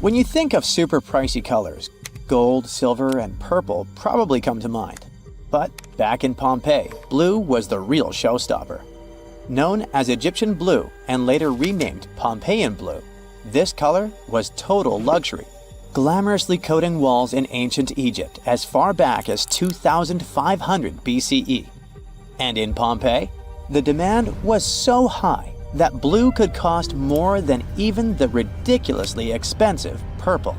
When you think of super pricey colors, gold, silver, and purple probably come to mind. But back in Pompeii, blue was the real showstopper. Known as Egyptian blue and later renamed Pompeian blue, this color was total luxury, glamorously coating walls in ancient Egypt as far back as 2500 BCE. And in Pompeii, the demand was so high that blue could cost more than even the ridiculously expensive purple.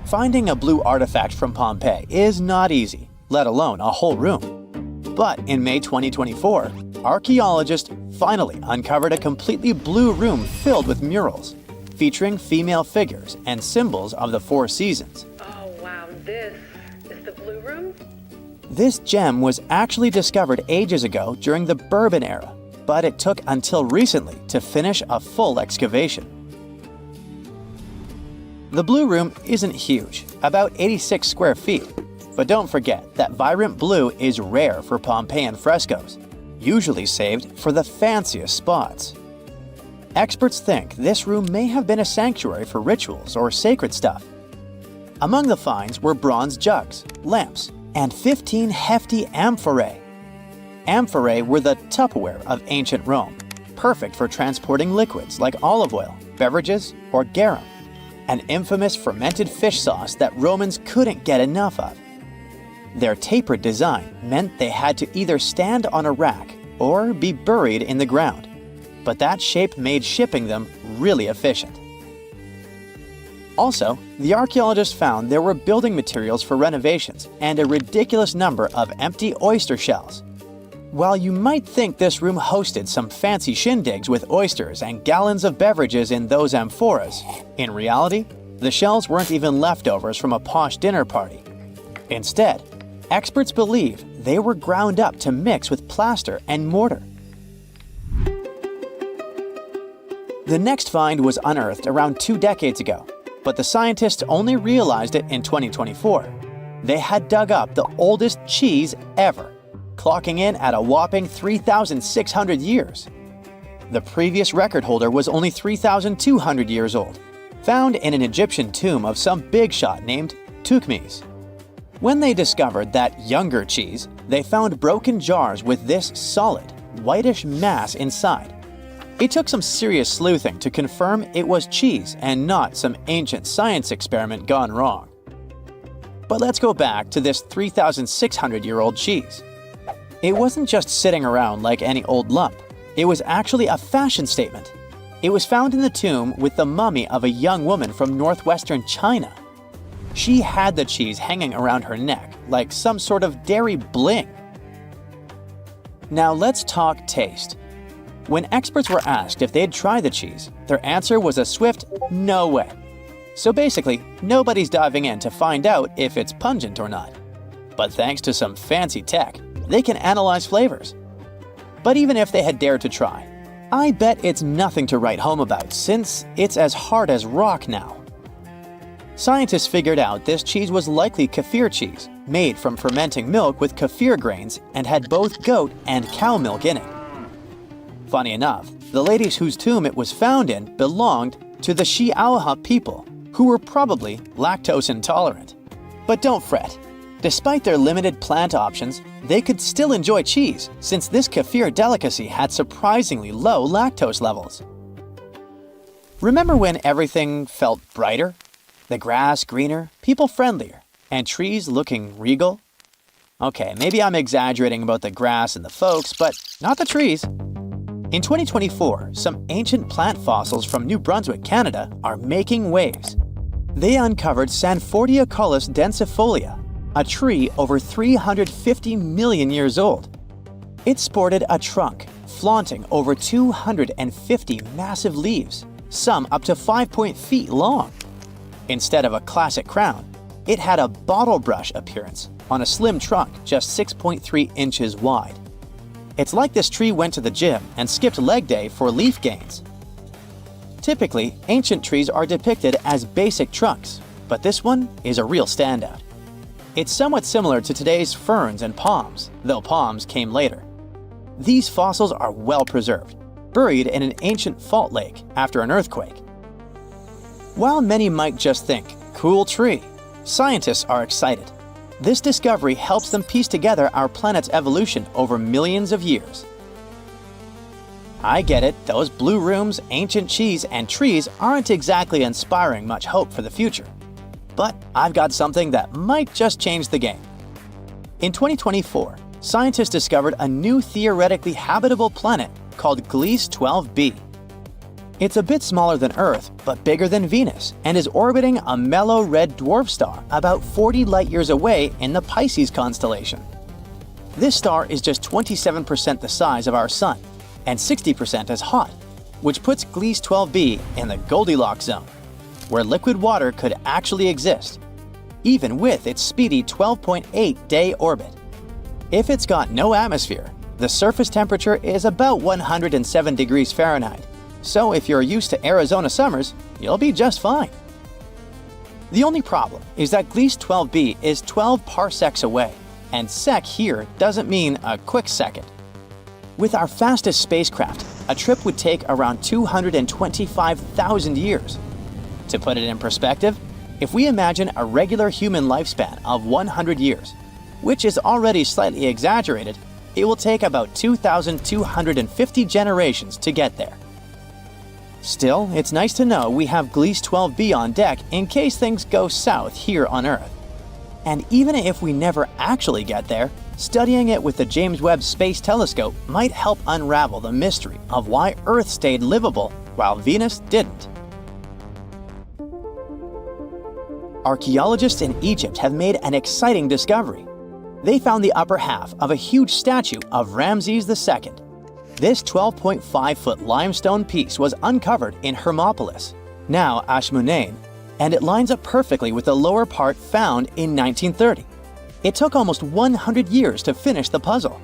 Finding a blue artifact from Pompeii is not easy, let alone a whole room. But in May 2024, archaeologists finally uncovered a completely blue room filled with murals, featuring female figures and symbols of the four seasons. Oh wow, this is the blue room? This gem was actually discovered ages ago during the Bourbon era, but it took until recently to finish a full excavation. The blue room isn't huge, about 86 square feet, but don't forget that vibrant blue is rare for Pompeian frescoes, usually saved for the fanciest spots. Experts think this room may have been a sanctuary for rituals or sacred stuff. Among the finds were bronze jugs, lamps, and 15 hefty amphorae. Amphorae were the Tupperware of ancient Rome, perfect for transporting liquids like olive oil, beverages, or garum, an infamous fermented fish sauce that Romans couldn't get enough of. Their tapered design meant they had to either stand on a rack or be buried in the ground, but that shape made shipping them really efficient. Also, the archaeologists found there were building materials for renovations and a ridiculous number of empty oyster shells. While you might think this room hosted some fancy shindigs with oysters and gallons of beverages in those amphoras, in reality, the shells weren't even leftovers from a posh dinner party. Instead, experts believe they were ground up to mix with plaster and mortar. The next find was unearthed around 2 decades ago, but the scientists only realized it in 2024. They had dug up the oldest cheese ever, clocking in at a whopping 3,600 years. The previous record holder was only 3,200 years old, found in an Egyptian tomb of some big shot named Thutmose. When they discovered that younger cheese, they found broken jars with this solid, whitish mass inside. It took some serious sleuthing to confirm it was cheese and not some ancient science experiment gone wrong. But let's go back to this 3,600-year-old cheese. It wasn't just sitting around like any old lump. It was actually a fashion statement. It was found in the tomb with the mummy of a young woman from northwestern China. She had the cheese hanging around her neck like some sort of dairy bling. Now let's talk taste. When experts were asked if they'd try the cheese, their answer was a swift no way. So basically, nobody's diving in to find out if it's pungent or not. But thanks to some fancy tech, they can analyze flavors. But even if they had dared to try, I bet it's nothing to write home about since it's as hard as rock now. Scientists figured out this cheese was likely kefir cheese, made from fermenting milk with kefir grains and had both goat and cow milk in it. Funny enough, the ladies whose tomb it was found in belonged to the Xiaohe people, who were probably lactose intolerant. But don't fret. Despite their limited plant options, they could still enjoy cheese, since this kefir delicacy had surprisingly low lactose levels. Remember when everything felt brighter? The grass greener, people friendlier, and trees looking regal? Okay, maybe I'm exaggerating about the grass and the folks, but not the trees. In 2024, some ancient plant fossils from New Brunswick, Canada, are making waves. They uncovered Sanfordiacollis densifolia, a tree over 350 million years old. It sported a trunk, flaunting over 250 massive leaves, some up to 5 feet long. Instead of a classic crown, it had a bottle brush appearance on a slim trunk just 6.3 inches wide. It's like this tree went to the gym and skipped leg day for leaf gains. Typically, ancient trees are depicted as basic trunks, but this one is a real standout. It's somewhat similar to today's ferns and palms, though palms came later. These fossils are well preserved, buried in an ancient fault lake after an earthquake. While many might just think, cool tree, scientists are excited. This discovery helps them piece together our planet's evolution over millions of years. I get it, those blue rooms, ancient cheese, and trees aren't exactly inspiring much hope for the future. But I've got something that might just change the game. In 2024, scientists discovered a new theoretically habitable planet called Gliese 12b. It's a bit smaller than Earth, but bigger than Venus, and is orbiting a mellow red dwarf star about 40 light-years away in the Pisces constellation. This star is just 27% the size of our Sun, and 60% as hot, which puts Gliese 12b in the Goldilocks zone, where liquid water could actually exist, even with its speedy 12.8-day orbit. If it's got no atmosphere, the surface temperature is about 107 degrees Fahrenheit, so if you're used to Arizona summers, you'll be just fine. The only problem is that Gliese 12b is 12 parsecs away, and sec here doesn't mean a quick second. With our fastest spacecraft, a trip would take around 225,000 years. To put it in perspective, if we imagine a regular human lifespan of 100 years, which is already slightly exaggerated, it will take about 2,250 generations to get there. Still, it's nice to know we have Gliese 12b on deck in case things go south here on Earth. And even if we never actually get there, studying it with the James Webb Space Telescope might help unravel the mystery of why Earth stayed livable while Venus didn't. Archaeologists in Egypt have made an exciting discovery. They found the upper half of a huge statue of Ramses II. This 12.5-foot limestone piece was uncovered in Hermopolis, now Ashmunain, and it lines up perfectly with the lower part found in 1930. It took almost 100 years to finish the puzzle.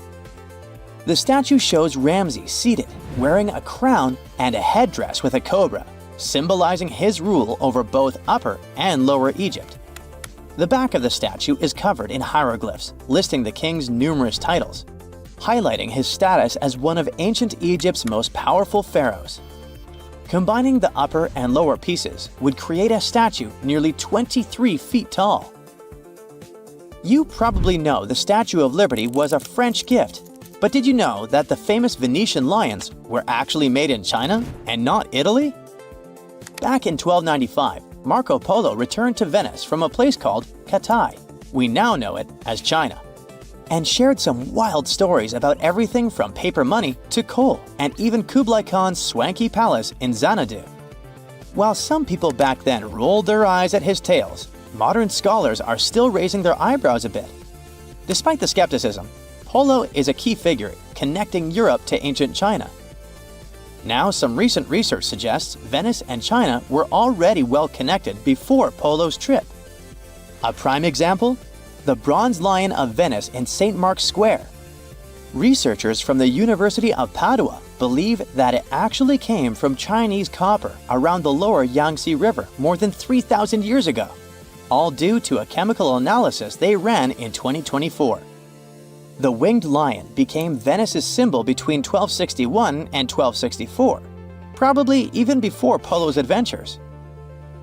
The statue shows Ramses seated, wearing a crown and a headdress with a cobra, symbolizing his rule over both Upper and Lower Egypt. The back of the statue is covered in hieroglyphs, listing the king's numerous titles, highlighting his status as one of ancient Egypt's most powerful pharaohs. Combining the upper and lower pieces would create a statue nearly 23 feet tall. You probably know the Statue of Liberty was a French gift, but did you know that the famous Venetian lions were actually made in China and not Italy? Back in 1295, Marco Polo returned to Venice from a place called Cathay, we now know it as China, and shared some wild stories about everything from paper money to coal and even Kublai Khan's swanky palace in Xanadu. While some people back then rolled their eyes at his tales, modern scholars are still raising their eyebrows a bit. Despite the skepticism, Polo is a key figure connecting Europe to ancient China. Now, some recent research suggests Venice and China were already well connected before Polo's trip. A prime example? The Bronze Lion of Venice in St. Mark's Square. Researchers from the University of Padua believe that it actually came from Chinese copper around the lower Yangtze River more than 3,000 years ago, all due to a chemical analysis they ran in 2024. The winged lion became Venice's symbol between 1261 and 1264, probably even before Polo's adventures.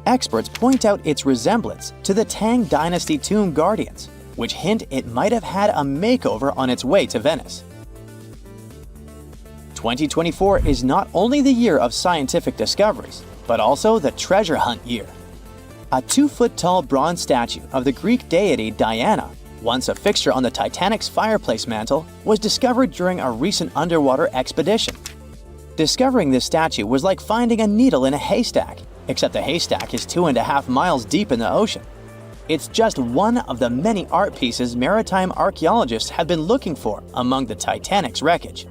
Experts point out its resemblance to the Tang Dynasty tomb guardians, which hint it might have had a makeover on its way to Venice. 2024 is not only the year of scientific discoveries, but also the treasure hunt year. A 2-foot-tall bronze statue of the Greek deity Diana, once a fixture on the Titanic's fireplace mantle, was discovered during a recent underwater expedition. Discovering this statue was like finding a needle in a haystack, except the haystack is 2.5 miles deep in the ocean. It's just one of the many art pieces maritime archaeologists have been looking for among the Titanic's wreckage.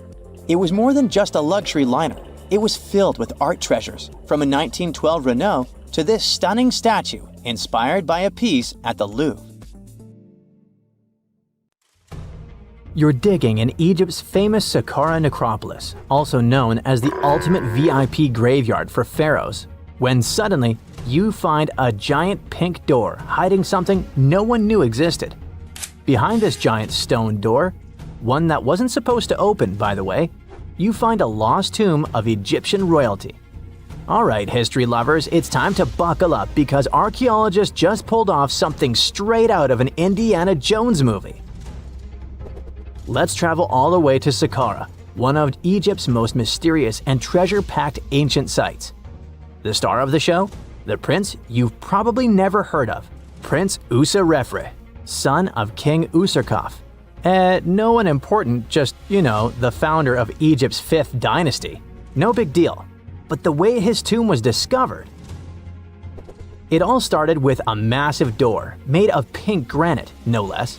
It was more than just a luxury liner. It was filled with art treasures, from a 1912 Renault to this stunning statue inspired by a piece at the Louvre. You're digging in Egypt's famous Saqqara necropolis, also known as the ultimate VIP graveyard for pharaohs, when suddenly you find a giant pink door hiding something no one knew existed. Behind this giant stone door, one that wasn't supposed to open, by the way, you find a lost tomb of Egyptian royalty. Alright, history lovers, it's time to buckle up because archaeologists just pulled off something straight out of an Indiana Jones movie. Let's travel all the way to Saqqara, one of Egypt's most mysterious and treasure-packed ancient sites. The star of the show? The prince you've probably never heard of, Prince Userefre, son of King Userkaf. No one important, just, the founder of Egypt's 5th dynasty. No big deal. But the way his tomb was discovered… It all started with a massive door, made of pink granite, no less.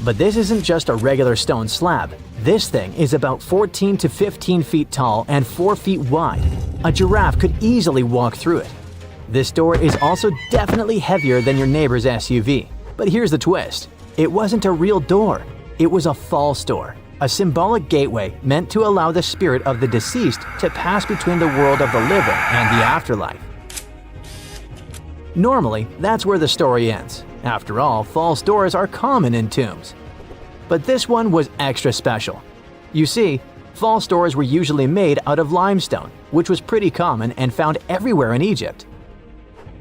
But this isn't just a regular stone slab. This thing is about 14 to 15 feet tall and 4 feet wide. A giraffe could easily walk through it. This door is also definitely heavier than your neighbor's SUV. But here's the twist. It wasn't a real door. It was a false door. A symbolic gateway meant to allow the spirit of the deceased to pass between the world of the living and the afterlife. Normally, that's where the story ends. After all, false doors are common in tombs. But this one was extra special. You see, false doors were usually made out of limestone, which was pretty common and found everywhere in Egypt.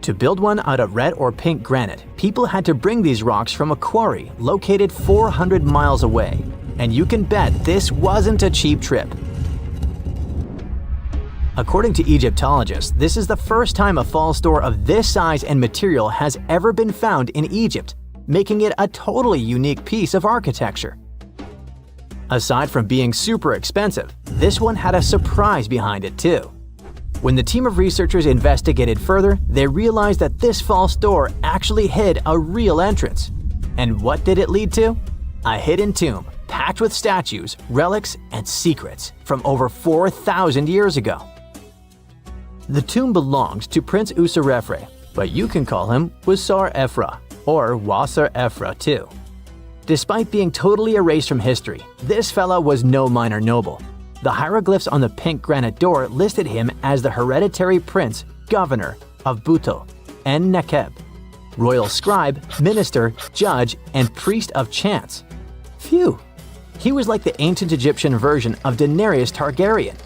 To build one out of red or pink granite, people had to bring these rocks from a quarry located 400 miles away. And you can bet this wasn't a cheap trip. According to Egyptologists, this is the first time a false door of this size and material has ever been found in Egypt, making it a totally unique piece of architecture. Aside from being super expensive, this one had a surprise behind it too. When the team of researchers investigated further, they realized that this false door actually hid a real entrance. And what did it lead to? A hidden tomb, packed with statues, relics, and secrets from over 4,000 years ago. The tomb belonged to Prince Userefre, but you can call him Wasar-Efra or Wasar-Efra too. Despite being totally erased from history, this fella was no minor noble. The hieroglyphs on the pink granite door listed him as the hereditary prince, governor of Buto and Nekeb, royal scribe, minister, judge, and priest of chance. Phew! He was like the ancient Egyptian version of Daenerys Targaryen.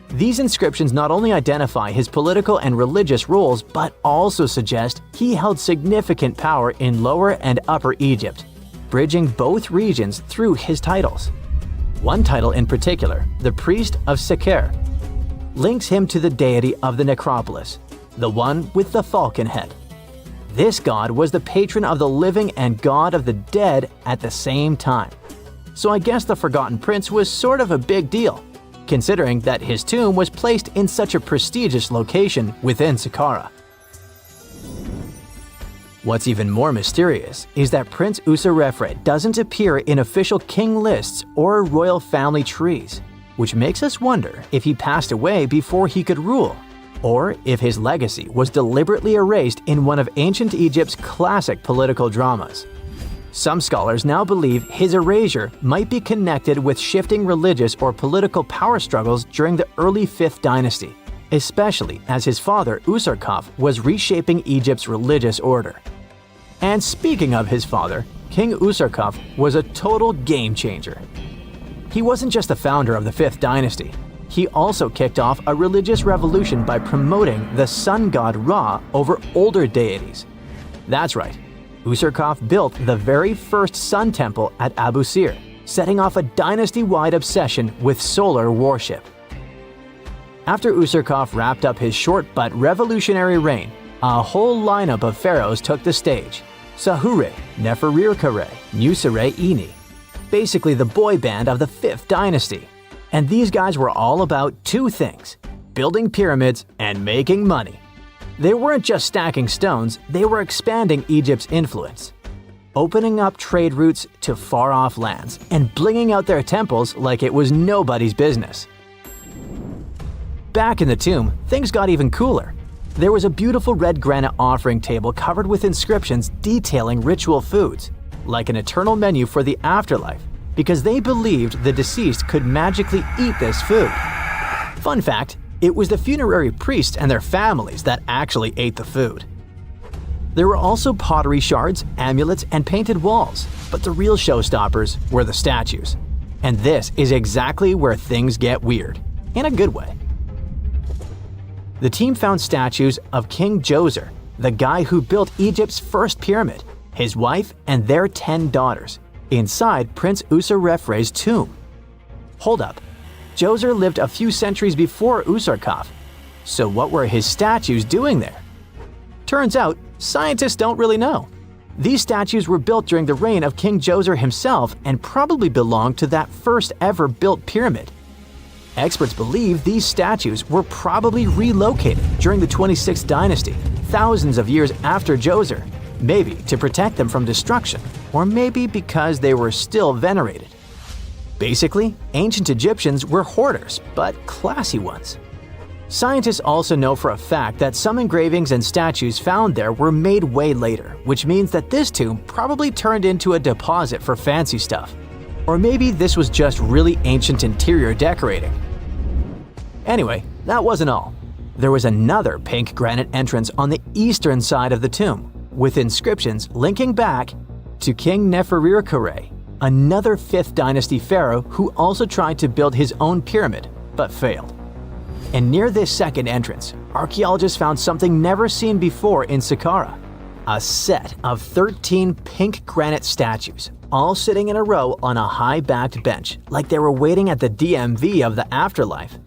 These inscriptions not only identify his political and religious roles, but also suggest he held significant power in Lower and Upper Egypt, bridging both regions through his titles. One title in particular, the Priest of Seker, links him to the deity of the necropolis, the one with the falcon head. This god was the patron of the living and god of the dead at the same time. So I guess the Forgotten Prince was sort of a big deal, considering that his tomb was placed in such a prestigious location within Saqqara. What's even more mysterious is that Prince Userefre doesn't appear in official king lists or royal family trees, which makes us wonder if he passed away before he could rule, or if his legacy was deliberately erased in one of ancient Egypt's classic political dramas. Some scholars now believe his erasure might be connected with shifting religious or political power struggles during the early 5th dynasty, especially as his father Userkaf was reshaping Egypt's religious order. And speaking of his father, King Userkaf was a total game changer. He wasn't just the founder of the 5th dynasty, he also kicked off a religious revolution by promoting the sun god Ra over older deities. That's right. Userkaf built the very first sun temple at Abu Sir, setting off a dynasty-wide obsession with solar worship. After Userkaf wrapped up his short but revolutionary reign, a whole lineup of pharaohs took the stage. Sahure, Neferirkare, Nusere-Ini, basically the boy band of the 5th dynasty. And these guys were all about two things: building pyramids and making money. They weren't just stacking stones, they were expanding Egypt's influence, opening up trade routes to far-off lands, and blinging out their temples like it was nobody's business. Back in the tomb, things got even cooler. There was a beautiful red granite offering table covered with inscriptions detailing ritual foods, like an eternal menu for the afterlife, because they believed the deceased could magically eat this food. Fun fact, it was the funerary priests and their families that actually ate the food. There were also pottery shards, amulets, and painted walls, but the real showstoppers were the statues. And this is exactly where things get weird, in a good way. The team found statues of King Djoser, the guy who built Egypt's first pyramid, his wife, and their 10 daughters, inside Prince Userefre's tomb. Hold up. Djoser lived a few centuries before Usarkaf. So what were his statues doing there? Turns out, scientists don't really know. These statues were built during the reign of King Djoser himself and probably belonged to that first ever built pyramid. Experts believe these statues were probably relocated during the 26th dynasty, thousands of years after Djoser, maybe to protect them from destruction, or maybe because they were still venerated. Basically, ancient Egyptians were hoarders, but classy ones. Scientists also know for a fact that some engravings and statues found there were made way later, which means that this tomb probably turned into a deposit for fancy stuff. Or maybe this was just really ancient interior decorating. Anyway, that wasn't all. There was another pink granite entrance on the eastern side of the tomb, with inscriptions linking back to King Nefertiti, another 5th dynasty pharaoh who also tried to build his own pyramid, but failed. And near this second entrance, archaeologists found something never seen before in Saqqara: a set of 13 pink granite statues, all sitting in a row on a high-backed bench, like they were waiting at the DMV of the afterlife.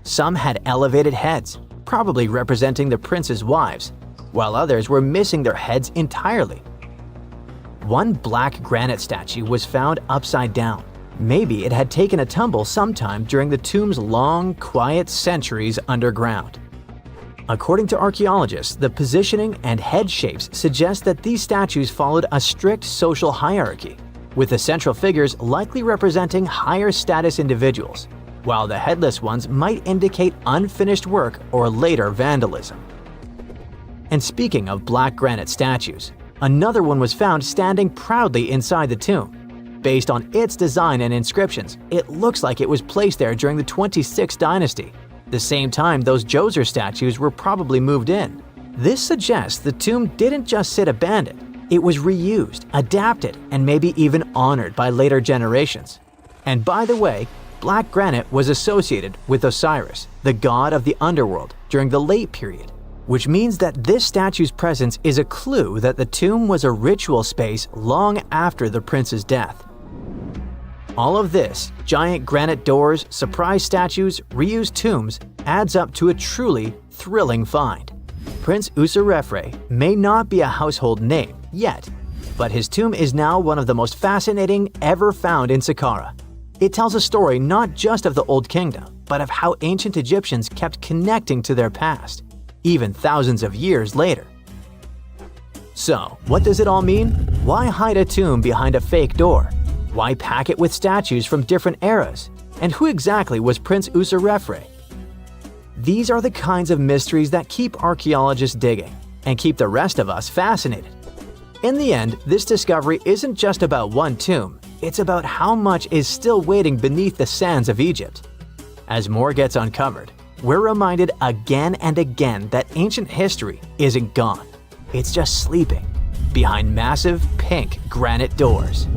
Some had elevated heads, probably representing the prince's wives, while others were missing their heads entirely. One black granite statue was found upside down. Maybe it had taken a tumble sometime during the tomb's long, quiet centuries underground. According to archaeologists, the positioning and head shapes suggest that these statues followed a strict social hierarchy, with the central figures likely representing higher status individuals, while the headless ones might indicate unfinished work or later vandalism. And speaking of black granite statues, another one was found standing proudly inside the tomb. Based on its design and inscriptions, it looks like it was placed there during the 26th dynasty, the same time those Djoser statues were probably moved in. This suggests the tomb didn't just sit abandoned, it was reused, adapted, and maybe even honored by later generations. And by the way, black granite was associated with Osiris, the god of the underworld, during the late period, which means that this statue's presence is a clue that the tomb was a ritual space long after the prince's death. All of this, giant granite doors, surprise statues, reused tombs, adds up to a truly thrilling find. Prince Userefre may not be a household name yet, but his tomb is now one of the most fascinating ever found in Saqqara. It tells a story not just of the Old Kingdom, but of how ancient Egyptians kept connecting to their past, even thousands of years later. So, what does it all mean? Why hide a tomb behind a fake door? Why pack it with statues from different eras? And who exactly was Prince Userefre? These are the kinds of mysteries that keep archaeologists digging and keep the rest of us fascinated. In the end, this discovery isn't just about one tomb, it's about how much is still waiting beneath the sands of Egypt. As more gets uncovered, we're reminded again and again that ancient history isn't gone. It's just sleeping behind massive pink granite doors.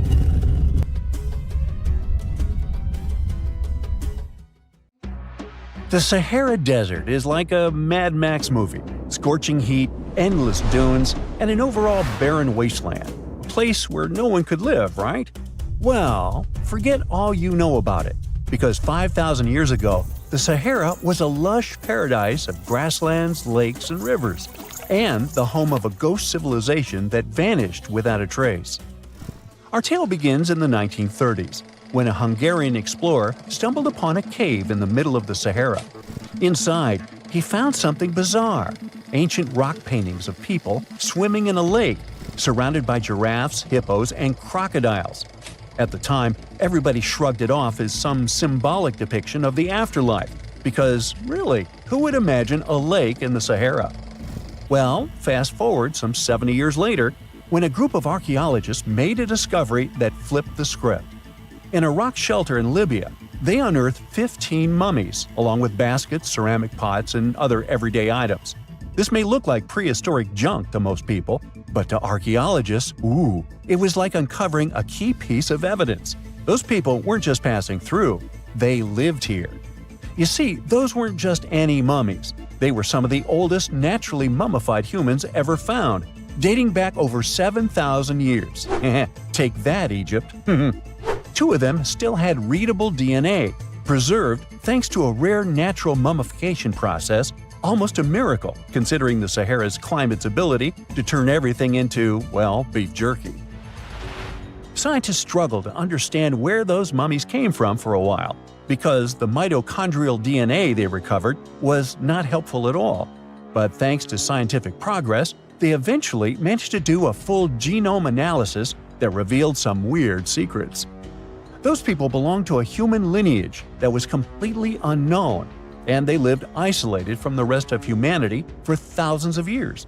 The Sahara Desert is like a Mad Max movie. Scorching heat, endless dunes, and an overall barren wasteland. A place where no one could live, right? Well, forget all you know about it. Because 5,000 years ago, the Sahara was a lush paradise of grasslands, lakes, and rivers, and the home of a ghost civilization that vanished without a trace. Our tale begins in the 1930s, when a Hungarian explorer stumbled upon a cave in the middle of the Sahara. Inside, he found something bizarre: ancient rock paintings of people swimming in a lake, surrounded by giraffes, hippos, and crocodiles. At the time, everybody shrugged it off as some symbolic depiction of the afterlife, because really, who would imagine a lake in the Sahara? Well, fast forward some 70 years later, when a group of archaeologists made a discovery that flipped the script. In a rock shelter in Libya, they unearthed 15 mummies, along with baskets, ceramic pots, and other everyday items. This may look like prehistoric junk to most people, but to archaeologists, it was like uncovering a key piece of evidence. Those people weren't just passing through, they lived here. You see, those weren't just any mummies. They were some of the oldest naturally mummified humans ever found, dating back over 7,000 years. Take that, Egypt. 2 of them still had readable DNA, preserved thanks to a rare natural mummification process, almost a miracle considering the Sahara's climate's ability to turn everything into, well, beef jerky. Scientists struggled to understand where those mummies came from for a while, because the mitochondrial DNA they recovered was not helpful at all. But thanks to scientific progress, they eventually managed to do a full genome analysis that revealed some weird secrets. Those people belonged to a human lineage that was completely unknown, and they lived isolated from the rest of humanity for thousands of years.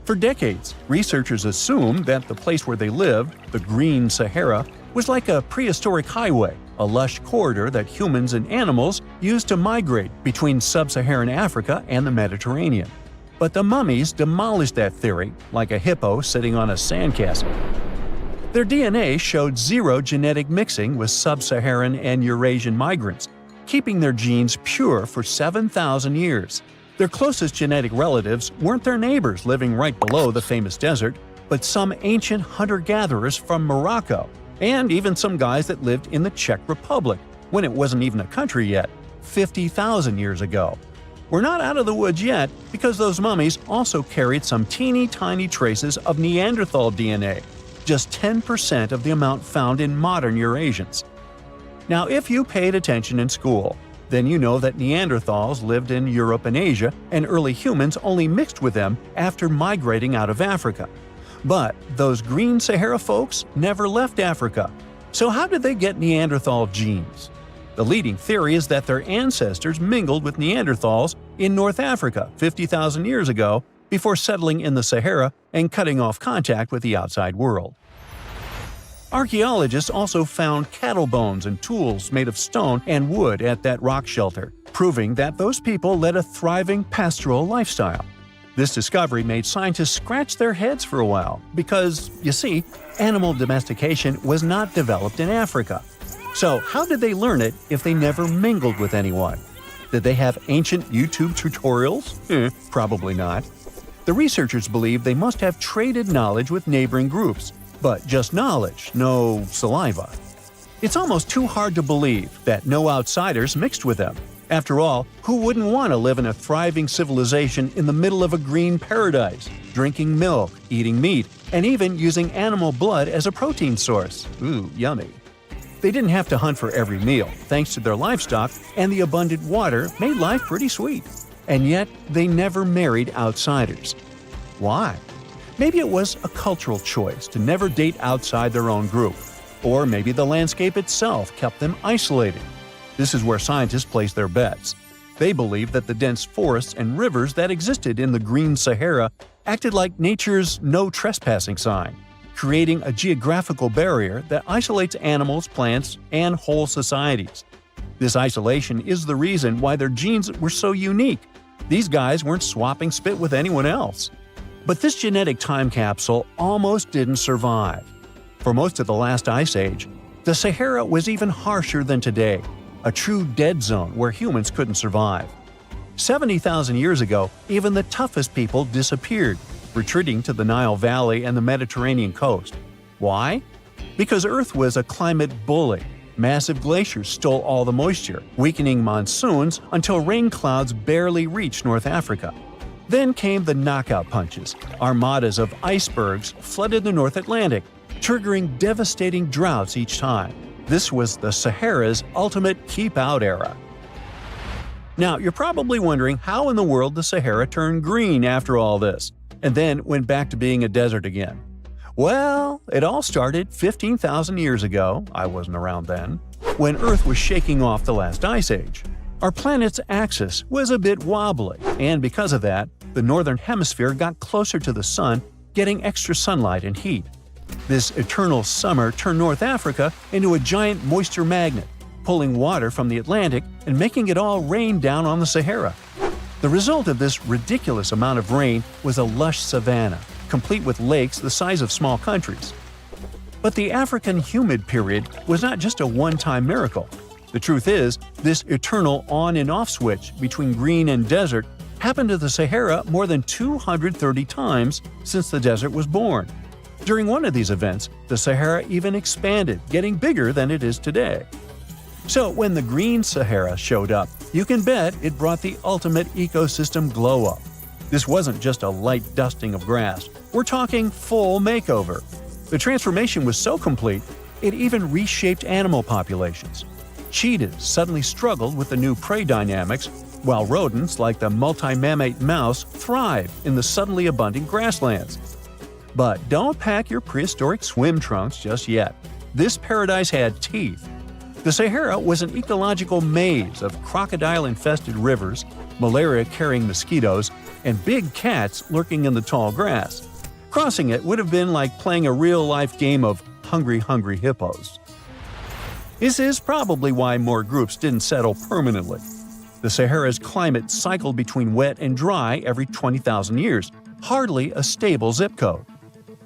For decades, researchers assumed that the place where they lived, the Green Sahara, was like a prehistoric highway, a lush corridor that humans and animals used to migrate between sub-Saharan Africa and the Mediterranean. But the mummies demolished that theory, like a hippo sitting on a sandcastle. Their DNA showed 0 genetic mixing with sub-Saharan and Eurasian migrants, keeping their genes pure for 7,000 years. Their closest genetic relatives weren't their neighbors living right below the famous desert, but some ancient hunter-gatherers from Morocco, and even some guys that lived in the Czech Republic, when it wasn't even a country yet, 50,000 years ago. We're not out of the woods yet, because those mummies also carried some teeny-tiny traces of Neanderthal DNA, just 10% of the amount found in modern Eurasians. Now, if you paid attention in school, then you know that Neanderthals lived in Europe and Asia, and early humans only mixed with them after migrating out of Africa. But those Green Sahara folks never left Africa. So how did they get Neanderthal genes? The leading theory is that their ancestors mingled with Neanderthals in North Africa 50,000 years ago before settling in the Sahara and cutting off contact with the outside world. Archaeologists also found cattle bones and tools made of stone and wood at that rock shelter, proving that those people led a thriving pastoral lifestyle. This discovery made scientists scratch their heads for a while because, you see, animal domestication was not developed in Africa. So how did they learn it if they never mingled with anyone? Did they have ancient YouTube tutorials? Probably not. The researchers believe they must have traded knowledge with neighboring groups, but just knowledge, no saliva. It's almost too hard to believe that no outsiders mixed with them. After all, who wouldn't want to live in a thriving civilization in the middle of a green paradise, drinking milk, eating meat, and even using animal blood as a protein source? Ooh, yummy. They didn't have to hunt for every meal, thanks to their livestock, and the abundant water made life pretty sweet. And yet, they never married outsiders. Why? Maybe it was a cultural choice to never date outside their own group. Or maybe the landscape itself kept them isolated. This is where scientists place their bets. They believe that the dense forests and rivers that existed in the Green Sahara acted like nature's no trespassing sign, creating a geographical barrier that isolates animals, plants, and whole societies. This isolation is the reason why their genes were so unique. These guys weren't swapping spit with anyone else. But this genetic time capsule almost didn't survive. For most of the last ice age, the Sahara was even harsher than today, a true dead zone where humans couldn't survive. 70,000 years ago, even the toughest people disappeared, retreating to the Nile Valley and the Mediterranean coast. Why? Because Earth was a climate bully. Massive glaciers stole all the moisture, weakening monsoons until rain clouds barely reached North Africa. Then came the knockout punches. Armadas of icebergs flooded the North Atlantic, triggering devastating droughts each time. This was the Sahara's ultimate keep-out era. Now, you're probably wondering how in the world the Sahara turned green after all this, and then went back to being a desert again. Well, it all started 15,000 years ago, I wasn't around then, when Earth was shaking off the last ice age. Our planet's axis was a bit wobbly, and because of that, the northern hemisphere got closer to the sun, getting extra sunlight and heat. This eternal summer turned North Africa into a giant moisture magnet, pulling water from the Atlantic and making it all rain down on the Sahara. The result of this ridiculous amount of rain was a lush savanna, complete with lakes the size of small countries. But the African humid period was not just a one-time miracle. The truth is, this eternal on and off switch between green and desert happened to the Sahara more than 230 times since the desert was born. During one of these events, the Sahara even expanded, getting bigger than it is today. So when the Green Sahara showed up, you can bet it brought the ultimate ecosystem glow-up. This wasn't just a light dusting of grass. We're talking full makeover. The transformation was so complete, it even reshaped animal populations. Cheetahs suddenly struggled with the new prey dynamics, while rodents like the multi-mammate mouse thrive in the suddenly abundant grasslands. But don't pack your prehistoric swim trunks just yet. This paradise had teeth. The Sahara was an ecological maze of crocodile-infested rivers, malaria-carrying mosquitoes, and big cats lurking in the tall grass. Crossing it would have been like playing a real-life game of Hungry Hungry Hippos. This is probably why more groups didn't settle permanently. The Sahara's climate cycled between wet and dry every 20,000 years, hardly a stable zip code.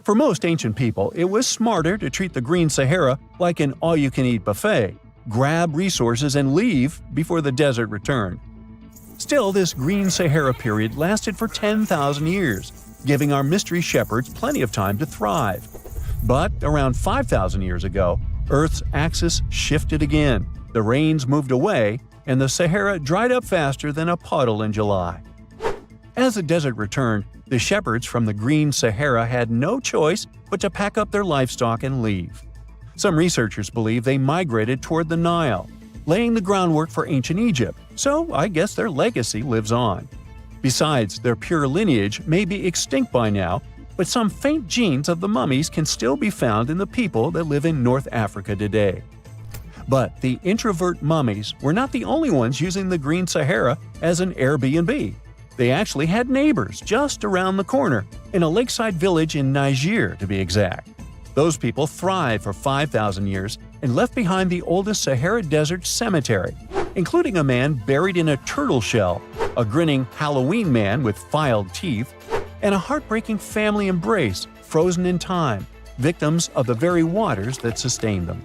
For most ancient people, it was smarter to treat the Green Sahara like an all-you-can-eat buffet, grab resources and leave before the desert returned. Still, this Green Sahara period lasted for 10,000 years, giving our mystery shepherds plenty of time to thrive. But around 5,000 years ago, Earth's axis shifted again, the rains moved away, and the Sahara dried up faster than a puddle in July. As the desert returned, the shepherds from the Green Sahara had no choice but to pack up their livestock and leave. Some researchers believe they migrated toward the Nile, laying the groundwork for ancient Egypt, so I guess their legacy lives on. Besides, their pure lineage may be extinct by now, but some faint genes of the mummies can still be found in the people that live in North Africa today. But the introvert mummies were not the only ones using the Green Sahara as an Airbnb. They actually had neighbors just around the corner, in a lakeside village in Niger to be exact. Those people thrived for 5,000 years and left behind the oldest Sahara Desert cemetery, including a man buried in a turtle shell, a grinning Halloween man with filed teeth, and a heartbreaking family embrace frozen in time, victims of the very waters that sustained them.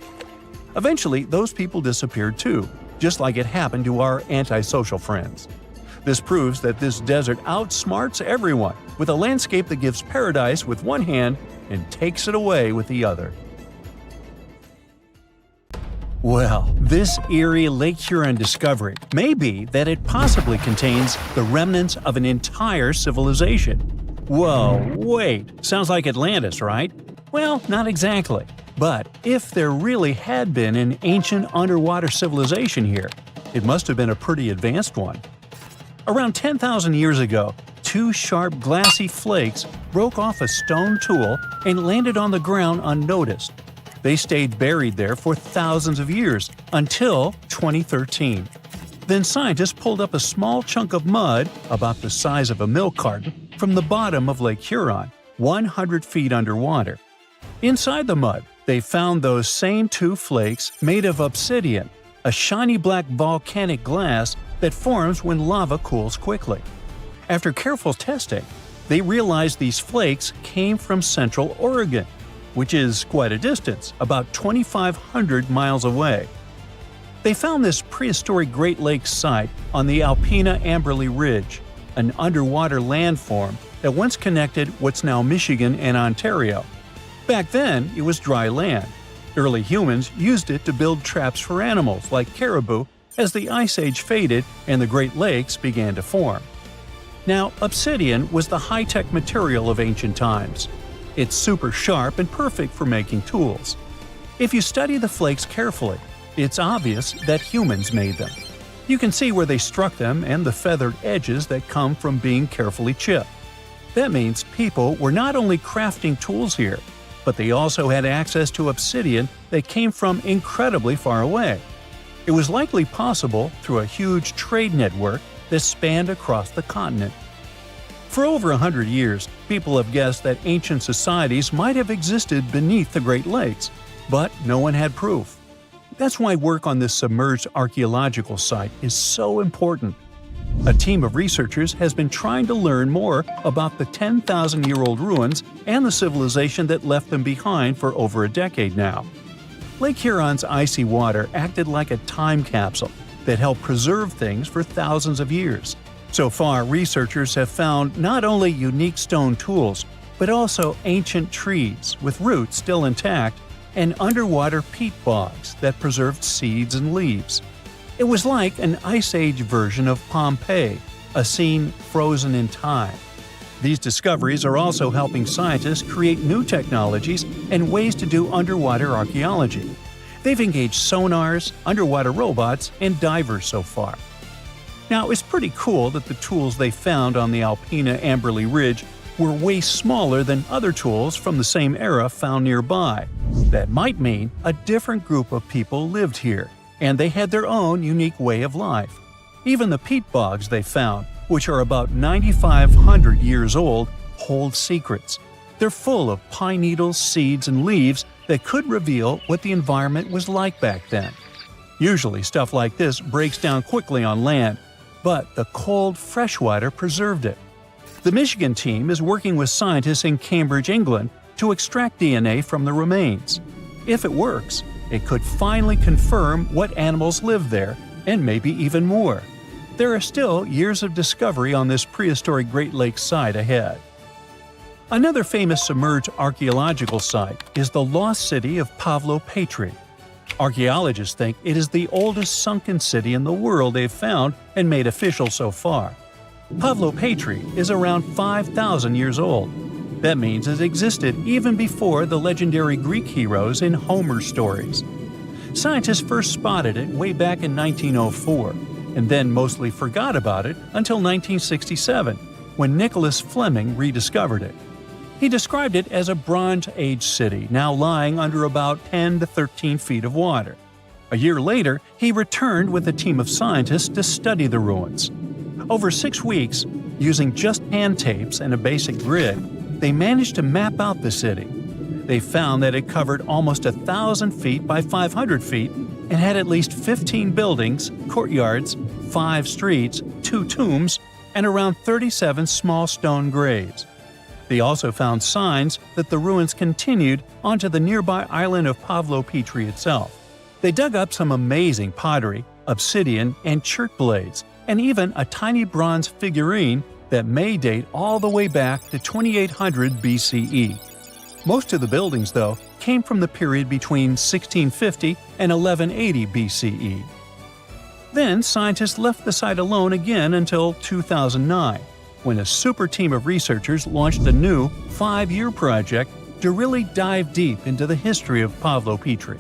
Eventually, those people disappeared too, just like it happened to our antisocial friends. This proves that this desert outsmarts everyone, with a landscape that gives paradise with one hand and takes it away with the other. Well, this eerie Lake Huron discovery may be that it possibly contains the remnants of an entire civilization. Whoa, wait, sounds like Atlantis, right? Well, not exactly. But if there really had been an ancient underwater civilization here, it must have been a pretty advanced one. Around 10,000 years ago, two sharp glassy flakes broke off a stone tool and landed on the ground unnoticed. They stayed buried there for thousands of years, until 2013. Then scientists pulled up a small chunk of mud, about the size of a milk carton, from the bottom of Lake Huron, 100 feet underwater. Inside the mud, they found those same two flakes made of obsidian, a shiny black volcanic glass that forms when lava cools quickly. After careful testing, they realized these flakes came from Central Oregon, which is quite a distance, about 2,500 miles away. They found this prehistoric Great Lakes site on the Alpena Amberley Ridge, an underwater landform that once connected what's now Michigan and Ontario. Back then, it was dry land. Early humans used it to build traps for animals like caribou as the Ice Age faded and the Great Lakes began to form. Now, obsidian was the high-tech material of ancient times. It's super sharp and perfect for making tools. If you study the flakes carefully, it's obvious that humans made them. You can see where they struck them and the feathered edges that come from being carefully chipped. That means people were not only crafting tools here, but they also had access to obsidian that came from incredibly far away. It was likely possible through a huge trade network that spanned across the continent. For over 100 years, people have guessed that ancient societies might have existed beneath the Great Lakes, but no one had proof. That's why work on this submerged archaeological site is so important. A team of researchers has been trying to learn more about the 10,000-year-old ruins and the civilization that left them behind for over a decade now. Lake Huron's icy water acted like a time capsule that helped preserve things for thousands of years. So far, researchers have found not only unique stone tools, but also ancient trees with roots still intact and underwater peat bogs that preserved seeds and leaves. It was like an Ice Age version of Pompeii, a scene frozen in time. These discoveries are also helping scientists create new technologies and ways to do underwater archaeology. They've engaged sonars, underwater robots, and divers so far. Now, it's pretty cool that the tools they found on the Alpina Amberley Ridge were way smaller than other tools from the same era found nearby. That might mean a different group of people lived here, and they had their own unique way of life. Even the peat bogs they found, which are about 9,500 years old, hold secrets. They're full of pine needles, seeds, and leaves that could reveal what the environment was like back then. Usually stuff like this breaks down quickly on land, but the cold freshwater preserved it. The Michigan team is working with scientists in Cambridge, England, to extract DNA from the remains. If it works, it could finally confirm what animals lived there, and maybe even more. There are still years of discovery on this prehistoric Great Lakes site ahead. Another famous submerged archaeological site is the lost city of Pavlo-Petri. Archaeologists think it is the oldest sunken city in the world they've found and made official so far. Pavlo-Petri is around 5,000 years old. That means it existed even before the legendary Greek heroes in Homer's stories. Scientists first spotted it way back in 1904, and then mostly forgot about it until 1967, when Nicholas Fleming rediscovered it. He described it as a Bronze Age city now lying under about 10 to 13 feet of water. A year later, he returned with a team of scientists to study the ruins. Over 6 weeks, using just hand tapes and a basic grid, they managed to map out the city. They found that it covered almost 1,000 feet by 500 feet and had at least 15 buildings, courtyards, 5 streets, 2 tombs, and around 37 small stone graves. They also found signs that the ruins continued onto the nearby island of Pavlo-Petri itself. They dug up some amazing pottery, obsidian, and chert blades, and even a tiny bronze figurine that may date all the way back to 2800 BCE. Most of the buildings, though, came from the period between 1650 and 1180 BCE. Then scientists left the site alone again until 2009, when a super team of researchers launched a new 5-year project to really dive deep into the history of Pavlo-Petri.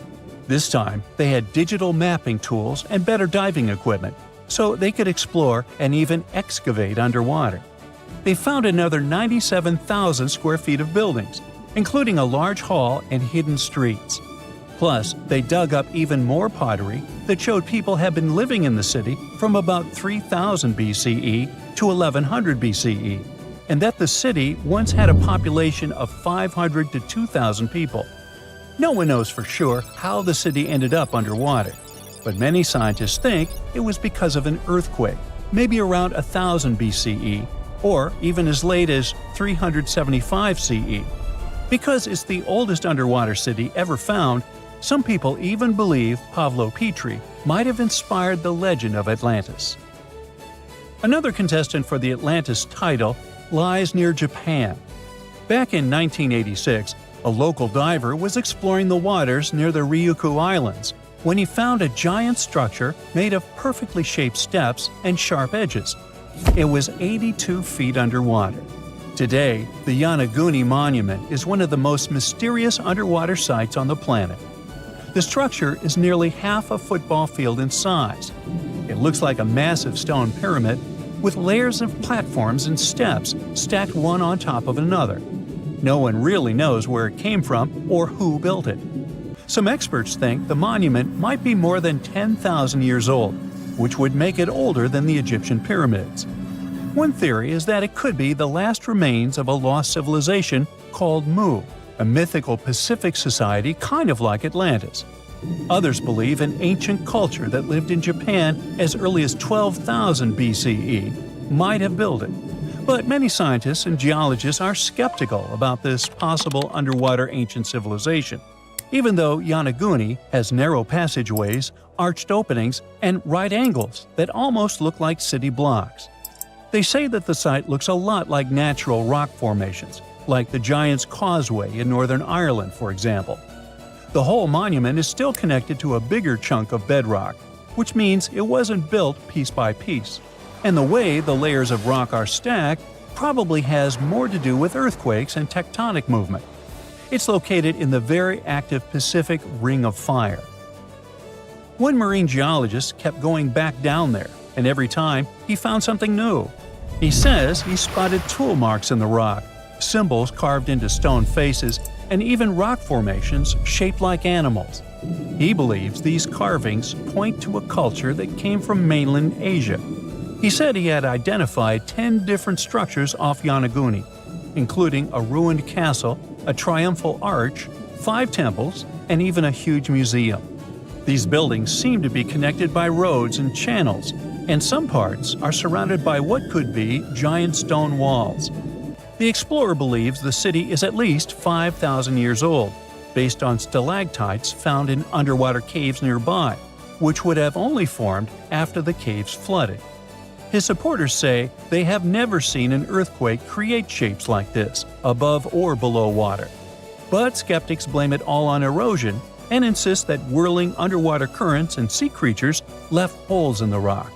This time, they had digital mapping tools and better diving equipment, so they could explore and even excavate underwater. They found another 97,000 square feet of buildings, including a large hall and hidden streets. Plus, they dug up even more pottery that showed people had been living in the city from about 3000 BCE to 1100 BCE, and that the city once had a population of 500 to 2,000 people. No one knows for sure how the city ended up underwater, but many scientists think it was because of an earthquake, maybe around 1000 BCE, or even as late as 375 CE. Because it's the oldest underwater city ever found, some people even believe Pavlo-Petri might have inspired the legend of Atlantis. Another contestant for the Atlantis title lies near Japan. Back in 1986, a local diver was exploring the waters near the Ryukyu Islands when he found a giant structure made of perfectly shaped steps and sharp edges. It was 82 feet underwater. Today, the Yonaguni Monument is one of the most mysterious underwater sites on the planet. The structure is nearly half a football field in size. It looks like a massive stone pyramid with layers of platforms and steps stacked one on top of another. No one really knows where it came from or who built it. Some experts think the monument might be more than 10,000 years old, which would make it older than the Egyptian pyramids. One theory is that it could be the last remains of a lost civilization called Mu, a mythical Pacific society kind of like Atlantis. Others believe an ancient culture that lived in Japan as early as 12,000 BCE might have built it. But many scientists and geologists are skeptical about this possible underwater ancient civilization, even though Yonaguni has narrow passageways, arched openings, and right angles that almost look like city blocks. They say that the site looks a lot like natural rock formations, like the Giant's Causeway in Northern Ireland, for example. The whole monument is still connected to a bigger chunk of bedrock, which means it wasn't built piece by piece. And the way the layers of rock are stacked probably has more to do with earthquakes and tectonic movement. It's located in the very active Pacific Ring of Fire. One marine geologist kept going back down there, and every time he found something new. He says he spotted tool marks in the rock, symbols carved into stone faces, and even rock formations shaped like animals. He believes these carvings point to a culture that came from mainland Asia. He said he had identified 10 different structures off Yonaguni, including a ruined castle, a triumphal arch, 5 temples, and even a huge museum. These buildings seem to be connected by roads and channels, and some parts are surrounded by what could be giant stone walls. The explorer believes the city is at least 5,000 years old, based on stalactites found in underwater caves nearby, which would have only formed after the caves flooded. His supporters say they have never seen an earthquake create shapes like this, above or below water. But skeptics blame it all on erosion and insist that whirling underwater currents and sea creatures left holes in the rock.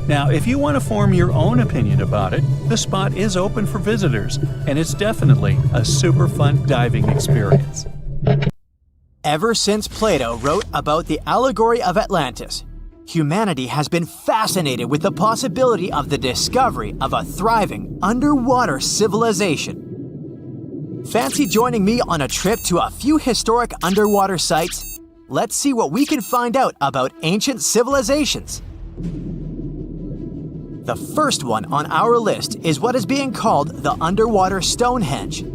Now, if you want to form your own opinion about it, the spot is open for visitors, and it's definitely a super fun diving experience. Ever since Plato wrote about the allegory of Atlantis, humanity has been fascinated with the possibility of the discovery of a thriving underwater civilization. Fancy joining me on a trip to a few historic underwater sites? Let's see what we can find out about ancient civilizations. The first one on our list is what is being called the underwater Stonehenge.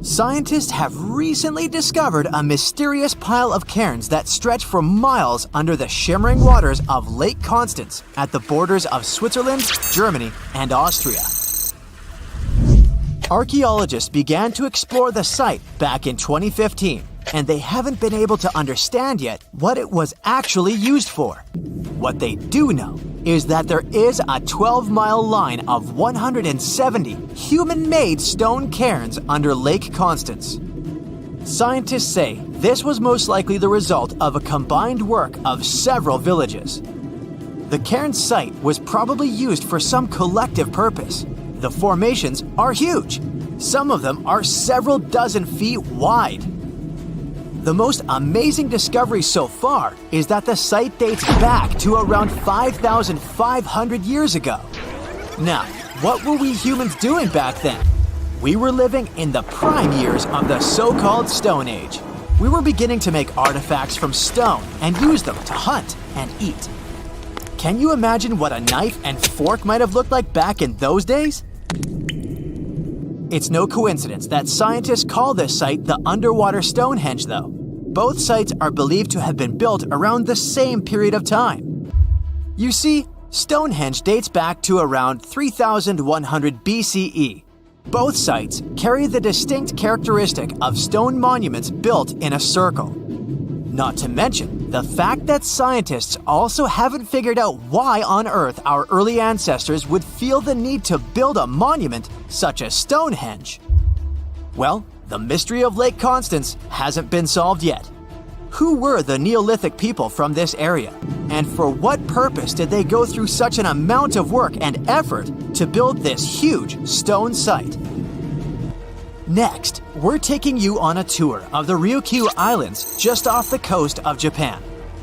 Scientists have recently discovered a mysterious pile of cairns that stretch for miles under the shimmering waters of Lake Constance at the borders of Switzerland, Germany, and Austria. Archaeologists began to explore the site back in 2015, and they haven't been able to understand yet what it was actually used for. What they do know is that there is a 12-mile line of 170 human-made stone cairns under Lake Constance. Scientists say this was most likely the result of a combined work of several villages. The cairn site was probably used for some collective purpose. The formations are huge. Some of them are several dozen feet wide. The most amazing discovery so far is that the site dates back to around 5,500 years ago. Now, what were we humans doing back then? We were living in the prime years of the so-called Stone Age. We were beginning to make artifacts from stone and use them to hunt and eat. Can you imagine what a knife and fork might have looked like back in those days? It's no coincidence that scientists call this site the underwater Stonehenge, though. Both sites are believed to have been built around the same period of time. You see, Stonehenge dates back to around 3,100 BCE. Both sites carry the distinct characteristic of stone monuments built in a circle. Not to mention the fact that scientists also haven't figured out why on earth our early ancestors would feel the need to build a monument such as Stonehenge. Well, the mystery of Lake Constance hasn't been solved yet. Who were the Neolithic people from this area? And for what purpose did they go through such an amount of work and effort to build this huge stone site? Next, we're taking you on a tour of the Ryukyu Islands just off the coast of Japan.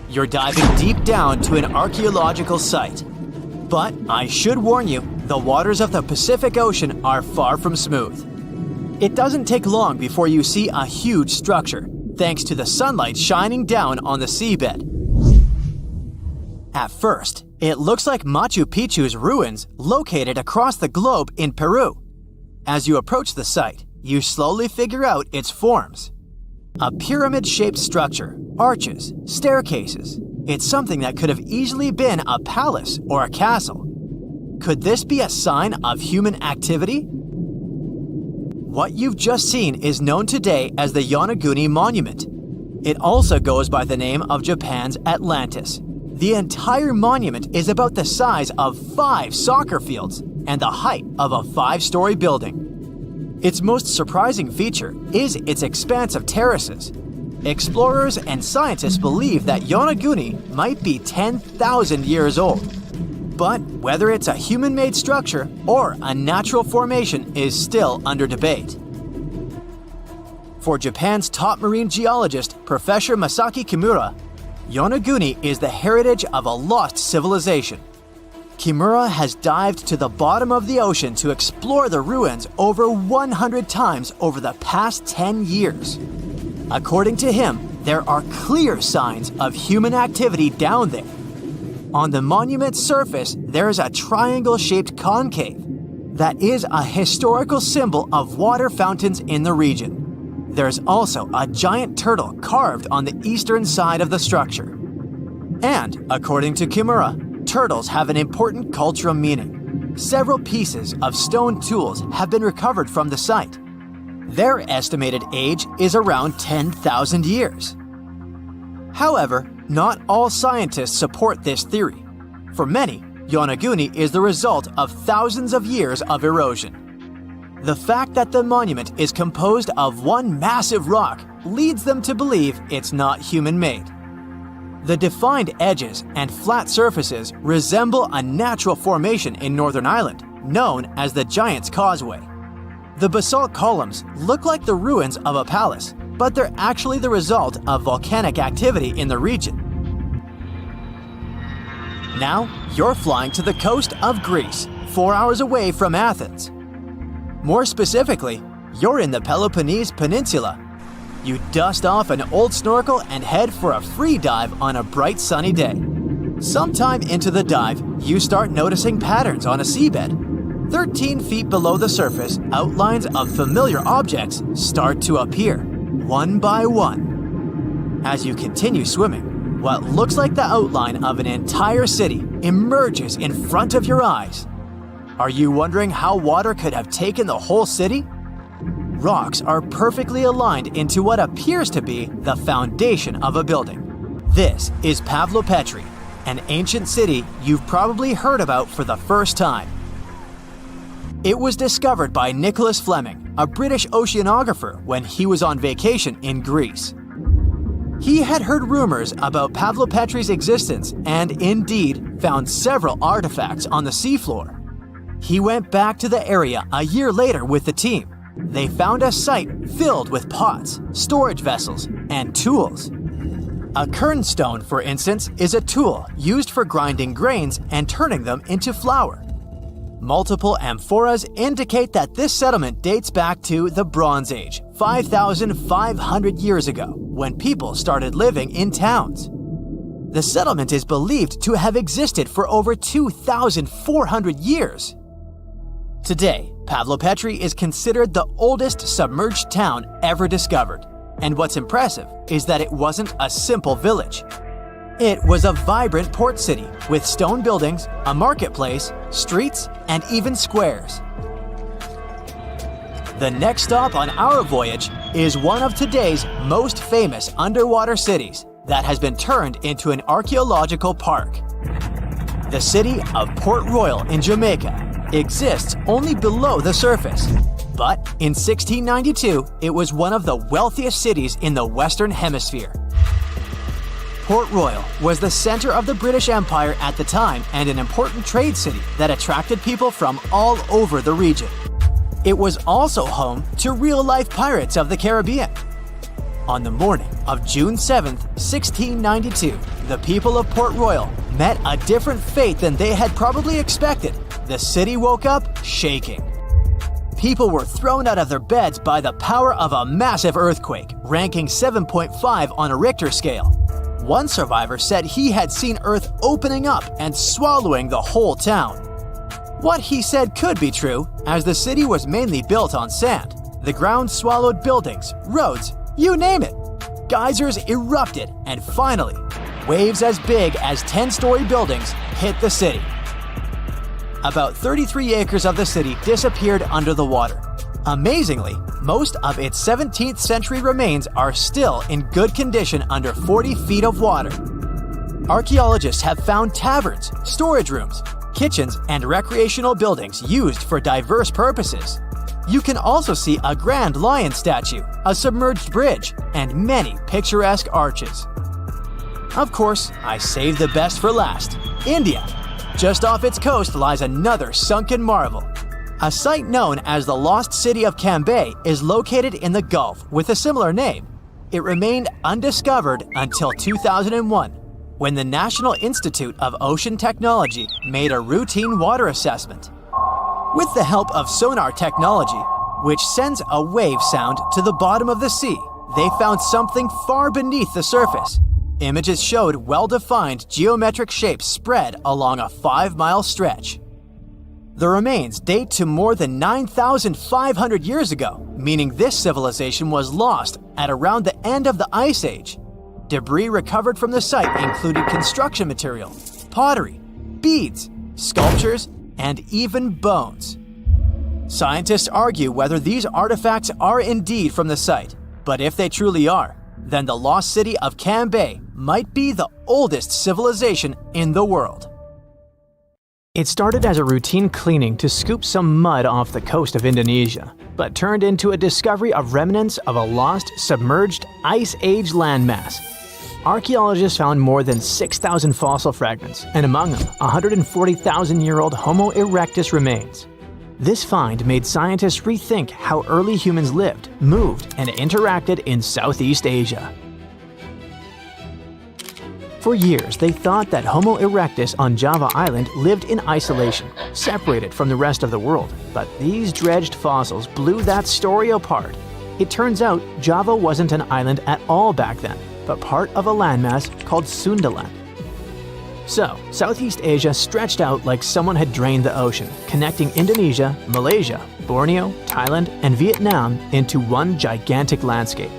You're diving deep down to an archaeological site. But I should warn you, the waters of the Pacific Ocean are far from smooth. It doesn't take long before you see a huge structure, thanks to the sunlight shining down on the seabed. At first, it looks like Machu Picchu's ruins located across the globe in Peru. As you approach the site, you slowly figure out its forms. A pyramid-shaped structure, arches, staircases. It's something that could have easily been a palace or a castle. Could this be a sign of human activity? What you've just seen is known today as the Yonaguni Monument. It also goes by the name of Japan's Atlantis. The entire monument is about the size of 5 soccer fields. and the height of a 5-story building. Its most surprising feature is its expanse of terraces. Explorers and scientists believe that Yonaguni might be 10,000 years old. But whether it's a human-made structure or a natural formation is still under debate. For Japan's top marine geologist, Professor Masaki Kimura, Yonaguni is the heritage of a lost civilization. Kimura has dived to the bottom of the ocean to explore the ruins over 100 times over the past 10 years. According to him, there are clear signs of human activity down there. On the monument's surface, there is a triangle-shaped concave that is a historical symbol of water fountains in the region. There's also a giant turtle carved on the eastern side of the structure. And, according to Kimura, turtles have an important cultural meaning. Several pieces of stone tools have been recovered from the site. Their estimated age is around 10,000 years. However, not all scientists support this theory. For many, Yonaguni is the result of thousands of years of erosion. The fact that the monument is composed of one massive rock leads them to believe it's not human-made. The defined edges and flat surfaces resemble a natural formation in Northern Ireland, known as the Giant's Causeway. The basalt columns look like the ruins of a palace, but they're actually the result of volcanic activity in the region. Now, you're flying to the coast of Greece, 4 hours away from Athens. More specifically, you're in the Peloponnese Peninsula. You dust off an old snorkel and head for a free dive on a bright sunny day. Sometime into the dive, you start noticing patterns on a seabed. 13 feet below the surface, outlines of familiar objects start to appear, one by one. As you continue swimming, what looks like the outline of an entire city emerges in front of your eyes. Are you wondering how water could have taken the whole city? Rocks are perfectly aligned into what appears to be the foundation of a building. This is Pavlopetri, an ancient city you've probably heard about for the first time. It was discovered by Nicholas Fleming, a British oceanographer, when he was on vacation in Greece. He had heard rumors about Pavlopetri's existence and indeed found several artifacts on the seafloor. He went back to the area a year later with the team. They found a site filled with pots, storage vessels, and tools. A kernstone, for instance, is a tool used for grinding grains and turning them into flour. Multiple amphoras indicate that this settlement dates back to the Bronze Age, 5,500 years ago, when people started living in towns. The settlement is believed to have existed for over 2,400 years. Today, Pavlopetri is considered the oldest submerged town ever discovered, and what's impressive is that it wasn't a simple village. It was a vibrant port city with stone buildings, a marketplace, streets, and even squares. The next stop on our voyage is one of today's most famous underwater cities that has been turned into an archaeological park. The city of Port Royal in Jamaica exists only below the surface, but in 1692 it was one of the wealthiest cities in the Western Hemisphere. Port Royal was the center of the British Empire at the time and an important trade city that attracted people from all over the region. It was also home to real-life pirates of the Caribbean. On the morning of June 7, 1692, the people of Port Royal met a different fate than they had probably expected. The city woke up shaking. People were thrown out of their beds by the power of a massive earthquake, ranking 7.5 on a Richter scale. One survivor said he had seen Earth opening up and swallowing the whole town. What he said could be true, as the city was mainly built on sand. The ground swallowed buildings, roads, you name it. Geysers erupted, and finally, waves as big as 10-story buildings hit the city. About 33 acres of the city disappeared under the water. Amazingly, most of its 17th century remains are still in good condition under 40 feet of water. Archaeologists have found taverns, storage rooms, kitchens, and recreational buildings used for diverse purposes. You can also see a grand lion statue, a submerged bridge, and many picturesque arches. Of course, I saved the best for last: India. Just off its coast lies another sunken marvel. A site known as the Lost City of Cambay is located in the Gulf with a similar name. It remained undiscovered until 2001, when the National Institute of Ocean Technology made a routine water assessment. With the help of sonar technology, which sends a wave sound to the bottom of the sea, they found something far beneath the surface. Images showed well-defined geometric shapes spread along a 5-mile stretch. The remains date to more than 9,500 years ago, meaning this civilization was lost at around the end of the Ice Age. Debris recovered from the site included construction material, pottery, beads, sculptures, and even bones. Scientists argue whether these artifacts are indeed from the site, but if they truly are, then the lost city of Cambay might be the oldest civilization in the world. It started as a routine cleaning to scoop some mud off the coast of Indonesia, but turned into a discovery of remnants of a lost, submerged Ice Age landmass. Archaeologists found more than 6,000 fossil fragments, and among them, 140,000-year-old Homo erectus remains. This find made scientists rethink how early humans lived, moved, and interacted in Southeast Asia. For years, they thought that Homo erectus on Java Island lived in isolation, separated from the rest of the world. But these dredged fossils blew that story apart. It turns out Java wasn't an island at all back then, but part of a landmass called Sundaland. So, Southeast Asia stretched out like someone had drained the ocean, connecting Indonesia, Malaysia, Borneo, Thailand, and Vietnam into one gigantic landscape.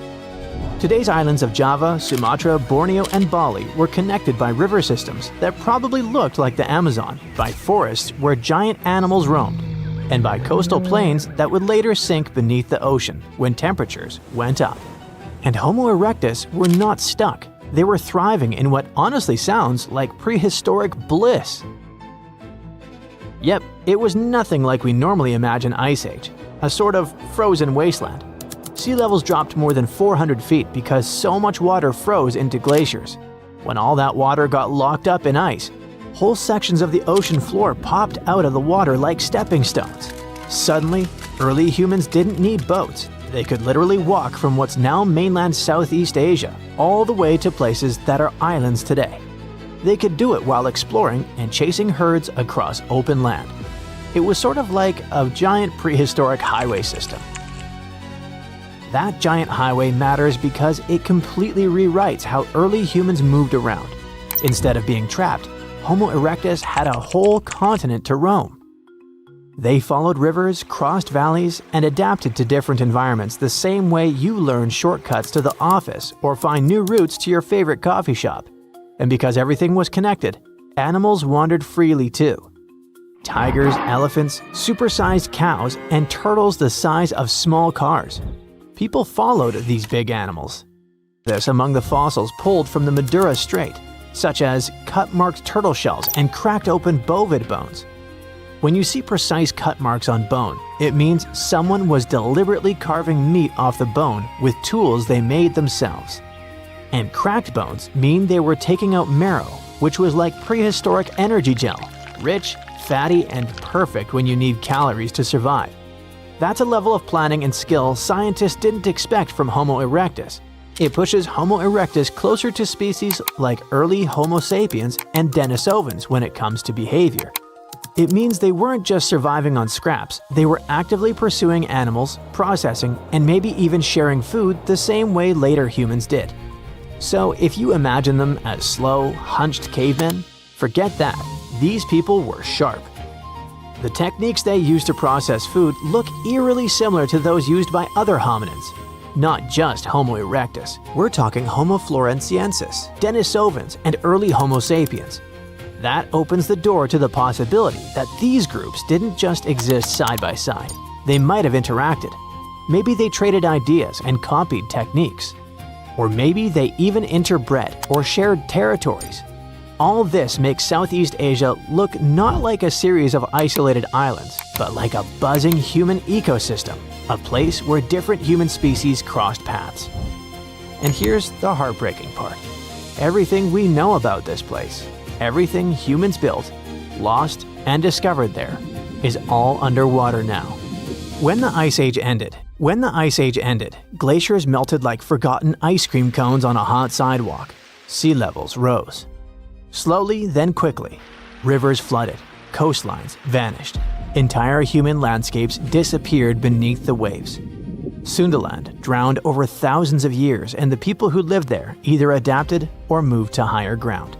Today's islands of Java, Sumatra, Borneo, and Bali were connected by river systems that probably looked like the Amazon, by forests where giant animals roamed, and by coastal plains that would later sink beneath the ocean when temperatures went up. And Homo erectus were not stuck. They were thriving in what honestly sounds like prehistoric bliss. Yep, it was nothing like we normally imagine Ice Age, a sort of frozen wasteland. Sea levels dropped more than 400 feet because so much water froze into glaciers. When all that water got locked up in ice, whole sections of the ocean floor popped out of the water like stepping stones. Suddenly, early humans didn't need boats. They could literally walk from what's now mainland Southeast Asia all the way to places that are islands today. They could do it while exploring and chasing herds across open land. It was sort of like a giant prehistoric highway system. That giant highway matters because it completely rewrites how early humans moved around. Instead of being trapped, Homo erectus had a whole continent to roam. They followed rivers, crossed valleys, and adapted to different environments the same way you learn shortcuts to the office or find new routes to your favorite coffee shop. And because everything was connected, animals wandered freely too. Tigers, elephants, supersized cows, and turtles the size of small cars. People followed these big animals. This among the fossils pulled from the Madura Strait, such as cut-marked turtle shells and cracked open bovid bones. When you see precise cut marks on bone, it means someone was deliberately carving meat off the bone with tools they made themselves. And cracked bones mean they were taking out marrow, which was like prehistoric energy gel, rich, fatty, and perfect when you need calories to survive. That's a level of planning and skill scientists didn't expect from Homo erectus. It pushes Homo erectus closer to species like early Homo sapiens and Denisovans when it comes to behavior. It means they weren't just surviving on scraps, they were actively pursuing animals, processing, and maybe even sharing food the same way later humans did. So if you imagine them as slow, hunched cavemen, forget that. These people were sharp. The techniques they used to process food look eerily similar to those used by other hominins. Not just Homo erectus. We're talking Homo floresiensis, Denisovans, and early Homo sapiens. That opens the door to the possibility that these groups didn't just exist side by side. They might have interacted. Maybe they traded ideas and copied techniques. Or maybe they even interbred or shared territories. All this makes Southeast Asia look not like a series of isolated islands, but like a buzzing human ecosystem, a place where different human species crossed paths. And here's the heartbreaking part. Everything we know about this place, everything humans built, lost, and discovered there, is all underwater now. When the Ice Age ended, glaciers melted like forgotten ice cream cones on a hot sidewalk. Sea levels rose. Slowly, then quickly, rivers flooded, coastlines vanished, entire human landscapes disappeared beneath the waves. Sundaland drowned over thousands of years, and the people who lived there either adapted or moved to higher ground.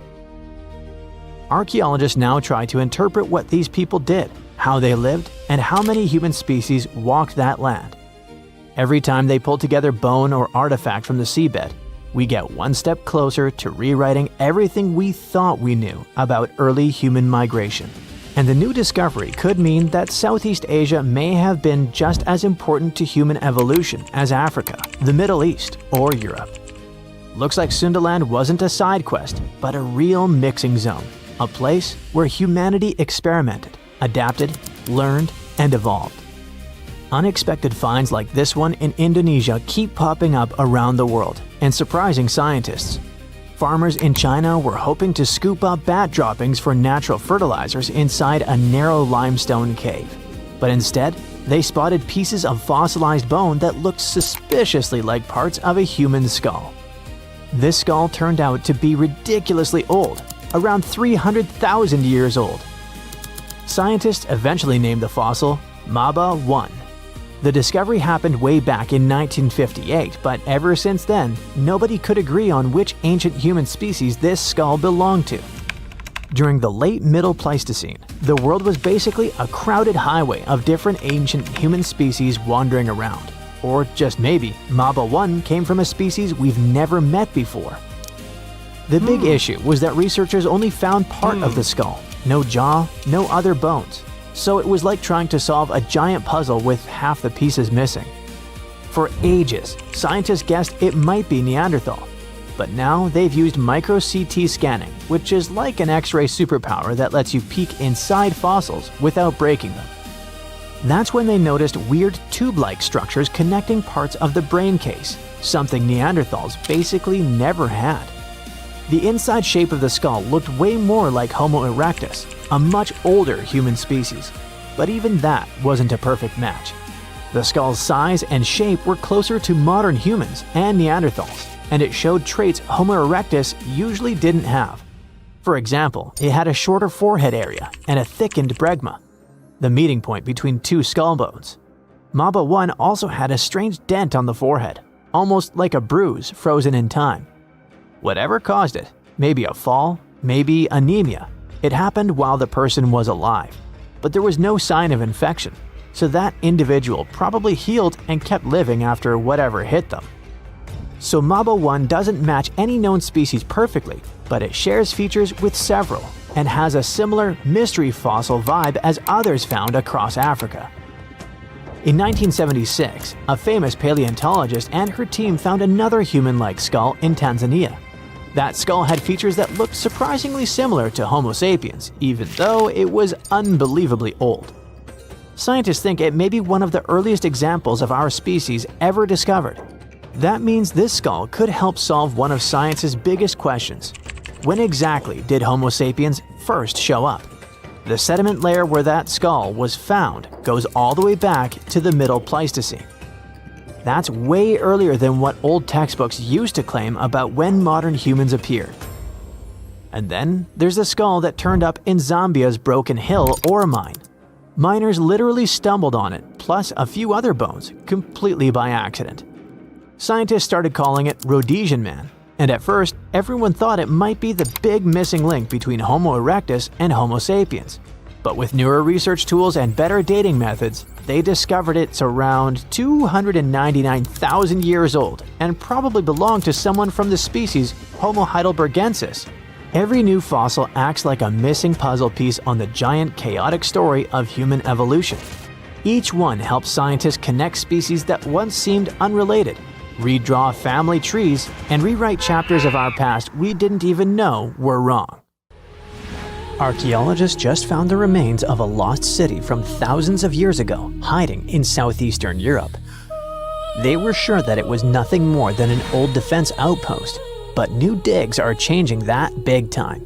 Archaeologists now try to interpret what these people did, how they lived, and how many human species walked that land. Every time they pull together bone or artifact from the seabed, we get one step closer to rewriting everything we thought we knew about early human migration. And the new discovery could mean that Southeast Asia may have been just as important to human evolution as Africa, the Middle East, or Europe. Looks like Sundaland wasn't a side quest, but a real mixing zone, a place where humanity experimented, adapted, learned, and evolved. Unexpected finds like this one in Indonesia keep popping up around the world and surprising scientists. Farmers in China were hoping to scoop up bat droppings for natural fertilizers inside a narrow limestone cave. But instead, they spotted pieces of fossilized bone that looked suspiciously like parts of a human skull. This skull turned out to be ridiculously old, around 300,000 years old. Scientists eventually named the fossil Maba 1. The discovery happened way back in 1958, but ever since then, nobody could agree on which ancient human species this skull belonged to. During the late Middle Pleistocene, the world was basically a crowded highway of different ancient human species wandering around. Or just maybe, Maba 1 came from a species we've never met before. The big issue was that researchers only found part of the skull, no jaw, no other bones. So it was like trying to solve a giant puzzle with half the pieces missing. For ages, scientists guessed it might be Neanderthal. But now they've used micro-CT scanning, which is like an X-ray superpower that lets you peek inside fossils without breaking them. That's when they noticed weird tube-like structures connecting parts of the brain case, something Neanderthals basically never had. The inside shape of the skull looked way more like Homo erectus, a much older human species. But even that wasn't a perfect match. The skull's size and shape were closer to modern humans and Neanderthals, and it showed traits Homo erectus usually didn't have. For example, it had a shorter forehead area and a thickened bregma, the meeting point between two skull bones. Maba 1 also had a strange dent on the forehead, almost like a bruise frozen in time. Whatever caused it, maybe a fall, maybe anemia, it happened while the person was alive. But there was no sign of infection, so that individual probably healed and kept living after whatever hit them. So Maba 1 doesn't match any known species perfectly, but it shares features with several and has a similar mystery fossil vibe as others found across Africa. In 1976, a famous paleontologist and her team found another human-like skull in Tanzania. That skull had features that looked surprisingly similar to Homo sapiens, even though it was unbelievably old. Scientists think it may be one of the earliest examples of our species ever discovered. That means this skull could help solve one of science's biggest questions. When exactly did Homo sapiens first show up? The sediment layer where that skull was found goes all the way back to the Middle Pleistocene. That's way earlier than what old textbooks used to claim about when modern humans appeared. And then there's a skull that turned up in Zambia's Broken Hill ore mine. Miners literally stumbled on it, plus a few other bones, completely by accident. Scientists started calling it Rhodesian Man, and at first, everyone thought it might be the big missing link between Homo erectus and Homo sapiens. But with newer research tools and better dating methods, they discovered it's around 299,000 years old and probably belonged to someone from the species Homo heidelbergensis. Every new fossil acts like a missing puzzle piece on the giant chaotic story of human evolution. Each one helps scientists connect species that once seemed unrelated, redraw family trees, and rewrite chapters of our past we didn't even know were wrong. Archaeologists just found the remains of a lost city from thousands of years ago, hiding in southeastern Europe. They were sure that it was nothing more than an old defense outpost, but new digs are changing that big time.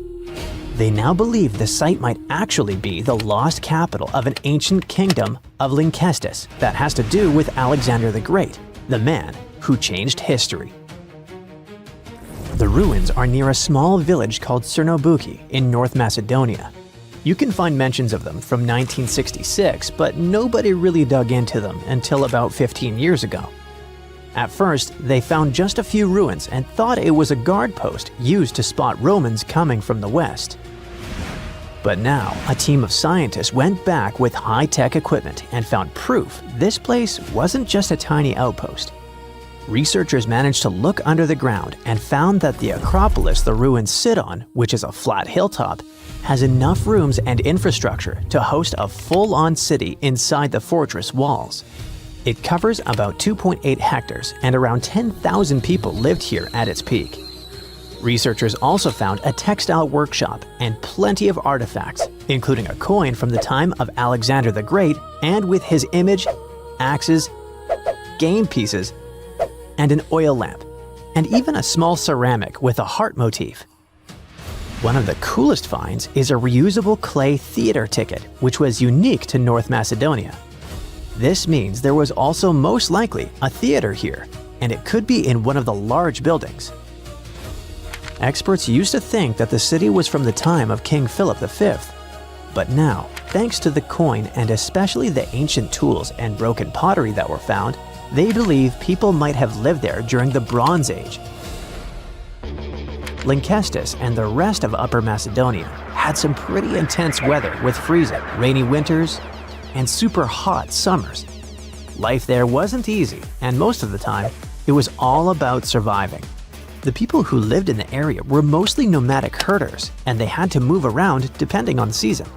They now believe the site might actually be the lost capital of an ancient kingdom of Lynkestis that has to do with Alexander the Great, the man who changed history. The ruins are near a small village called Cernobuki in North Macedonia. You can find mentions of them from 1966, but nobody really dug into them until about 15 years ago. At first, they found just a few ruins and thought it was a guard post used to spot Romans coming from the west. But now, a team of scientists went back with high-tech equipment and found proof this place wasn't just a tiny outpost. Researchers managed to look under the ground and found that the Acropolis the ruins sit on, which is a flat hilltop, has enough rooms and infrastructure to host a full-on city inside the fortress walls. It covers about 2.8 hectares and around 10,000 people lived here at its peak. Researchers also found a textile workshop and plenty of artifacts, including a coin from the time of Alexander the Great and with his image, axes, game pieces, and an oil lamp, and even a small ceramic with a heart motif. One of the coolest finds is a reusable clay theater ticket, which was unique to North Macedonia. This means there was also most likely a theater here, and it could be in one of the large buildings. Experts used to think that the city was from the time of King Philip V, but now, thanks to the coin and especially the ancient tools and broken pottery that were found, they believe people might have lived there during the Bronze Age. Lynkestis and the rest of Upper Macedonia had some pretty intense weather with freezing, rainy winters, and super hot summers. Life there wasn't easy, and most of the time, it was all about surviving. The people who lived in the area were mostly nomadic herders, and they had to move around depending on the season.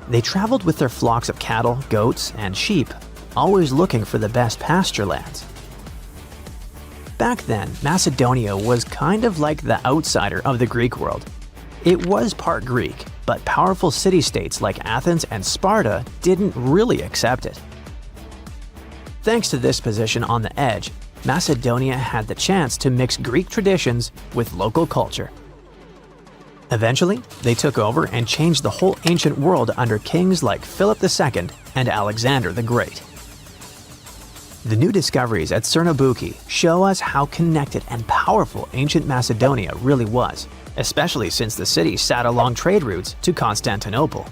They traveled with their flocks of cattle, goats, and sheep, always looking for the best pasture lands. Back then, Macedonia was kind of like the outsider of the Greek world. It was part Greek, but powerful city-states like Athens and Sparta didn't really accept it. Thanks to this position on the edge, Macedonia had the chance to mix Greek traditions with local culture. Eventually, they took over and changed the whole ancient world under kings like Philip II and Alexander the Great. The new discoveries at Cernobuki show us how connected and powerful ancient Macedonia really was, especially since the city sat along trade routes to Constantinople.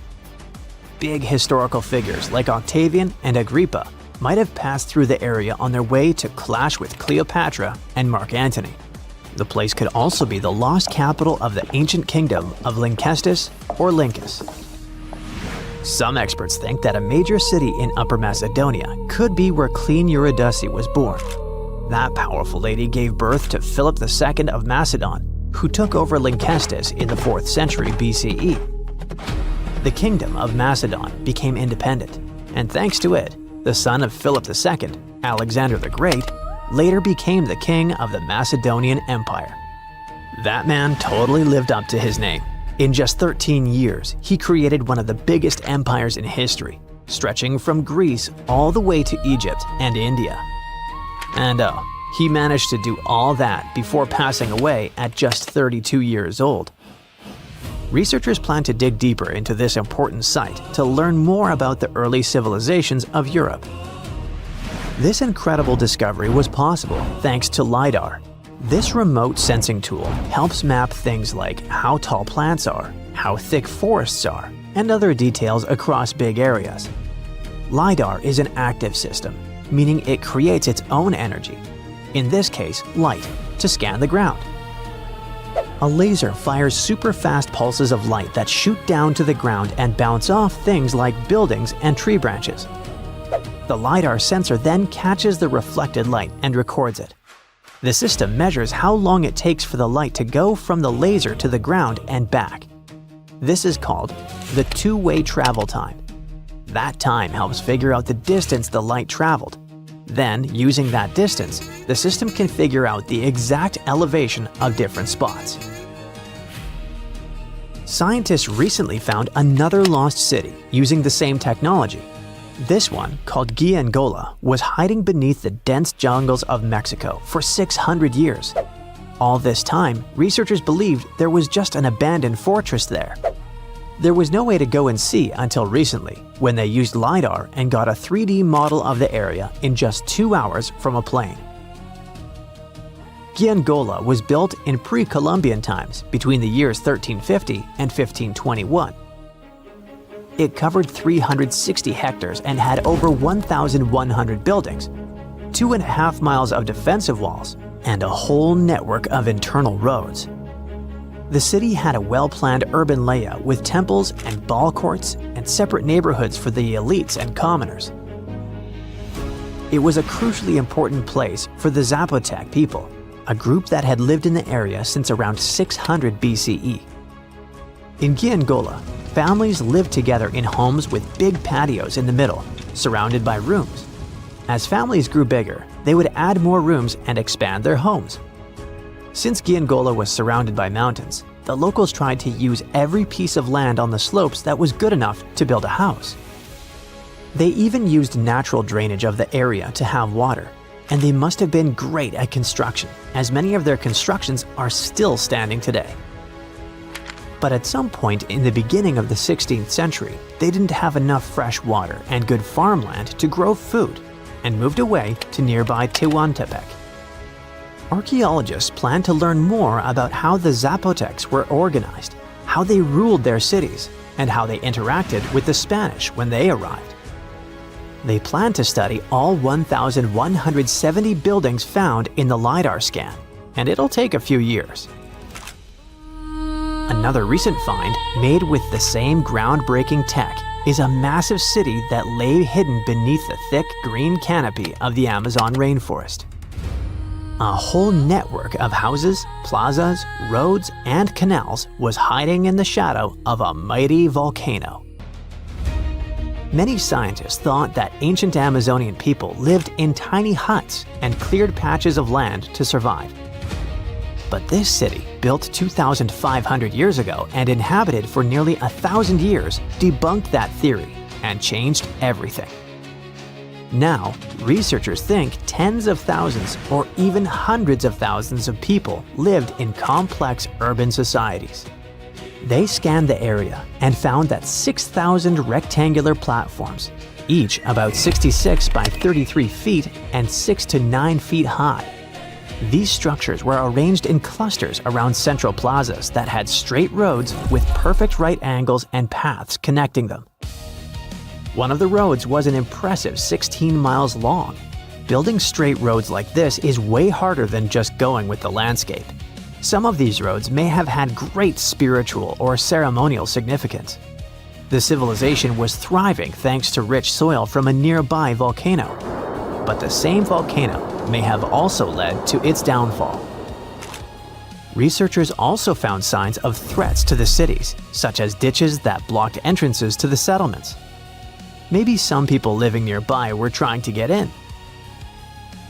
Big historical figures like Octavian and Agrippa might have passed through the area on their way to clash with Cleopatra and Mark Antony. The place could also be the lost capital of the ancient kingdom of Lynkestis or Lyncus. Some experts think that a major city in Upper Macedonia could be where Queen Eurydice was born. That powerful lady gave birth to Philip II of Macedon, who took over Lynkestis in the 4th century BCE. The kingdom of Macedon became independent, and thanks to it, the son of Philip II, Alexander the Great, later became the king of the Macedonian Empire. That man totally lived up to his name. In just 13 years, he created one of the biggest empires in history, stretching from Greece all the way to Egypt and India. And he managed to do all that before passing away at just 32 years old. Researchers plan to dig deeper into this important site to learn more about the early civilizations of Europe. This incredible discovery was possible thanks to LiDAR. This remote sensing tool helps map things like how tall plants are, how thick forests are, and other details across big areas. LiDAR is an active system, meaning it creates its own energy, in this case light, to scan the ground. A laser fires super fast pulses of light that shoot down to the ground and bounce off things like buildings and tree branches. The LiDAR sensor then catches the reflected light and records it. The system measures how long it takes for the light to go from the laser to the ground and back. This is called the two-way travel time. That time helps figure out the distance the light traveled. Then, using that distance, the system can figure out the exact elevation of different spots. Scientists recently found another lost city using the same technology. This one, called Giangola, was hiding beneath the dense jungles of Mexico for 600 years. All this time, researchers believed there was just an abandoned fortress there. There was no way to go and see until recently, when they used LiDAR and got a 3D model of the area in just 2 hours from a plane. Giangola was built in pre-Columbian times between the years 1350 and 1521. It covered 360 hectares and had over 1,100 buildings, 2.5 miles of defensive walls, and a whole network of internal roads. The city had a well-planned urban layout with temples and ball courts and separate neighborhoods for the elites and commoners. It was a crucially important place for the Zapotec people, a group that had lived in the area since around 600 BCE. In Giangola, families lived together in homes with big patios in the middle, surrounded by rooms. As families grew bigger, they would add more rooms and expand their homes. Since Giangola was surrounded by mountains, the locals tried to use every piece of land on the slopes that was good enough to build a house. They even used natural drainage of the area to have water, and they must have been great at construction, as many of their constructions are still standing today. But at some point in the beginning of the 16th century, they didn't have enough fresh water and good farmland to grow food, and moved away to nearby Tehuantepec. Archaeologists plan to learn more about how the Zapotecs were organized, how they ruled their cities, and how they interacted with the Spanish when they arrived. They plan to study all 1,170 buildings found in the LiDAR scan, and it'll take a few years. Another recent find, made with the same groundbreaking tech, is a massive city that lay hidden beneath the thick green canopy of the Amazon rainforest. A whole network of houses, plazas, roads, and canals was hiding in the shadow of a mighty volcano. Many scientists thought that ancient Amazonian people lived in tiny huts and cleared patches of land to survive. But this city, built 2,500 years ago and inhabited for nearly 1,000 years, debunked that theory and changed everything. Now, researchers think tens of thousands or even hundreds of thousands of people lived in complex urban societies. They scanned the area and found that 6,000 rectangular platforms, each about 66 by 33 feet and 6 to 9 feet high. These structures were arranged in clusters around central plazas that had straight roads with perfect right angles and paths connecting them. One of the roads was an impressive 16 miles long. Building straight roads like this is way harder than just going with the landscape. Some of these roads may have had great spiritual or ceremonial significance. The civilization was thriving thanks to rich soil from a nearby volcano. But the same volcano may have also led to its downfall. Researchers also found signs of threats to the cities, such as ditches that blocked entrances to the settlements. Maybe some people living nearby were trying to get in.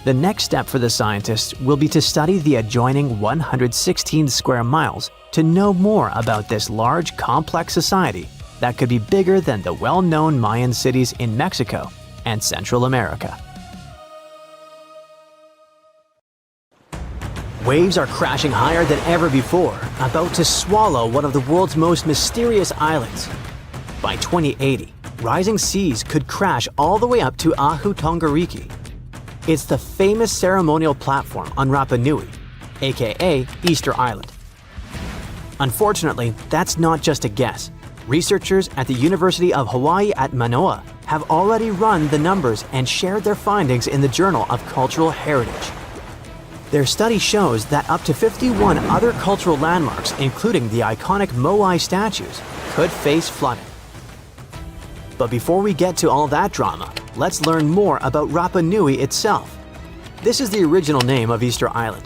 The next step for the scientists will be to study the adjoining 116 square miles to know more about this large, complex society that could be bigger than the well-known Mayan cities in Mexico and Central America. Waves are crashing higher than ever before, about to swallow one of the world's most mysterious islands. By 2080, rising seas could crash all the way up to Ahu Tongariki. It's the famous ceremonial platform on Rapa Nui, aka Easter Island. Unfortunately, that's not just a guess. Researchers at the University of Hawaii at Manoa have already run the numbers and shared their findings in the Journal of Cultural Heritage. Their study shows that up to 51 other cultural landmarks, including the iconic Moai statues, could face flooding. But before we get to all that drama, let's learn more about Rapa Nui itself. This is the original name of Easter Island.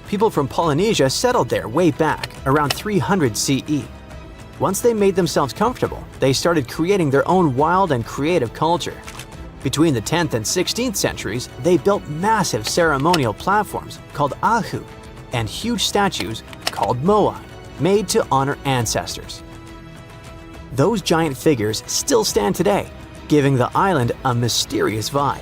People from Polynesia settled there way back, around 300 CE. Once they made themselves comfortable, they started creating their own wild and creative culture. Between the 10th and 16th centuries, they built massive ceremonial platforms called ahu and huge statues called moai, made to honor ancestors. Those giant figures still stand today, giving the island a mysterious vibe.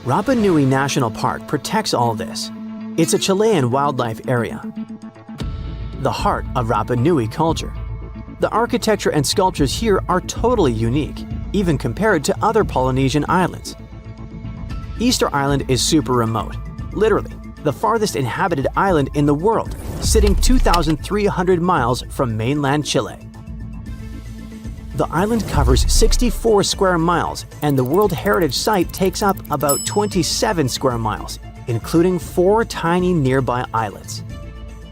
Rapa Nui National Park protects all this. It's a Chilean wildlife area, the heart of Rapa Nui culture. The architecture and sculptures here are totally unique, even compared to other Polynesian islands. Easter Island is super remote, literally the farthest inhabited island in the world, sitting 2,300 miles from mainland Chile. The island covers 64 square miles, and the World Heritage Site takes up about 27 square miles, including 4 tiny nearby islets.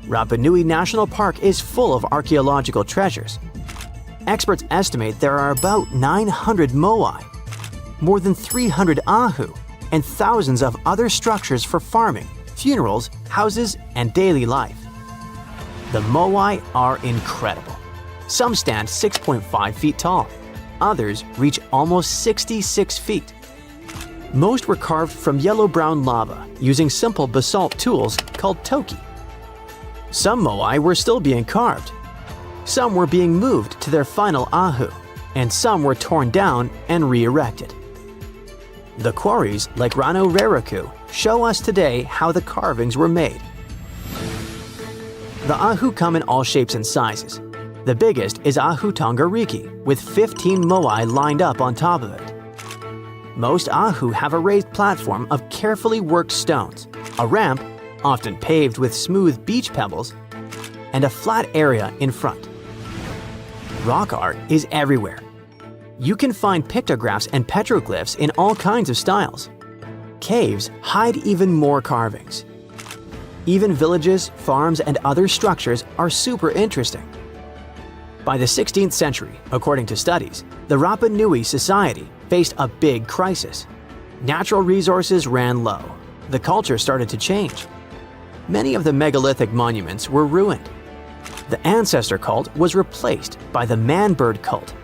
Rapa Nui National Park is full of archaeological treasures. Experts estimate there are about 900 moai, more than 300 ahu, and thousands of other structures for farming, funerals, houses, and daily life. The moai are incredible. Some stand 6.5 feet tall. Others reach almost 66 feet. Most were carved from yellow-brown lava using simple basalt tools called toki. Some moai were still being carved. Some were being moved to their final ahu, and some were torn down and re-erected. The quarries, like Rano Raraku, show us today how the carvings were made. The ahu come in all shapes and sizes. The biggest is Ahu Tongariki, with 15 moai lined up on top of it. Most ahu have a raised platform of carefully worked stones, a ramp, often paved with smooth beach pebbles, and a flat area in front. Rock art is everywhere. You can find pictographs and petroglyphs in all kinds of styles. Caves hide even more carvings. Even villages, farms, and other structures are super interesting. By the 16th century, according to studies, the Rapa Nui society faced a big crisis. Natural resources ran low. The culture started to change. Many of the megalithic monuments were ruined. The ancestor cult was replaced by the man-bird cult.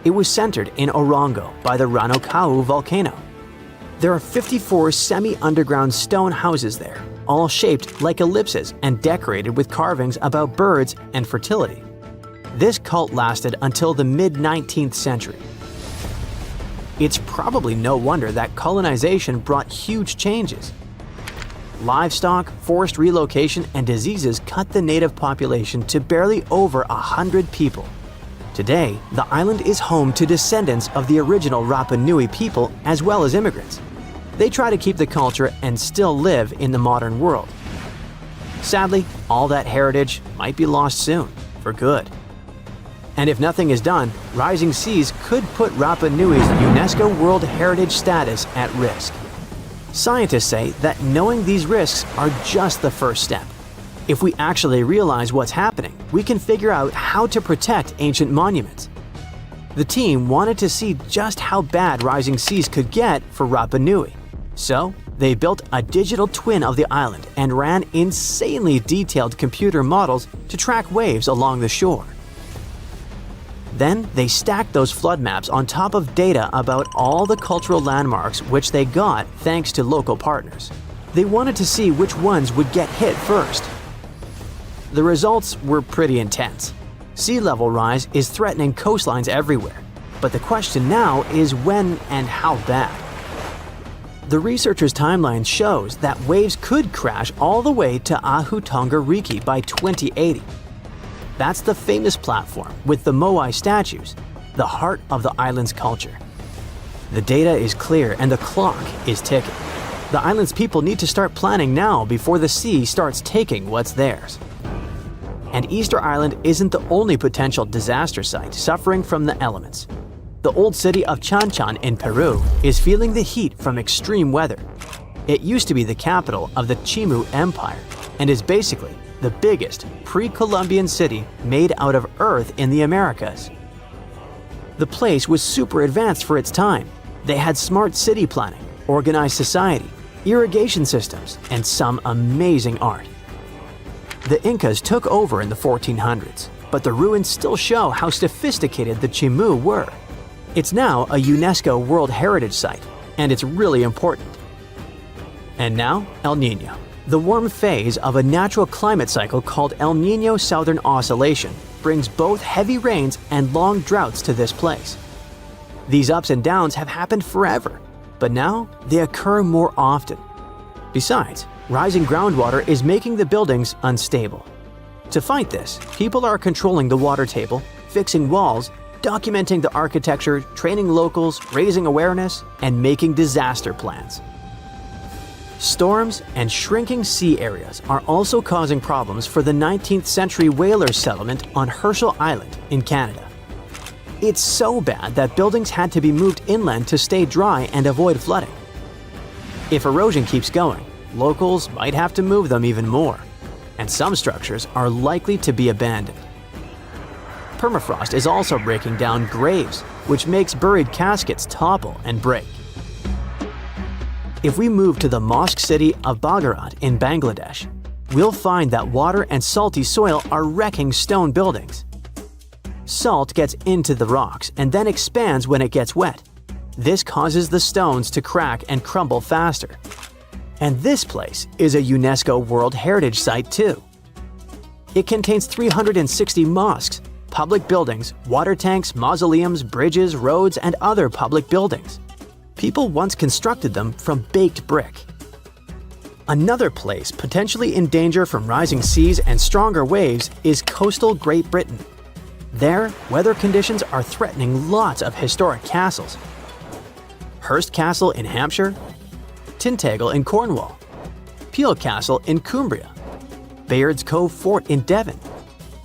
It was centered in Orongo by the Ranokau volcano. There are 54 semi-underground stone houses there, all shaped like ellipses and decorated with carvings about birds and fertility. This cult lasted until the mid-19th century. It's probably no wonder that colonization brought huge changes. Livestock, forced relocation, and diseases cut the native population to barely over 100 people. Today, the island is home to descendants of the original Rapa Nui people as well as immigrants. They try to keep the culture and still live in the modern world. Sadly, all that heritage might be lost soon, for good. And if nothing is done, rising seas could put Rapa Nui's UNESCO World Heritage status at risk. Scientists say that knowing these risks are just the first step. If we actually realize what's happening, we can figure out how to protect ancient monuments. The team wanted to see just how bad rising seas could get for Rapa Nui. So, they built a digital twin of the island and ran insanely detailed computer models to track waves along the shore. Then, they stacked those flood maps on top of data about all the cultural landmarks which they got thanks to local partners. They wanted to see which ones would get hit first. The results were pretty intense. Sea level rise is threatening coastlines everywhere, but the question now is when and how bad. The researchers' timeline shows that waves could crash all the way to Ahu Tongariki by 2080. That's the famous platform with the moai statues, the heart of the island's culture. The data is clear and the clock is ticking. The island's people need to start planning now before the sea starts taking what's theirs. And Easter Island isn't the only potential disaster site suffering from the elements. The old city of Chanchan in Peru is feeling the heat from extreme weather. It used to be the capital of the Chimu Empire and is basically the biggest pre-Columbian city made out of earth in the Americas. The place was super advanced for its time. They had smart city planning, organized society, irrigation systems, and some amazing art. The Incas took over in the 1400s, but the ruins still show how sophisticated the Chimu were. It's now a UNESCO World Heritage Site, and it's really important. And now, El Niño. The warm phase of a natural climate cycle called El Niño Southern Oscillation brings both heavy rains and long droughts to this place. These ups and downs have happened forever, but now they occur more often. Besides, rising groundwater is making the buildings unstable. To fight this, people are controlling the water table, fixing walls, documenting the architecture, training locals, raising awareness, and making disaster plans. Storms and shrinking sea areas are also causing problems for the 19th century whalers settlement on Herschel Island in Canada. It's so bad that buildings had to be moved inland to stay dry and avoid flooding. If erosion keeps going, locals might have to move them even more, and some structures are likely to be abandoned. Permafrost is also breaking down graves, which makes buried caskets topple and break. If we move to the mosque city of Bagarat in Bangladesh, we'll find that water and salty soil are wrecking stone buildings. Salt gets into the rocks and then expands when it gets wet. This causes the stones to crack and crumble faster. And this place is a UNESCO World Heritage Site too. It contains 360 mosques, public buildings, water tanks, mausoleums, bridges, roads, and other public buildings. People once constructed them from baked brick. Another place potentially in danger from rising seas and stronger waves is coastal Great Britain. There, weather conditions are threatening lots of historic castles. Hurst Castle in Hampshire, Tintagel in Cornwall, Peel Castle in Cumbria, Bayard's Cove Fort in Devon,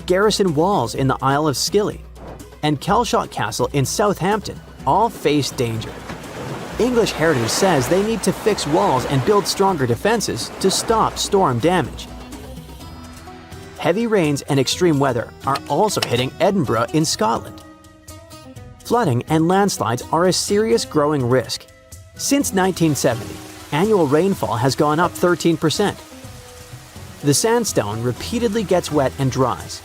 Garrison Walls in the Isle of Scilly, and Kelshot Castle in Southampton all face danger. English Heritage says they need to fix walls and build stronger defenses to stop storm damage. Heavy rains and extreme weather are also hitting Edinburgh in Scotland. Flooding and landslides are a serious growing risk. Since 1970, annual rainfall has gone up 13%. The sandstone repeatedly gets wet and dries,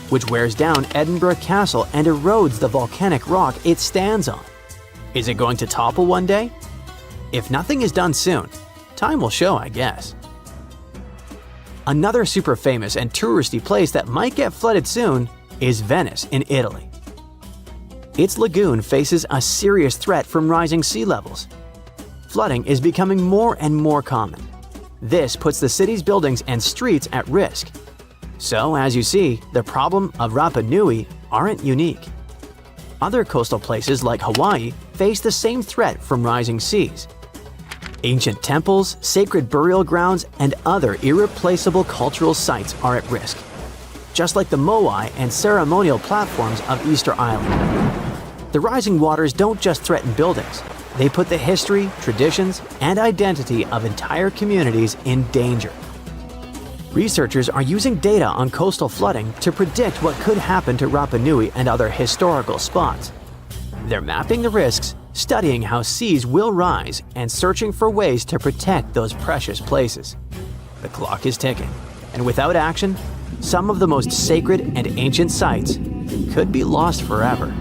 which wears down Edinburgh Castle and erodes the volcanic rock it stands on. Is it going to topple one day? If nothing is done soon, time will show, I guess. Another super famous and touristy place that might get flooded soon is Venice in Italy. Its lagoon faces a serious threat from rising sea levels. Flooding is becoming more and more common. This puts the city's buildings and streets at risk. So, as you see, the problem of Rapa Nui aren't unique. Other coastal places like Hawaii face the same threat from rising seas. Ancient temples, sacred burial grounds, and other irreplaceable cultural sites are at risk, just like the moai and ceremonial platforms of Easter Island. The rising waters don't just threaten buildings, they put the history, traditions, and identity of entire communities in danger. Researchers are using data on coastal flooding to predict what could happen to Rapa Nui and other historical spots. They're mapping the risks, studying how seas will rise, and searching for ways to protect those precious places. The clock is ticking, and without action, some of the most sacred and ancient sites could be lost forever.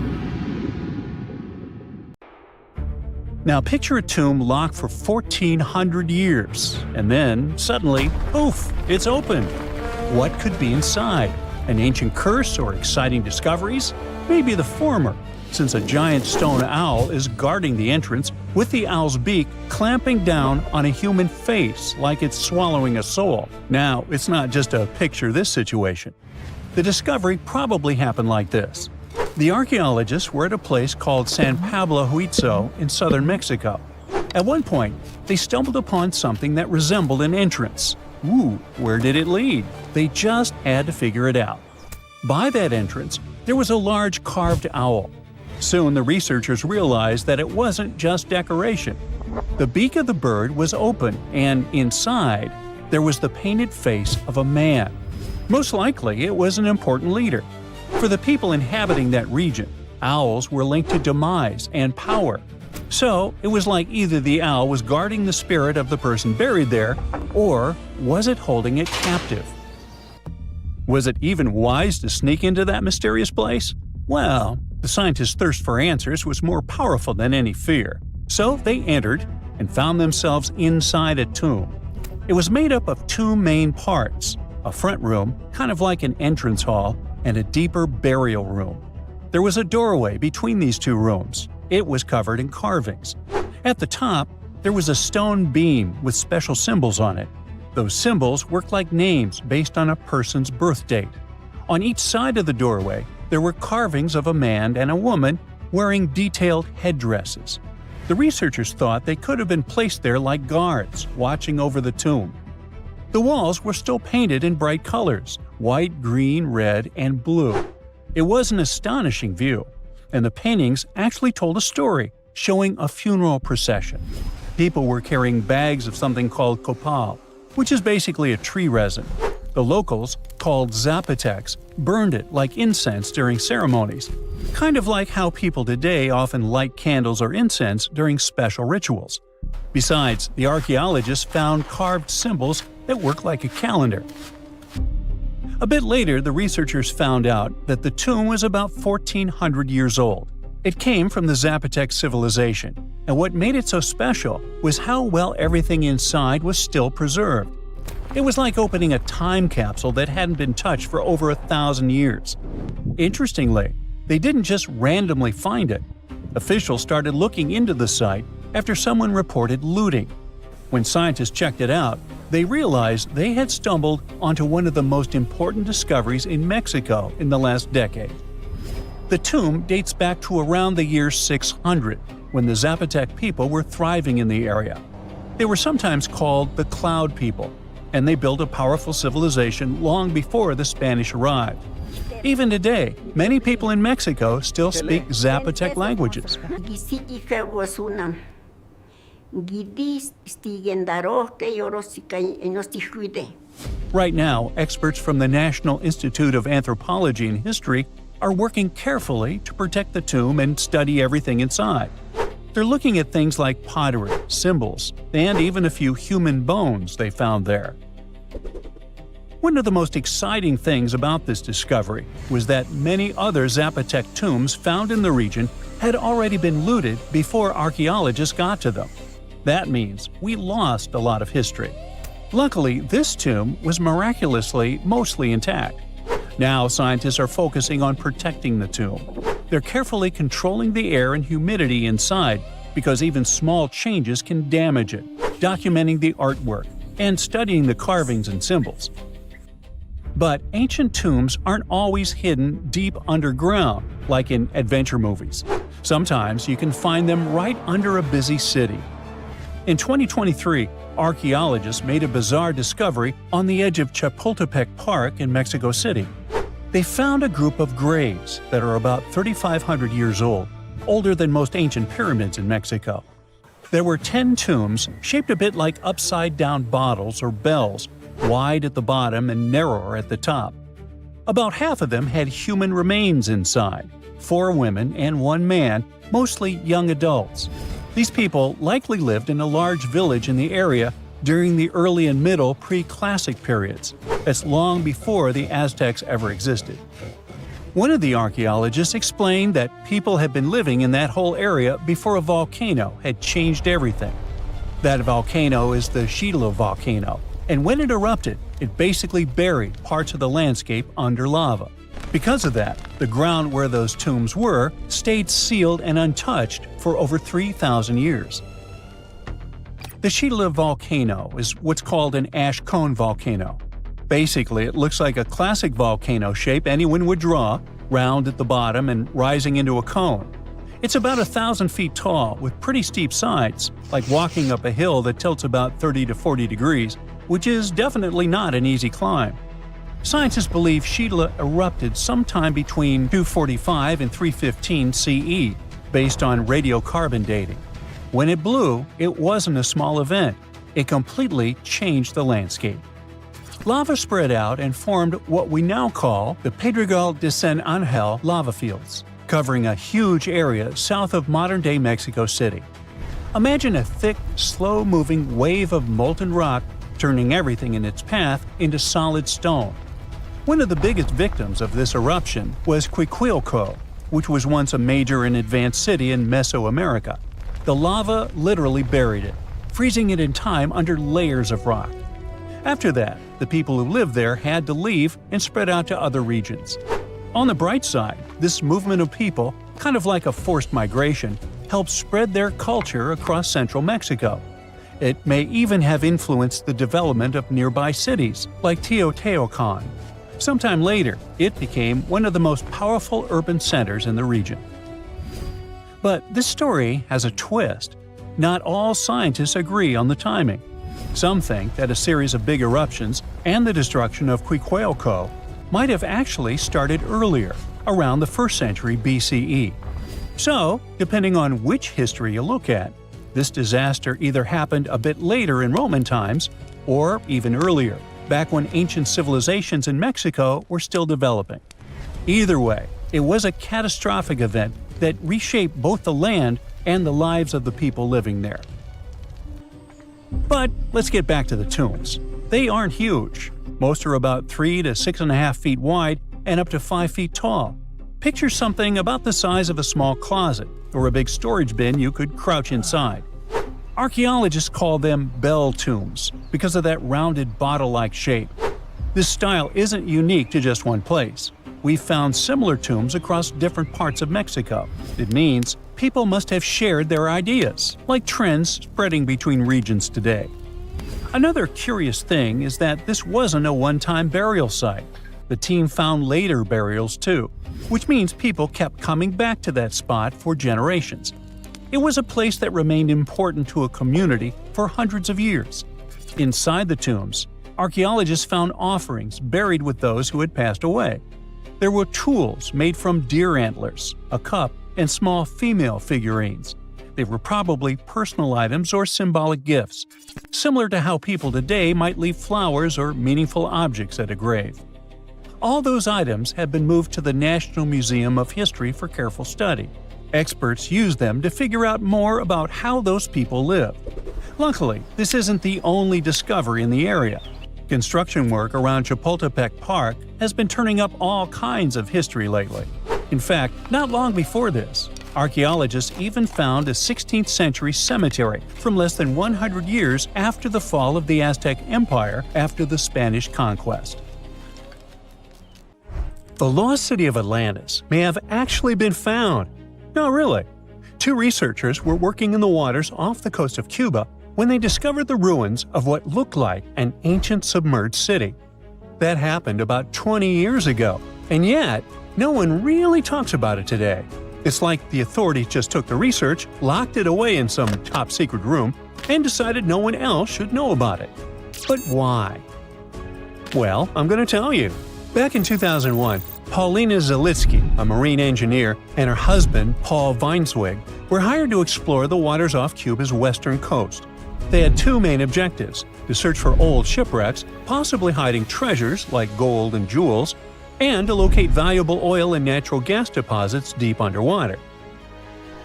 Now picture a tomb locked for 1,400 years, and then, suddenly, poof, it's open. What could be inside? An ancient curse or exciting discoveries? Maybe the former, since a giant stone owl is guarding the entrance with the owl's beak clamping down on a human face like it's swallowing a soul. Now, it's not just a picture this situation. The discovery probably happened like this. The archaeologists were at a place called San Pablo Huitzo in southern Mexico. At one point, they stumbled upon something that resembled an entrance. Ooh, where did it lead? They just had to figure it out. By that entrance, there was a large carved owl. Soon the researchers realized that it wasn't just decoration. The beak of the bird was open, and inside, there was the painted face of a man. Most likely, it was an important leader. For the people inhabiting that region, owls were linked to demise and power. So, it was like either the owl was guarding the spirit of the person buried there, or was it holding it captive? Was it even wise to sneak into that mysterious place? Well, the scientists' thirst for answers was more powerful than any fear. So they entered and found themselves inside a tomb. It was made up of two main parts, a front room, kind of like an entrance hall, and a deeper burial room. There was a doorway between these two rooms. It was covered in carvings. At the top, there was a stone beam with special symbols on it. Those symbols worked like names based on a person's birth date. On each side of the doorway, there were carvings of a man and a woman wearing detailed headdresses. The researchers thought they could have been placed there like guards, watching over the tomb. The walls were still painted in bright colors – white, green, red, and blue. It was an astonishing view, and the paintings actually told a story, showing a funeral procession. People were carrying bags of something called copal, which is basically a tree resin. The locals, called Zapotecs, burned it like incense during ceremonies, kind of like how people today often light candles or incense during special rituals. Besides, the archaeologists found carved symbols that work like a calendar. A bit later, the researchers found out that the tomb was about 1,400 years old. It came from the Zapotec civilization, and what made it so special was how well everything inside was still preserved. It was like opening a time capsule that hadn't been touched for over 1,000 years. Interestingly, they didn't just randomly find it. Officials started looking into the site after someone reported looting. When scientists checked it out, they realized they had stumbled onto one of the most important discoveries in Mexico in the last decade. The tomb dates back to around the year 600, when the Zapotec people were thriving in the area. They were sometimes called the Cloud People, and they built a powerful civilization long before the Spanish arrived. Even today, many people in Mexico still speak Zapotec languages. Right now, experts from the National Institute of Anthropology and History are working carefully to protect the tomb and study everything inside. They're looking at things like pottery, symbols, and even a few human bones they found there. One of the most exciting things about this discovery was that many other Zapotec tombs found in the region had already been looted before archaeologists got to them. That means we lost a lot of history. Luckily, this tomb was miraculously mostly intact. Now, scientists are focusing on protecting the tomb. They're carefully controlling the air and humidity inside because even small changes can damage it, documenting the artwork, and studying the carvings and symbols. But ancient tombs aren't always hidden deep underground, like in adventure movies. Sometimes you can find them right under a busy city. In 2023, archaeologists made a bizarre discovery on the edge of Chapultepec Park in Mexico City. They found a group of graves that are about 3,500 years old, older than most ancient pyramids in Mexico. There were 10 tombs shaped a bit like upside-down bottles or bells, wide at the bottom and narrower at the top. About half of them had human remains inside, 4 women and 1 man, mostly young adults. These people likely lived in a large village in the area during the early and middle pre-classic periods. That's long before the Aztecs ever existed. One of the archaeologists explained that people had been living in that whole area before a volcano had changed everything. That volcano is the Chila volcano, and when it erupted, it basically buried parts of the landscape under lava. Because of that, the ground where those tombs were stayed sealed and untouched for over 3,000 years. The Chila volcano is what's called an ash cone volcano. Basically, it looks like a classic volcano shape anyone would draw, round at the bottom and rising into a cone. It's about 1,000 feet tall with pretty steep sides, like walking up a hill that tilts about 30 to 40 degrees, which is definitely not an easy climb. Scientists believe Chila erupted sometime between 245 and 315 CE, based on radiocarbon dating. When it blew, it wasn't a small event. It completely changed the landscape. Lava spread out and formed what we now call the Pedregal de San Angel lava fields, covering a huge area south of modern-day Mexico City. Imagine a thick, slow-moving wave of molten rock turning everything in its path into solid stone. One of the biggest victims of this eruption was Quiquilco, which was once a major and advanced city in Mesoamerica. The lava literally buried it, freezing it in time under layers of rock. After that, the people who lived there had to leave and spread out to other regions. On the bright side, this movement of people, kind of like a forced migration, helped spread their culture across central Mexico. It may even have influenced the development of nearby cities, like Teotihuacan. Sometime later, it became one of the most powerful urban centers in the region. But this story has a twist. Not all scientists agree on the timing. Some think that a series of big eruptions and the destruction of Quiquaoco might have actually started earlier, around the 1st century BCE. So, depending on which history you look at, this disaster either happened a bit later in Roman times, or even earlier, back when ancient civilizations in Mexico were still developing. Either way, it was a catastrophic event that reshaped both the land and the lives of the people living there. But let's get back to the tombs. They aren't huge. Most are about 3 to 6.5 feet wide and up to 5 feet tall. Picture something about the size of a small closet or a big storage bin you could crouch inside. Archaeologists call them bell tombs because of that rounded bottle-like shape. This style isn't unique to just one place. We've found similar tombs across different parts of Mexico. It means people must have shared their ideas, like trends spreading between regions today. Another curious thing is that this wasn't a one-time burial site. The team found later burials too, which means people kept coming back to that spot for generations. It was a place that remained important to a community for hundreds of years. Inside the tombs, archaeologists found offerings buried with those who had passed away. There were tools made from deer antlers, a cup, and small female figurines. They were probably personal items or symbolic gifts, similar to how people today might leave flowers or meaningful objects at a grave. All those items have been moved to the National Museum of History for careful study. Experts use them to figure out more about how those people lived. Luckily, this isn't the only discovery in the area. Construction work around Chapultepec Park has been turning up all kinds of history lately. In fact, not long before this, archaeologists even found a 16th century cemetery from less than 100 years after the fall of the Aztec Empire after the Spanish conquest. The lost city of Atlantis may have actually been found. No, really. 2 researchers were working in the waters off the coast of Cuba when they discovered the ruins of what looked like an ancient submerged city. That happened about 20 years ago, and yet no one really talks about it today. It's like the authorities just took the research, locked it away in some top-secret room, and decided no one else should know about it. But why? Well, I'm going to tell you. Back in 2001, Paulina Zalitsky, a marine engineer, and her husband, Paul Weinswig, were hired to explore the waters off Cuba's western coast. They had 2 main objectives: to search for old shipwrecks, possibly hiding treasures like gold and jewels, and to locate valuable oil and natural gas deposits deep underwater.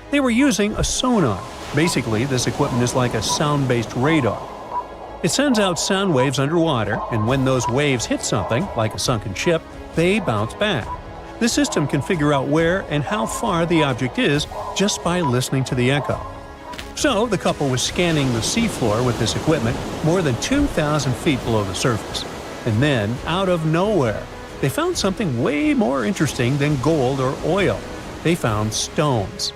They were using a sonar. Basically, this equipment is like a sound-based radar. It sends out sound waves underwater, and when those waves hit something, like a sunken ship, they bounce back. The system can figure out where and how far the object is just by listening to the echo. So, the couple was scanning the seafloor with this equipment more than 2,000 feet below the surface. And then, out of nowhere, they found something way more interesting than gold or oil. They found stones.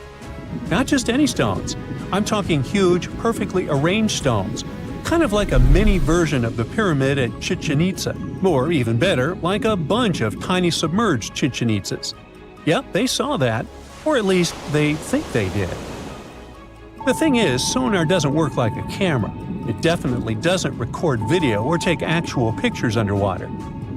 Not just any stones. I'm talking huge, perfectly arranged stones. Kind of like a mini version of the pyramid at Chichen Itza, or even better, like a bunch of tiny submerged Chichen Itzas. Yep, they saw that, or at least they think they did. The thing is, sonar doesn't work like a camera. It definitely doesn't record video or take actual pictures underwater.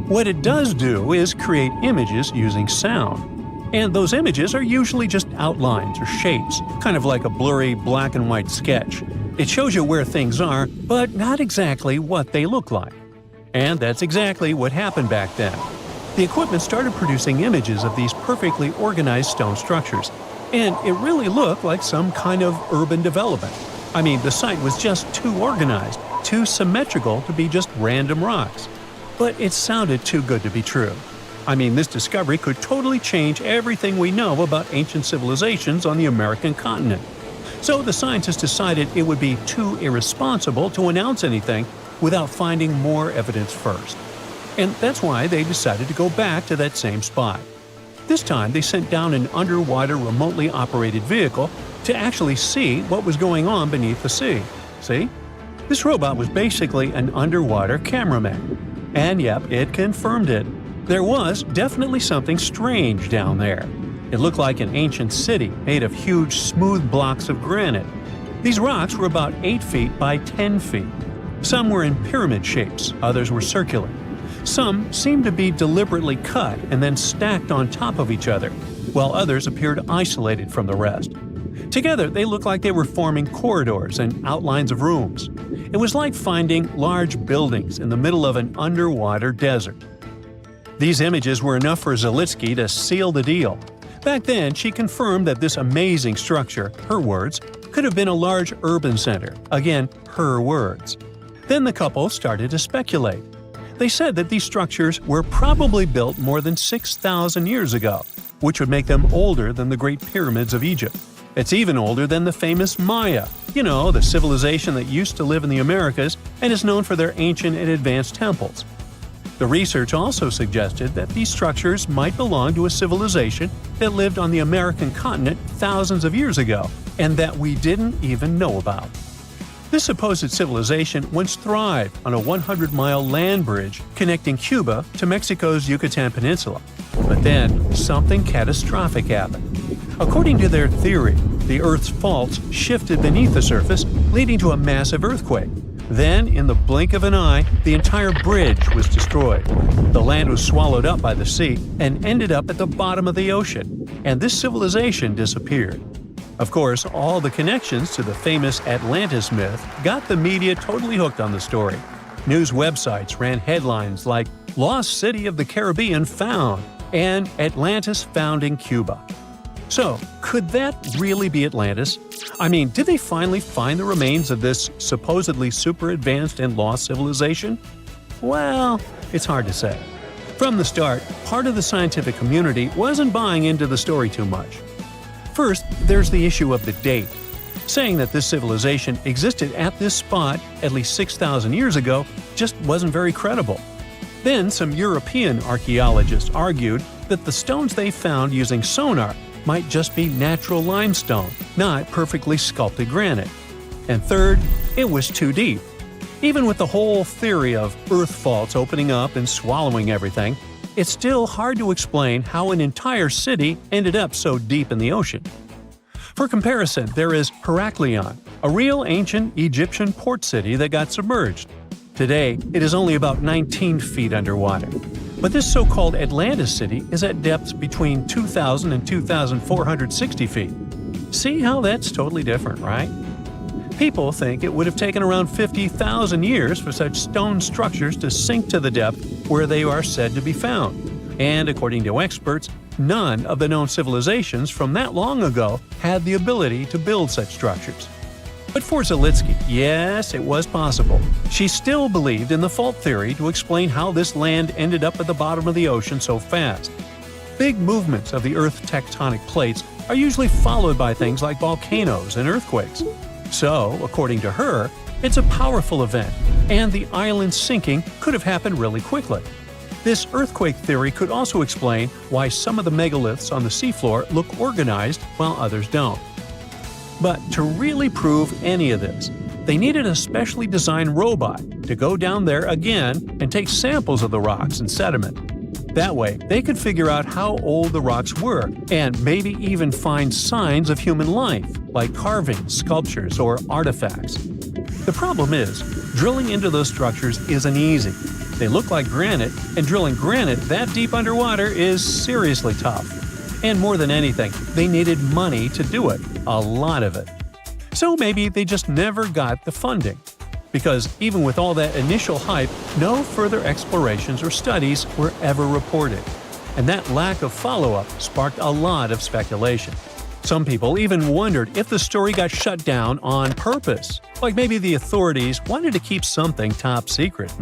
What it does do is create images using sound. And those images are usually just outlines or shapes, kind of like a blurry black and white sketch. It shows you where things are, but not exactly what they look like. And that's exactly what happened back then. The equipment started producing images of these perfectly organized stone structures, and it really looked like some kind of urban development. I mean, the site was just too organized, too symmetrical to be just random rocks. But it sounded too good to be true. I mean, this discovery could totally change everything we know about ancient civilizations on the American continent. So the scientists decided it would be too irresponsible to announce anything without finding more evidence first. And that's why they decided to go back to that same spot. This time, they sent down an underwater remotely operated vehicle to actually see what was going on beneath the sea. See? This robot was basically an underwater cameraman. And yep, it confirmed it. There was definitely something strange down there. It looked like an ancient city made of huge, smooth blocks of granite. These rocks were about 8 feet by 10 feet. Some were in pyramid shapes, others were circular. Some seemed to be deliberately cut and then stacked on top of each other, while others appeared isolated from the rest. Together, they looked like they were forming corridors and outlines of rooms. It was like finding large buildings in the middle of an underwater desert. These images were enough for Zalitsky to seal the deal. Back then, she confirmed that this amazing structure, her words, could have been a large urban center. Again, her words. Then the couple started to speculate. They said that these structures were probably built more than 6,000 years ago, which would make them older than the Great Pyramids of Egypt. It's even older than the famous Maya, the civilization that used to live in the Americas and is known for their ancient and advanced temples. The research also suggested that these structures might belong to a civilization that lived on the American continent thousands of years ago, and that we didn't even know about. This supposed civilization once thrived on a 100-mile land bridge connecting Cuba to Mexico's Yucatan Peninsula. But then, something catastrophic happened. According to their theory, the Earth's faults shifted beneath the surface, leading to a massive earthquake. Then, in the blink of an eye, the entire bridge was destroyed. The land was swallowed up by the sea and ended up at the bottom of the ocean, and this civilization disappeared. Of course, all the connections to the famous Atlantis myth got the media totally hooked on the story. News websites ran headlines like "Lost City of the Caribbean Found" and "Atlantis Found in Cuba." So, could that really be Atlantis? I mean, did they finally find the remains of this supposedly super advanced and lost civilization? Well, it's hard to say. From the start, part of the scientific community wasn't buying into the story too much. First, there's the issue of the date. Saying that this civilization existed at this spot at least 6,000 years ago just wasn't very credible. Then, some European archaeologists argued that the stones they found using sonar might just be natural limestone, not perfectly sculpted granite. And third, it was too deep. Even with the whole theory of earth faults opening up and swallowing everything, it's still hard to explain how an entire city ended up so deep in the ocean. For comparison, there is Heraklion, a real ancient Egyptian port city that got submerged. Today, it is only about 19 feet underwater. But this so-called Atlantis city is at depths between 2,000 and 2,460 feet. See how that's totally different, right? People think it would have taken around 50,000 years for such stone structures to sink to the depth where they are said to be found. And according to experts, none of the known civilizations from that long ago had the ability to build such structures. But for Zalitsky, yes, it was possible. She still believed in the fault theory to explain how this land ended up at the bottom of the ocean so fast. Big movements of the Earth's tectonic plates are usually followed by things like volcanoes and earthquakes. So, according to her, it's a powerful event, and the island sinking could have happened really quickly. This earthquake theory could also explain why some of the megaliths on the seafloor look organized while others don't. But to really prove any of this, they needed a specially designed robot to go down there again and take samples of the rocks and sediment. That way, they could figure out how old the rocks were and maybe even find signs of human life, like carvings, sculptures, or artifacts. The problem is, drilling into those structures isn't easy. They look like granite, and drilling granite that deep underwater is seriously tough. And more than anything, they needed money to do it, a lot of it. So maybe they just never got the funding. Because even with all that initial hype, no further explorations or studies were ever reported. And that lack of follow-up sparked a lot of speculation. Some people even wondered if the story got shut down on purpose, like maybe the authorities wanted to keep something top secret.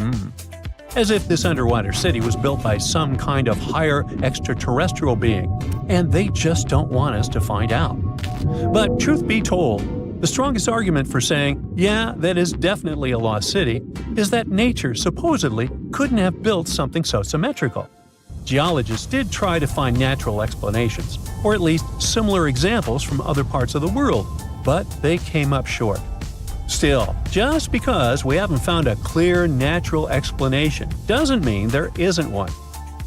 As if this underwater city was built by some kind of higher extraterrestrial being, and they just don't want us to find out. But truth be told, the strongest argument for saying, yeah, that is definitely a lost city, is that nature supposedly couldn't have built something so symmetrical. Geologists did try to find natural explanations, or at least similar examples from other parts of the world, but they came up short. Still, just because we haven't found a clear natural explanation doesn't mean there isn't one.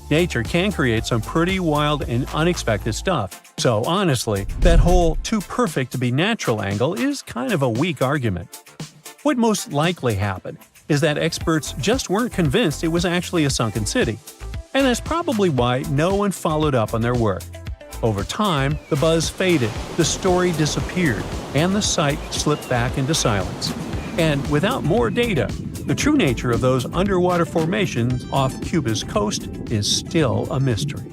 Nature can create some pretty wild and unexpected stuff, so honestly, that whole too perfect to be natural angle is kind of a weak argument. What most likely happened is that experts just weren't convinced it was actually a sunken city, and that's probably why no one followed up on their work. Over time, the buzz faded, the story disappeared, and the site slipped back into silence. And without more data, the true nature of those underwater formations off Cuba's coast is still a mystery.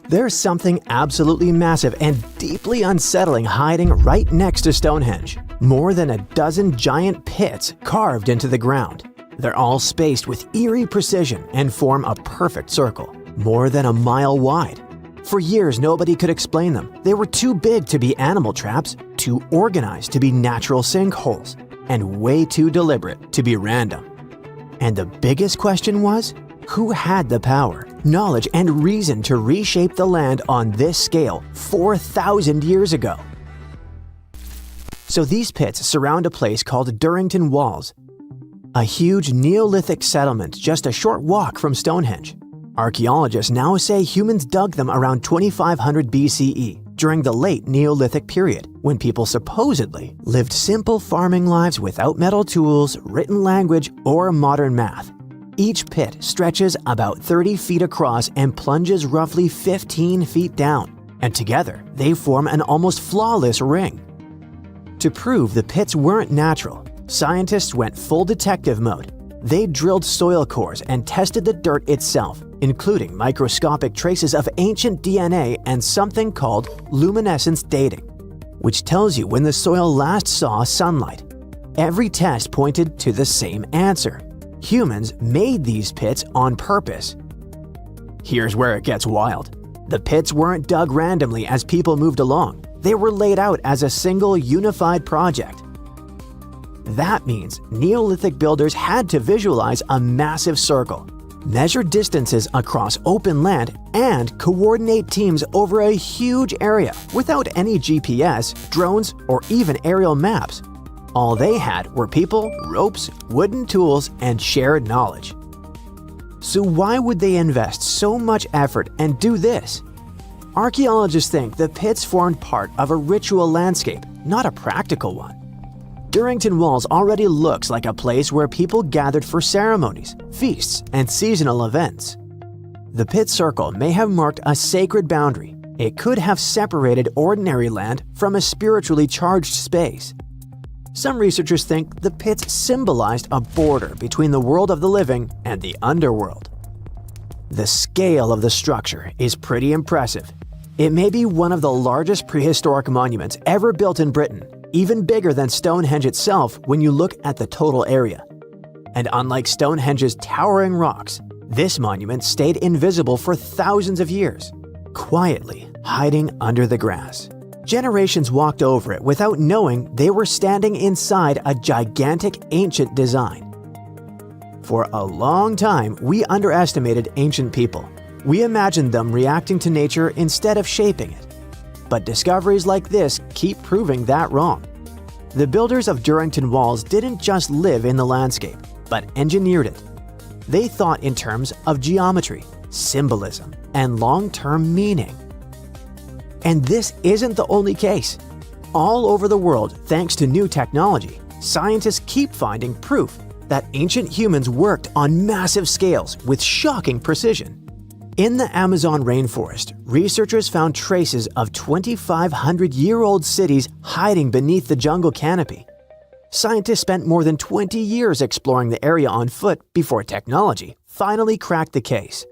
There's something absolutely massive and deeply unsettling hiding right next to Stonehenge. More than a dozen giant pits carved into the ground. They're all spaced with eerie precision and form a perfect circle, more than a mile wide. For years, nobody could explain them. They were too big to be animal traps, too organized to be natural sinkholes, and way too deliberate to be random. And the biggest question was, who had the power, knowledge, and reason to reshape the land on this scale 4,000 years ago? So these pits surround a place called Durrington Walls, a huge Neolithic settlement just a short walk from Stonehenge. Archaeologists now say humans dug them around 2500 BCE, during the late Neolithic period, when people supposedly lived simple farming lives without metal tools, written language, or modern math. Each pit stretches about 30 feet across and plunges roughly 15 feet down, and together they form an almost flawless ring. To prove the pits weren't natural, scientists went full detective mode. They drilled soil cores and tested the dirt itself, including microscopic traces of ancient DNA and something called luminescence dating, which tells you when the soil last saw sunlight. Every test pointed to the same answer. Humans made these pits on purpose. Here's where it gets wild. The pits weren't dug randomly as people moved along. They were laid out as a single unified project. That means Neolithic builders had to visualize a massive circle, measure distances across open land, and coordinate teams over a huge area without any GPS, drones, or even aerial maps. All they had were people, ropes, wooden tools, and shared knowledge. So why would they invest so much effort and do this? Archaeologists think the pits formed part of a ritual landscape, not a practical one. Durrington Walls already looks like a place where people gathered for ceremonies, feasts, and seasonal events. The pit circle may have marked a sacred boundary. It could have separated ordinary land from a spiritually charged space. Some researchers think the pits symbolized a border between the world of the living and the underworld. The scale of the structure is pretty impressive. It may be one of the largest prehistoric monuments ever built in Britain, even bigger than Stonehenge itself when you look at the total area. And unlike Stonehenge's towering rocks, this monument stayed invisible for thousands of years, quietly hiding under the grass. Generations walked over it without knowing they were standing inside a gigantic ancient design. For a long time, we underestimated ancient people. We imagined them reacting to nature instead of shaping it. But discoveries like this keep proving that wrong. The builders of Durrington Walls didn't just live in the landscape, but engineered it. They thought in terms of geometry, symbolism, and long-term meaning. And this isn't the only case. All over the world, thanks to new technology, scientists keep finding proof that ancient humans worked on massive scales with shocking precision. In the Amazon rainforest, researchers found traces of 2,500-year-old cities hiding beneath the jungle canopy. Scientists spent more than 20 years exploring the area on foot before technology finally cracked the case.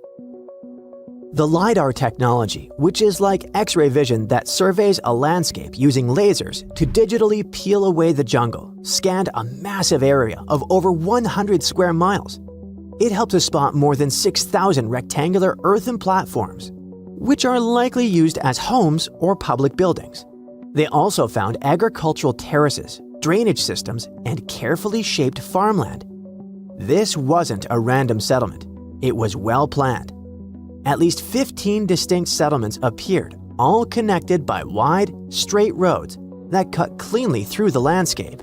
The LiDAR technology, which is like X-ray vision that surveys a landscape using lasers to digitally peel away the jungle, scanned a massive area of over 100 square miles. It helped to spot more than 6,000 rectangular earthen platforms, which are likely used as homes or public buildings. They also found agricultural terraces, drainage systems, and carefully shaped farmland. This wasn't a random settlement. It was well planned. At least 15 distinct settlements appeared, all connected by wide, straight roads that cut cleanly through the landscape.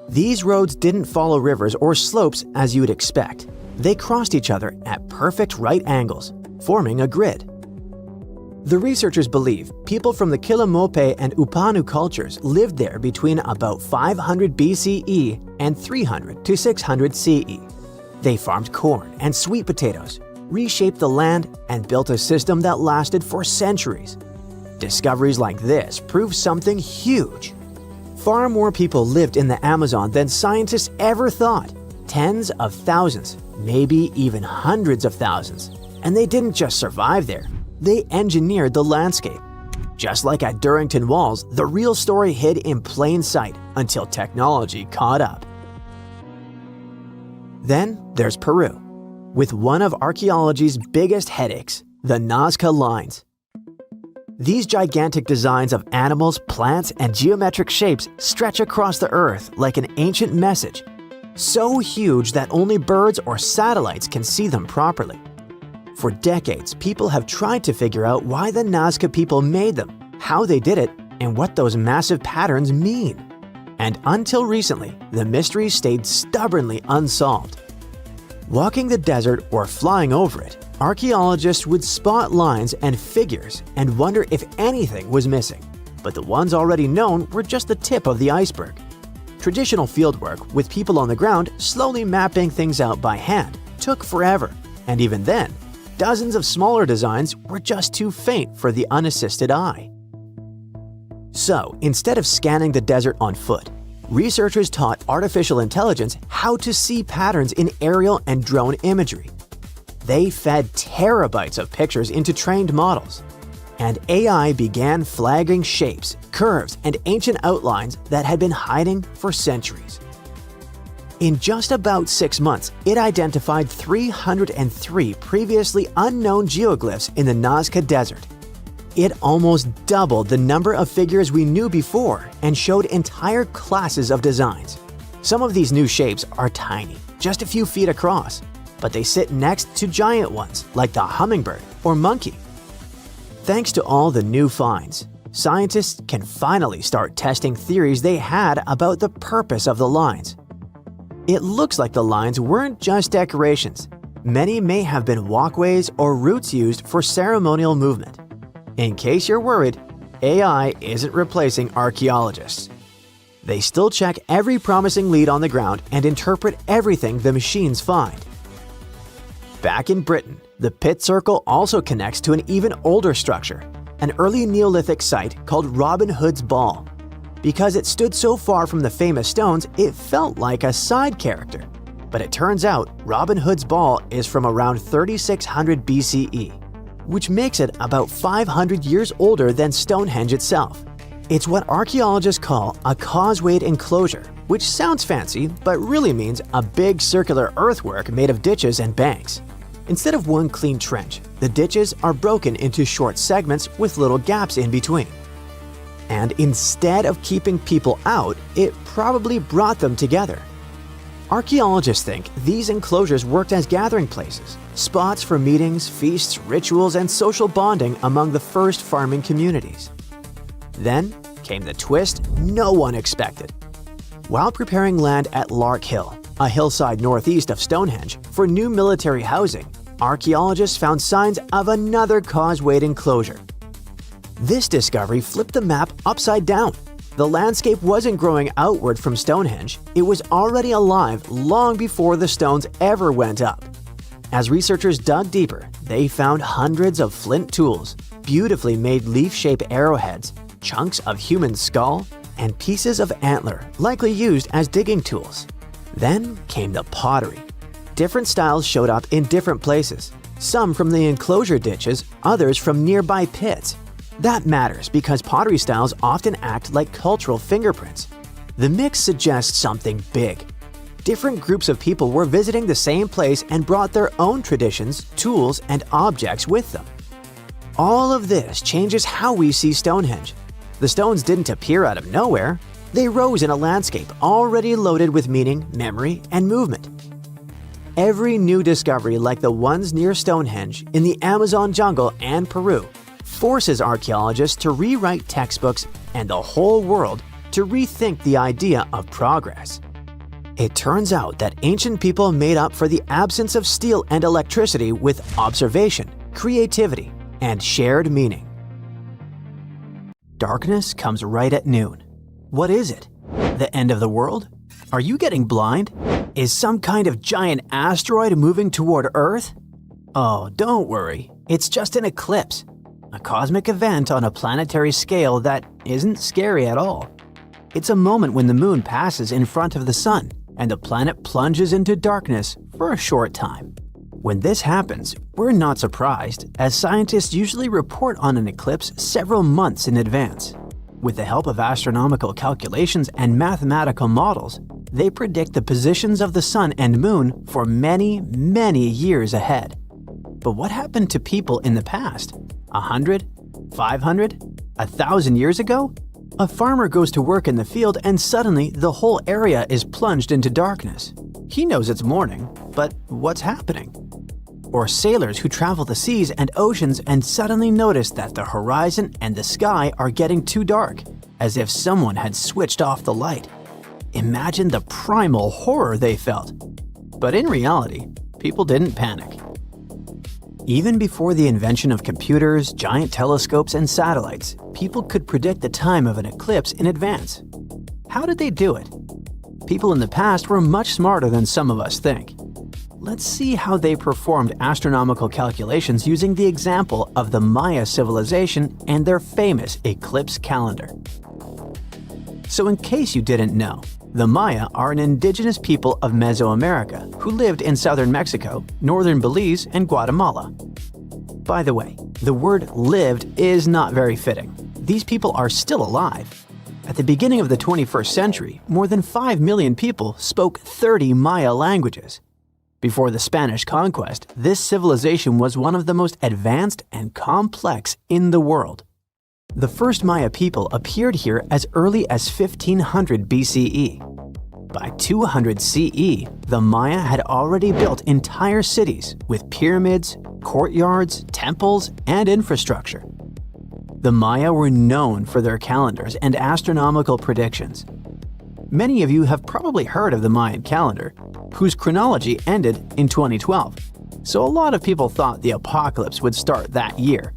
These roads didn't follow rivers or slopes as you'd expect. They crossed each other at perfect right angles, forming a grid. The researchers believe people from the Quillamope and Upanu cultures lived there between about 500 BCE and 300 to 600 CE. They farmed corn and sweet potatoes, reshaped the land, and built a system that lasted for centuries. Discoveries like this prove something huge. Far more people lived in the Amazon than scientists ever thought. Tens of thousands, maybe even hundreds of thousands. And they didn't just survive there. They engineered the landscape. Just like at Durrington Walls, the real story hid in plain sight until technology caught up. Then there's Peru, with one of archaeology's biggest headaches, the Nazca Lines. These gigantic designs of animals, plants, and geometric shapes stretch across the earth like an ancient message, so huge that only birds or satellites can see them properly. For decades, people have tried to figure out why the Nazca people made them, how they did it, and what those massive patterns mean. And until recently, the mystery stayed stubbornly unsolved. Walking the desert or flying over it, archaeologists would spot lines and figures and wonder if anything was missing. But the ones already known were just the tip of the iceberg. Traditional fieldwork, with people on the ground slowly mapping things out by hand, took forever. And even then, dozens of smaller designs were just too faint for the unassisted eye. So, instead of scanning the desert on foot, researchers taught artificial intelligence how to see patterns in aerial and drone imagery. They fed terabytes of pictures into trained models, and AI began flagging shapes, curves, and ancient outlines that had been hiding for centuries. In just about 6 months, it identified 303 previously unknown geoglyphs in the Nazca Desert. It almost doubled the number of figures we knew before and showed entire classes of designs. Some of these new shapes are tiny, just a few feet across, but they sit next to giant ones like the hummingbird or monkey. Thanks to all the new finds, scientists can finally start testing theories they had about the purpose of the lines. It looks like the lines weren't just decorations. Many may have been walkways or routes used for ceremonial movement. In case you're worried, AI isn't replacing archaeologists. They still check every promising lead on the ground and interpret everything the machines find. Back in Britain, the pit circle also connects to an even older structure, an early Neolithic site called Robin Hood's Ball. Because it stood so far from the famous stones, it felt like a side character. But it turns out Robin Hood's Ball is from around 3600 BCE, which makes it about 500 years older than Stonehenge itself. It's what archaeologists call a causewayed enclosure, which sounds fancy but really means a big circular earthwork made of ditches and banks. Instead of one clean trench, the ditches are broken into short segments with little gaps in between. And instead of keeping people out, it probably brought them together. Archaeologists think these enclosures worked as gathering places, spots for meetings, feasts, rituals, and social bonding among the first farming communities. Then came the twist no one expected. While preparing land at Lark Hill, a hillside northeast of Stonehenge, for new military housing, archaeologists found signs of another causewayed enclosure. This discovery flipped the map upside down. The landscape wasn't growing outward from Stonehenge, it was already alive long before the stones ever went up. As researchers dug deeper, they found hundreds of flint tools, beautifully made leaf-shaped arrowheads, chunks of human skull, and pieces of antler, likely used as digging tools. Then came the pottery. Different styles showed up in different places, some from the enclosure ditches, others from nearby pits. That matters because pottery styles often act like cultural fingerprints. The mix suggests something big. Different groups of people were visiting the same place and brought their own traditions, tools, and objects with them. All of this changes how we see Stonehenge. The stones didn't appear out of nowhere. They rose in a landscape already loaded with meaning, memory, and movement. Every new discovery, like the ones near Stonehenge, in the Amazon jungle and Peru, forces archaeologists to rewrite textbooks and the whole world to rethink the idea of progress. It turns out that ancient people made up for the absence of steel and electricity with observation, creativity, and shared meaning. Darkness comes right at noon. What is it? The end of the world? Are you getting blind? Is some kind of giant asteroid moving toward Earth? Oh, don't worry. It's just an eclipse, a cosmic event on a planetary scale that isn't scary at all. It's a moment when the moon passes in front of the sun and the planet plunges into darkness for a short time. When this happens, we're not surprised, as scientists usually report on an eclipse several months in advance. With the help of astronomical calculations and mathematical models, they predict the positions of the sun and moon for many, many years ahead. But what happened to people in the past? 100? 500? 1,000 years ago? A farmer goes to work in the field and suddenly the whole area is plunged into darkness. He knows it's morning, but what's happening? Or sailors who travel the seas and oceans and suddenly notice that the horizon and the sky are getting too dark, as if someone had switched off the light. Imagine the primal horror they felt. But in reality, people didn't panic. Even before the invention of computers, giant telescopes, and satellites, people could predict the time of an eclipse in advance. How did they do it? People in the past were much smarter than some of us think. Let's see how they performed astronomical calculations using the example of the Maya civilization and their famous eclipse calendar. So in case you didn't know, the Maya are an indigenous people of Mesoamerica who lived in southern Mexico, northern Belize, and Guatemala. By the way, the word lived is not very fitting. These people are still alive. At the beginning of the 21st century, more than 5 million people spoke 30 Maya languages. Before the Spanish conquest, this civilization was one of the most advanced and complex in the world. The first Maya people appeared here as early as 1500 BCE. By 200 CE, the Maya had already built entire cities with pyramids, courtyards, temples, and infrastructure. The Maya were known for their calendars and astronomical predictions. Many of you have probably heard of the Mayan calendar, whose chronology ended in 2012, so a lot of people thought the apocalypse would start that year.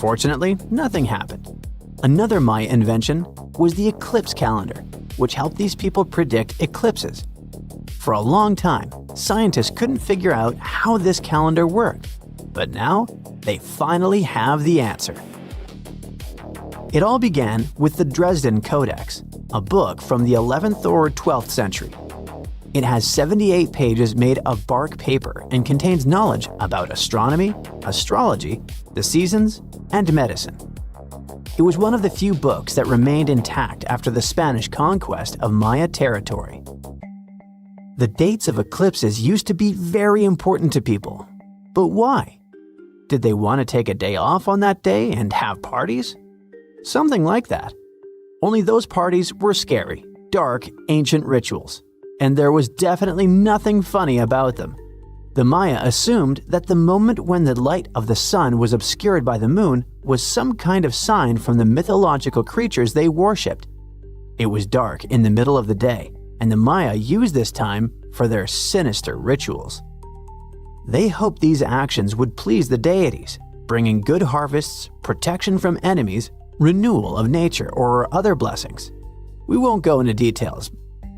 Fortunately, nothing happened. Another Maya invention was the eclipse calendar, which helped these people predict eclipses. For a long time, scientists couldn't figure out how this calendar worked, but now they finally have the answer. It all began with the Dresden Codex, a book from the 11th or 12th century. It has 78 pages made of bark paper and contains knowledge about astronomy, astrology, the seasons, and medicine. It was one of the few books that remained intact after the Spanish conquest of Maya territory. The dates of eclipses used to be very important to people. But why? Did they want to take a day off on that day and have parties? Something like that. Only those parties were scary, dark, ancient rituals. And there was definitely nothing funny about them. The Maya assumed that the moment when the light of the sun was obscured by the moon was some kind of sign from the mythological creatures they worshipped. It was dark in the middle of the day, and the Maya used this time for their sinister rituals. They hoped these actions would please the deities, bringing good harvests, protection from enemies, renewal of nature, or other blessings. We won't go into details.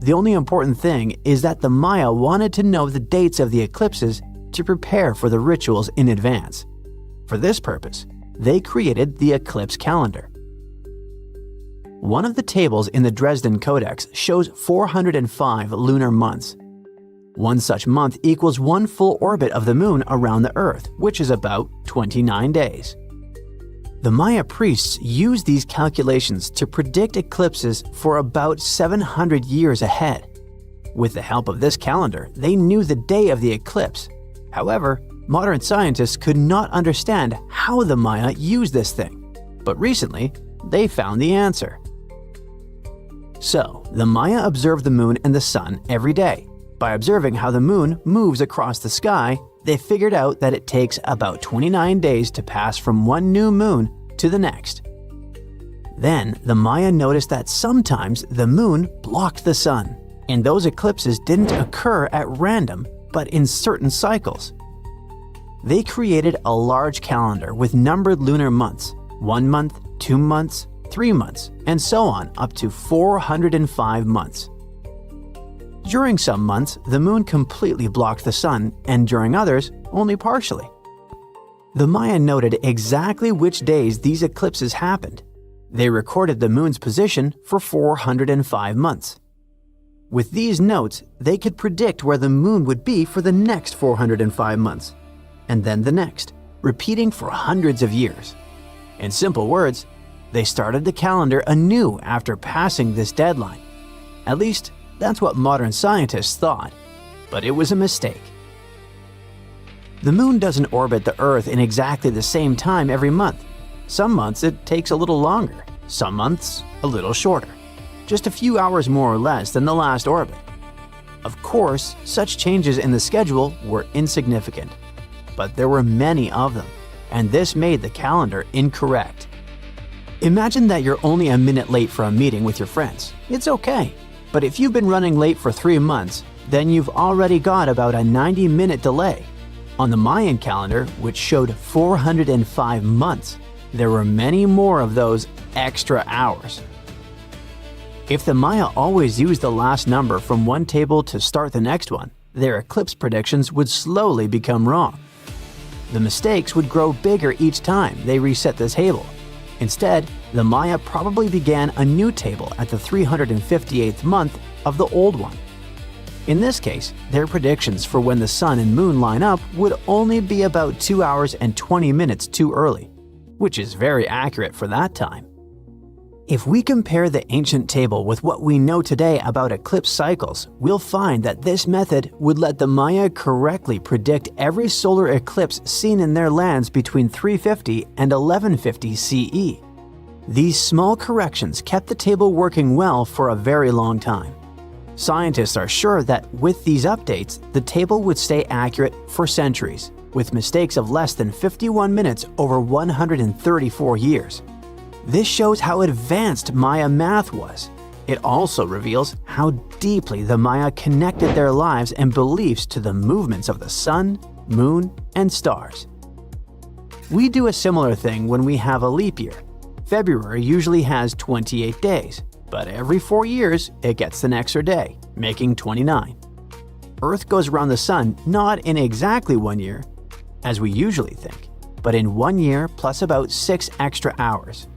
The only important thing is that the Maya wanted to know the dates of the eclipses to prepare for the rituals in advance. For this purpose, they created the eclipse calendar. One of the tables in the Dresden Codex shows 405 lunar months. One such month equals one full orbit of the moon around the Earth, which is about 29 days. The Maya priests used these calculations to predict eclipses for about 700 years ahead. With the help of this calendar, they knew the day of the eclipse. However, modern scientists could not understand how the Maya used this thing. But recently, they found the answer. So, the Maya observed the moon and the sun every day. By observing how the moon moves across the sky, they figured out that it takes about 29 days to pass from one new moon to the next. Then, the Maya noticed that sometimes the moon blocked the sun, and those eclipses didn't occur at random, but in certain cycles. They created a large calendar with numbered lunar months, 1 month, 2 months, 3 months, and so on up to 405 months. During some months, the moon completely blocked the sun, and during others, only partially. The Maya noted exactly which days these eclipses happened. They recorded the moon's position for 405 months. With these notes, they could predict where the moon would be for the next 405 months, and then the next, repeating for hundreds of years. In simple words, they started the calendar anew after passing this deadline. At least, that's what modern scientists thought, but it was a mistake. The moon doesn't orbit the Earth in exactly the same time every month. Some months it takes a little longer, some months a little shorter, just a few hours more or less than the last orbit. Of course, such changes in the schedule were insignificant, but there were many of them, and this made the calendar incorrect. Imagine that you're only a minute late for a meeting with your friends. It's okay. But if you've been running late for 3 months, then you've already got about a 90-minute delay. On the Mayan calendar, which showed 405 months, there were many more of those extra hours. If the Maya always used the last number from one table to start the next one, their eclipse predictions would slowly become wrong. The mistakes would grow bigger each time they reset the table. Instead, the Maya probably began a new table at the 358th month of the old one. In this case, their predictions for when the sun and moon line up would only be about 2 hours and 20 minutes too early, which is very accurate for that time. If we compare the ancient table with what we know today about eclipse cycles, we'll find that this method would let the Maya correctly predict every solar eclipse seen in their lands between 350 and 1150 CE. These small corrections kept the table working well for a very long time. Scientists are sure that with these updates, the table would stay accurate for centuries, with mistakes of less than 51 minutes over 134 years. This shows how advanced Maya math was. It also reveals how deeply the Maya connected their lives and beliefs to the movements of the sun, moon, and stars. We do a similar thing when we have a leap year. February usually has 28 days, but every 4 years it gets an extra day, making 29. Earth goes around the sun not in exactly 1 year, as we usually think, but in 1 year plus about 6 extra hours.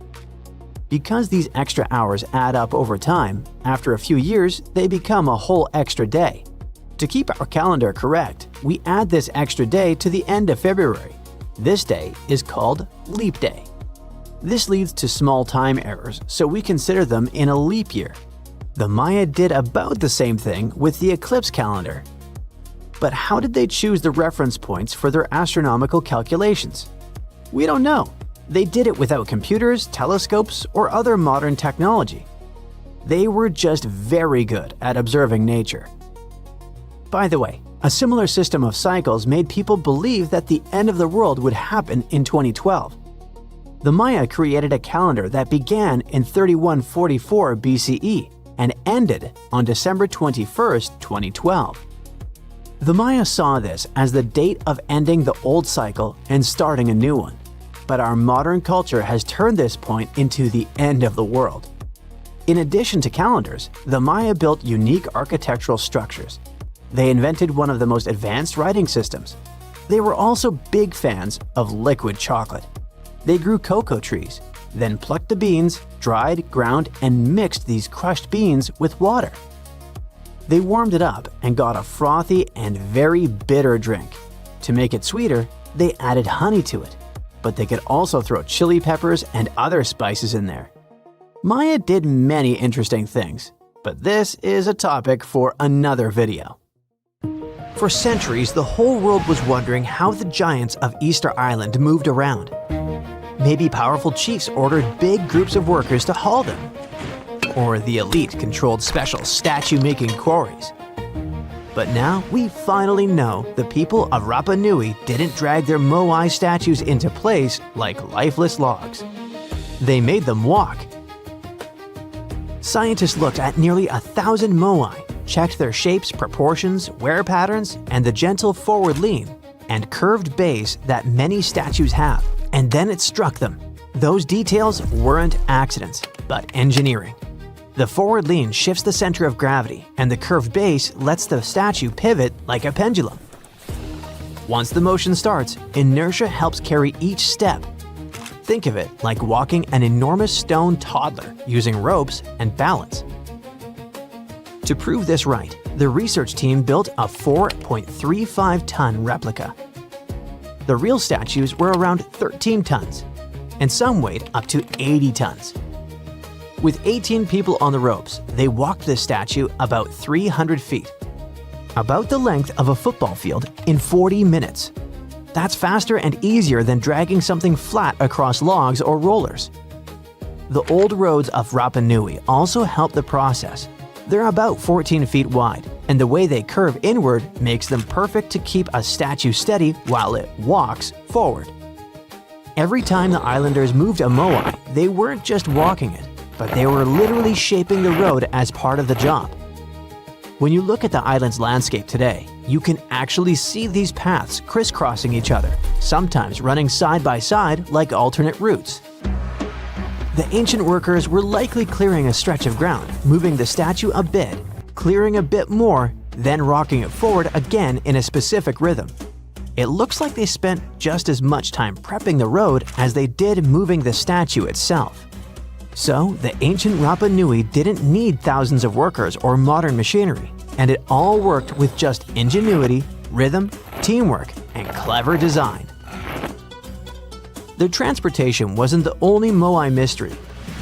Because these extra hours add up over time, after a few years they become a whole extra day. To keep our calendar correct, we add this extra day to the end of February. This day is called Leap Day. This leads to small time errors, so we consider them in a leap year. The Maya did about the same thing with the eclipse calendar. But how did they choose the reference points for their astronomical calculations? We don't know. They did it without computers, telescopes, or other modern technology. They were just very good at observing nature. By the way, a similar system of cycles made people believe that the end of the world would happen in 2012. The Maya created a calendar that began in 3144 BCE and ended on December 21, 2012. The Maya saw this as the date of ending the old cycle and starting a new one. But our modern culture has turned this point into the end of the world. In addition to calendars, the Maya built unique architectural structures. They invented one of the most advanced writing systems. They were also big fans of liquid chocolate. They grew cocoa trees, then plucked the beans, dried, ground, and mixed these crushed beans with water. They warmed it up and got a frothy and very bitter drink. To make it sweeter, they added honey to it, but they could also throw chili peppers and other spices in there. Maya did many interesting things, but this is a topic for another video. For centuries, the whole world was wondering how the giants of Easter Island moved around. Maybe powerful chiefs ordered big groups of workers to haul them. or the elite controlled special statue-making quarries. But now we finally know the people of Rapa Nui didn't drag their moai statues into place like lifeless logs. They made them walk. Scientists looked at nearly 1,000 moai, checked their shapes, proportions, wear patterns, and the gentle forward lean and curved base that many statues have. And then it struck them. Those details weren't accidents, but engineering. The forward lean shifts the center of gravity, and the curved base lets the statue pivot like a pendulum. Once the motion starts, inertia helps carry each step. Think of it like walking an enormous stone toddler using ropes and balance. To prove this right, the research team built a 4.35-ton replica. The real statues were around 13 tons, and some weighed up to 80 tons. With 18 people on the ropes, they walked the statue about 300 feet, about the length of a football field, in 40 minutes. That's faster and easier than dragging something flat across logs or rollers. The old roads of Rapa Nui also help the process. They're about 14 feet wide, and the way they curve inward makes them perfect to keep a statue steady while it walks forward. Every time the islanders moved a moai, they weren't just walking it, but they were literally shaping the road as part of the job. When you look at the island's landscape today, you can actually see these paths crisscrossing each other, sometimes running side by side like alternate routes. The ancient workers were likely clearing a stretch of ground, moving the statue a bit, clearing a bit more, then rocking it forward again in a specific rhythm. It looks like they spent just as much time prepping the road as they did moving the statue itself. So, the ancient Rapa Nui didn't need thousands of workers or modern machinery, and it all worked with just ingenuity, rhythm, teamwork, and clever design. Their transportation wasn't the only moai mystery.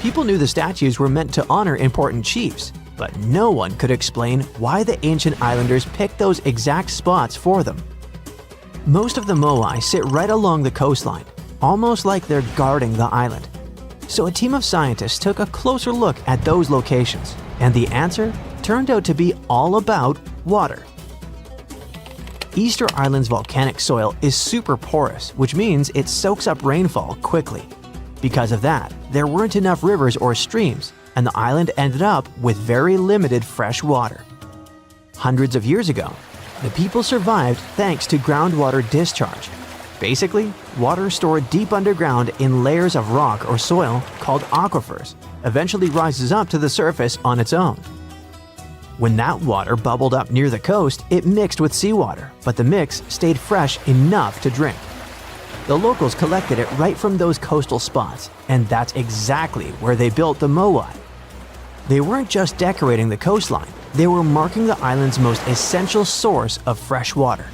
People knew the statues were meant to honor important chiefs, but no one could explain why the ancient islanders picked those exact spots for them. Most of the moai sit right along the coastline, almost like they're guarding the island. So a team of scientists took a closer look at those locations, and the answer turned out to be all about water. Easter Island's volcanic soil is super porous, which means it soaks up rainfall quickly. Because of that, there weren't enough rivers or streams, and the island ended up with very limited fresh water. Hundreds of years ago, the people survived thanks to groundwater discharge. Basically, water stored deep underground in layers of rock or soil called aquifers eventually rises up to the surface on its own. When that water bubbled up near the coast, it mixed with seawater, but the mix stayed fresh enough to drink. The locals collected it right from those coastal spots, and that's exactly where they built the moai. They weren't just decorating the coastline, they were marking the island's most essential source of fresh water.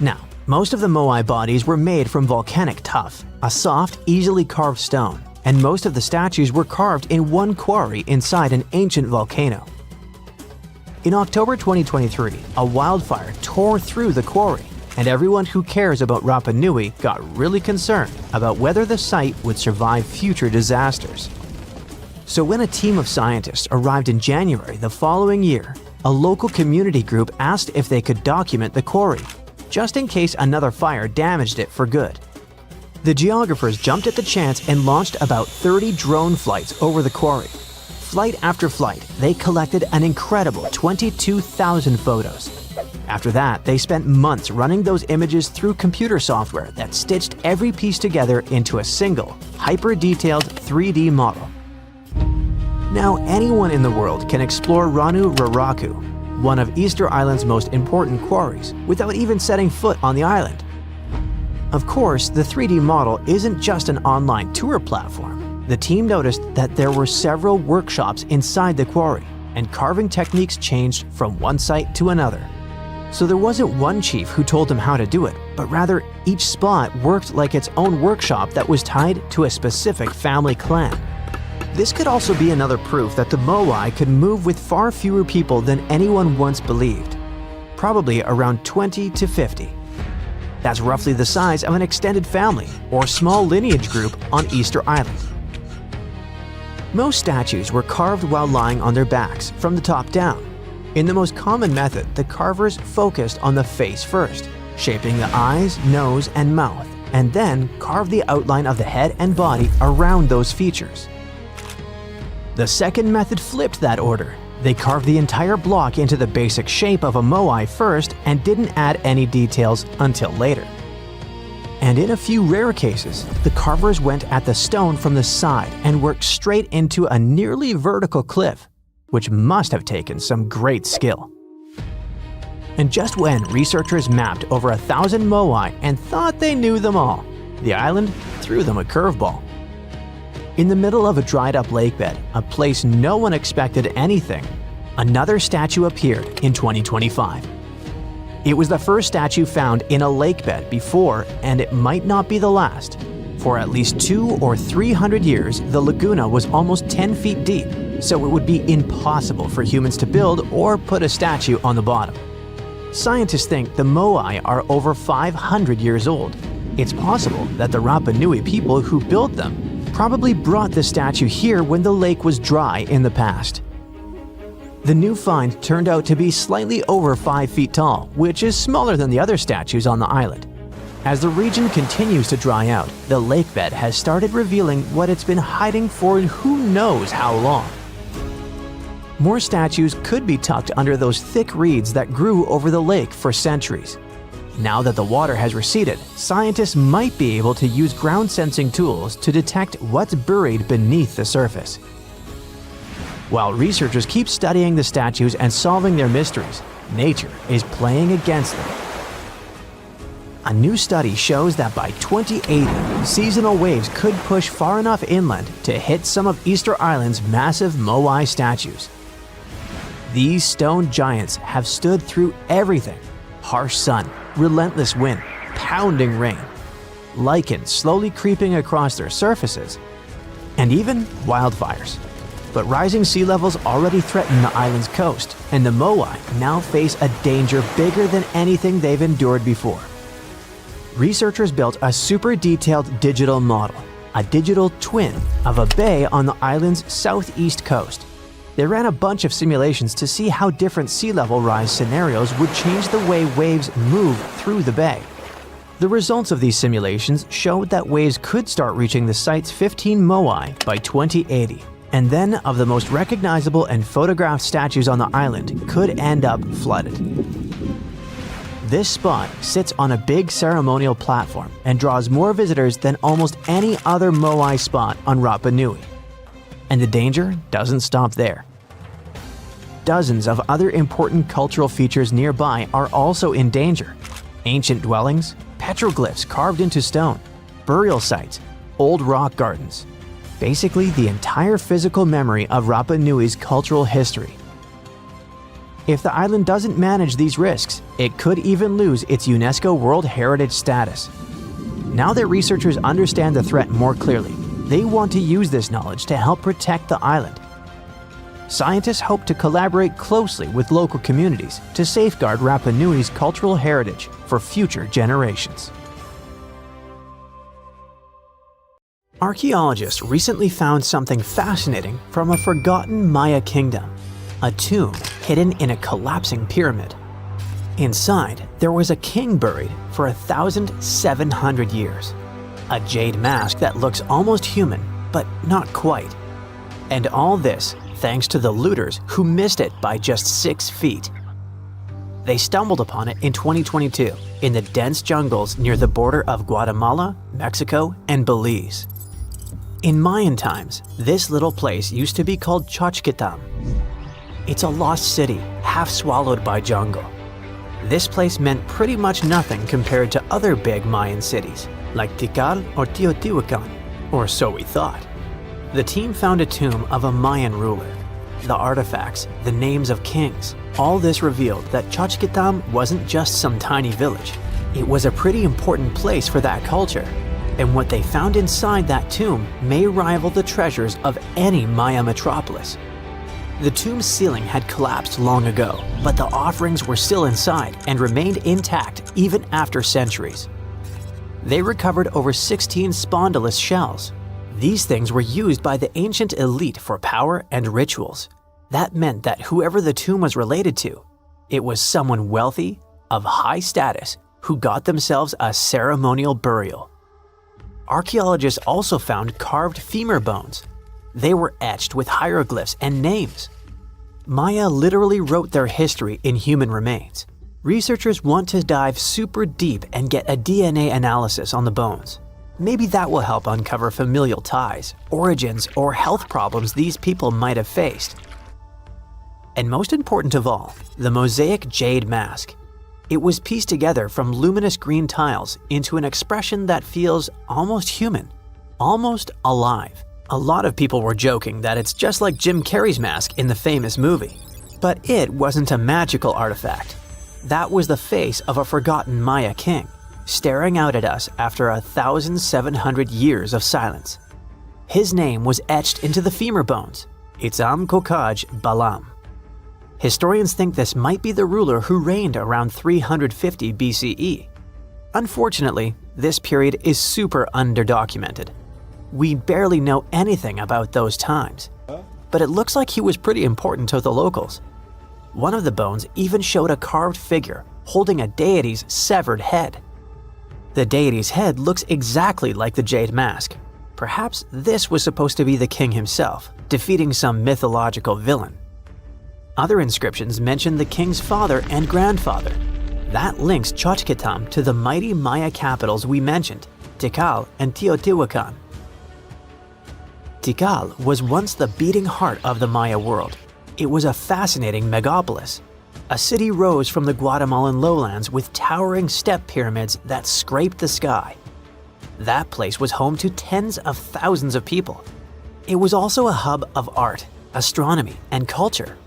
Now, most of the moai bodies were made from volcanic tuff, a soft, easily carved stone, and most of the statues were carved in one quarry inside an ancient volcano. In October 2023, a wildfire tore through the quarry, and everyone who cares about Rapa Nui got really concerned about whether the site would survive future disasters. So when a team of scientists arrived in January the following year, a local community group asked if they could document the quarry, just in case another fire damaged it for good. The geographers jumped at the chance and launched about 30 drone flights over the quarry. Flight after flight, they collected an incredible 22,000 photos. After that, they spent months running those images through computer software that stitched every piece together into a single, hyper-detailed 3D model. Now anyone in the world can explore Ranu Raraku, one of Easter Island's most important quarries, without even setting foot on the island. Of course, the 3D model isn't just an online tour platform. The team noticed that there were several workshops inside the quarry, and carving techniques changed from one site to another. So there wasn't one chief who told them how to do it, but rather each spot worked like its own workshop that was tied to a specific family clan. This could also be another proof that the moai could move with far fewer people than anyone once believed, probably around 20 to 50. That's roughly the size of an extended family or small lineage group on Easter Island. Most statues were carved while lying on their backs from the top down. In the most common method, the carvers focused on the face first, shaping the eyes, nose, and mouth, and then carved the outline of the head and body around those features. The second method flipped that order. They carved the entire block into the basic shape of a moai first and didn't add any details until later. And in a few rare cases, the carvers went at the stone from the side and worked straight into a nearly vertical cliff, which must have taken some great skill. And just when researchers mapped over 1,000 moai and thought they knew them all, the island threw them a curveball. In the middle of a dried-up lakebed, a place no one expected anything, another statue appeared in 2025. It was the first statue found in a lakebed before, and it might not be the last. For at least 200 or 300 years, the laguna was almost 10 feet deep, so it would be impossible for humans to build or put a statue on the bottom. Scientists think the moai are over 500 years old. It's possible that the Rapa Nui people who built them probably brought the statue here when the lake was dry in the past. The new find turned out to be slightly over 5 feet tall, which is smaller than the other statues on the island. As the region continues to dry out, the lakebed has started revealing what it's been hiding for who knows how long. More statues could be tucked under those thick reeds that grew over the lake for centuries. Now that the water has receded, scientists might be able to use ground-sensing tools to detect what's buried beneath the surface. While researchers keep studying the statues and solving their mysteries, nature is playing against them. A new study shows that by 2080, seasonal waves could push far enough inland to hit some of Easter Island's massive moai statues. These stone giants have stood through everything: harsh sun, relentless wind, pounding rain, lichen slowly creeping across their surfaces, and even wildfires. But rising sea levels already threaten the island's coast, and the moai now face a danger bigger than anything they've endured before. Researchers built a super detailed digital model, a digital twin of a bay on the island's southeast coast. They ran a bunch of simulations to see how different sea level rise scenarios would change the way waves move through the bay. The results of these simulations showed that waves could start reaching the site's 15 moai by 2080, and then of the most recognizable and photographed statues on the island could end up flooded. This spot sits on a big ceremonial platform and draws more visitors than almost any other moai spot on Rapa Nui. And the danger doesn't stop there. Dozens of other important cultural features nearby are also in danger. Ancient dwellings, petroglyphs carved into stone, burial sites, old rock gardens. Basically the entire physical memory of Rapa Nui's cultural history. If the island doesn't manage these risks, it could even lose its UNESCO World Heritage status. Now that researchers understand the threat more clearly, they want to use this knowledge to help protect the island. Scientists hope to collaborate closely with local communities to safeguard Rapa Nui's cultural heritage for future generations. Archaeologists recently found something fascinating from a forgotten Maya kingdom, a tomb hidden in a collapsing pyramid. Inside, there was a king buried for 1,700 years. A jade mask that looks almost human, but not quite. And all this thanks to the looters who missed it by just 6 feet. They stumbled upon it in 2022 in the dense jungles near the border of Guatemala, Mexico, and Belize. In Mayan times, this little place used to be called Xochitlam. It's a lost city, half swallowed by jungle. This place meant pretty much nothing compared to other big Mayan cities, like Tikal or Teotihuacan, or so we thought. The team found a tomb of a Mayan ruler. The artifacts, the names of kings, all this revealed that Xochitlam wasn't just some tiny village. It was a pretty important place for that culture. And what they found inside that tomb may rival the treasures of any Maya metropolis. The tomb's ceiling had collapsed long ago, but the offerings were still inside and remained intact even after centuries. They recovered over 16 spondylus shells. These things were used by the ancient elite for power and rituals. That meant that whoever the tomb was related to, it was someone wealthy, of high status, who got themselves a ceremonial burial. Archaeologists also found carved femur bones. They were etched with hieroglyphs and names. Maya literally wrote their history in human remains. Researchers want to dive super deep and get a DNA analysis on the bones. Maybe that will help uncover familial ties, origins, or health problems these people might have faced. And most important of all, the mosaic jade mask. It was pieced together from luminous green tiles into an expression that feels almost human, almost alive. A lot of people were joking that it's just like Jim Carrey's mask in the famous movie. But it wasn't a magical artifact. That was the face of a forgotten Maya king, staring out at us after 1,700 years of silence. His name was etched into the femur bones, Itzam Kokaj Balam. Historians think this might be the ruler who reigned around 350 BCE. Unfortunately, this period is super underdocumented. We barely know anything about those times, but it looks like he was pretty important to the locals. One of the bones even showed a carved figure holding a deity's severed head. The deity's head looks exactly like the jade mask. Perhaps this was supposed to be the king himself, defeating some mythological villain. Other inscriptions mention the king's father and grandfather. That links Xochitlam to the mighty Maya capitals we mentioned, Tikal and Teotihuacan. Tikal was once the beating heart of the Maya world. It was a fascinating megapolis. A city rose from the Guatemalan lowlands with towering step pyramids that scraped the sky. That place was home to tens of thousands of people. It was also a hub of art, astronomy, and culture.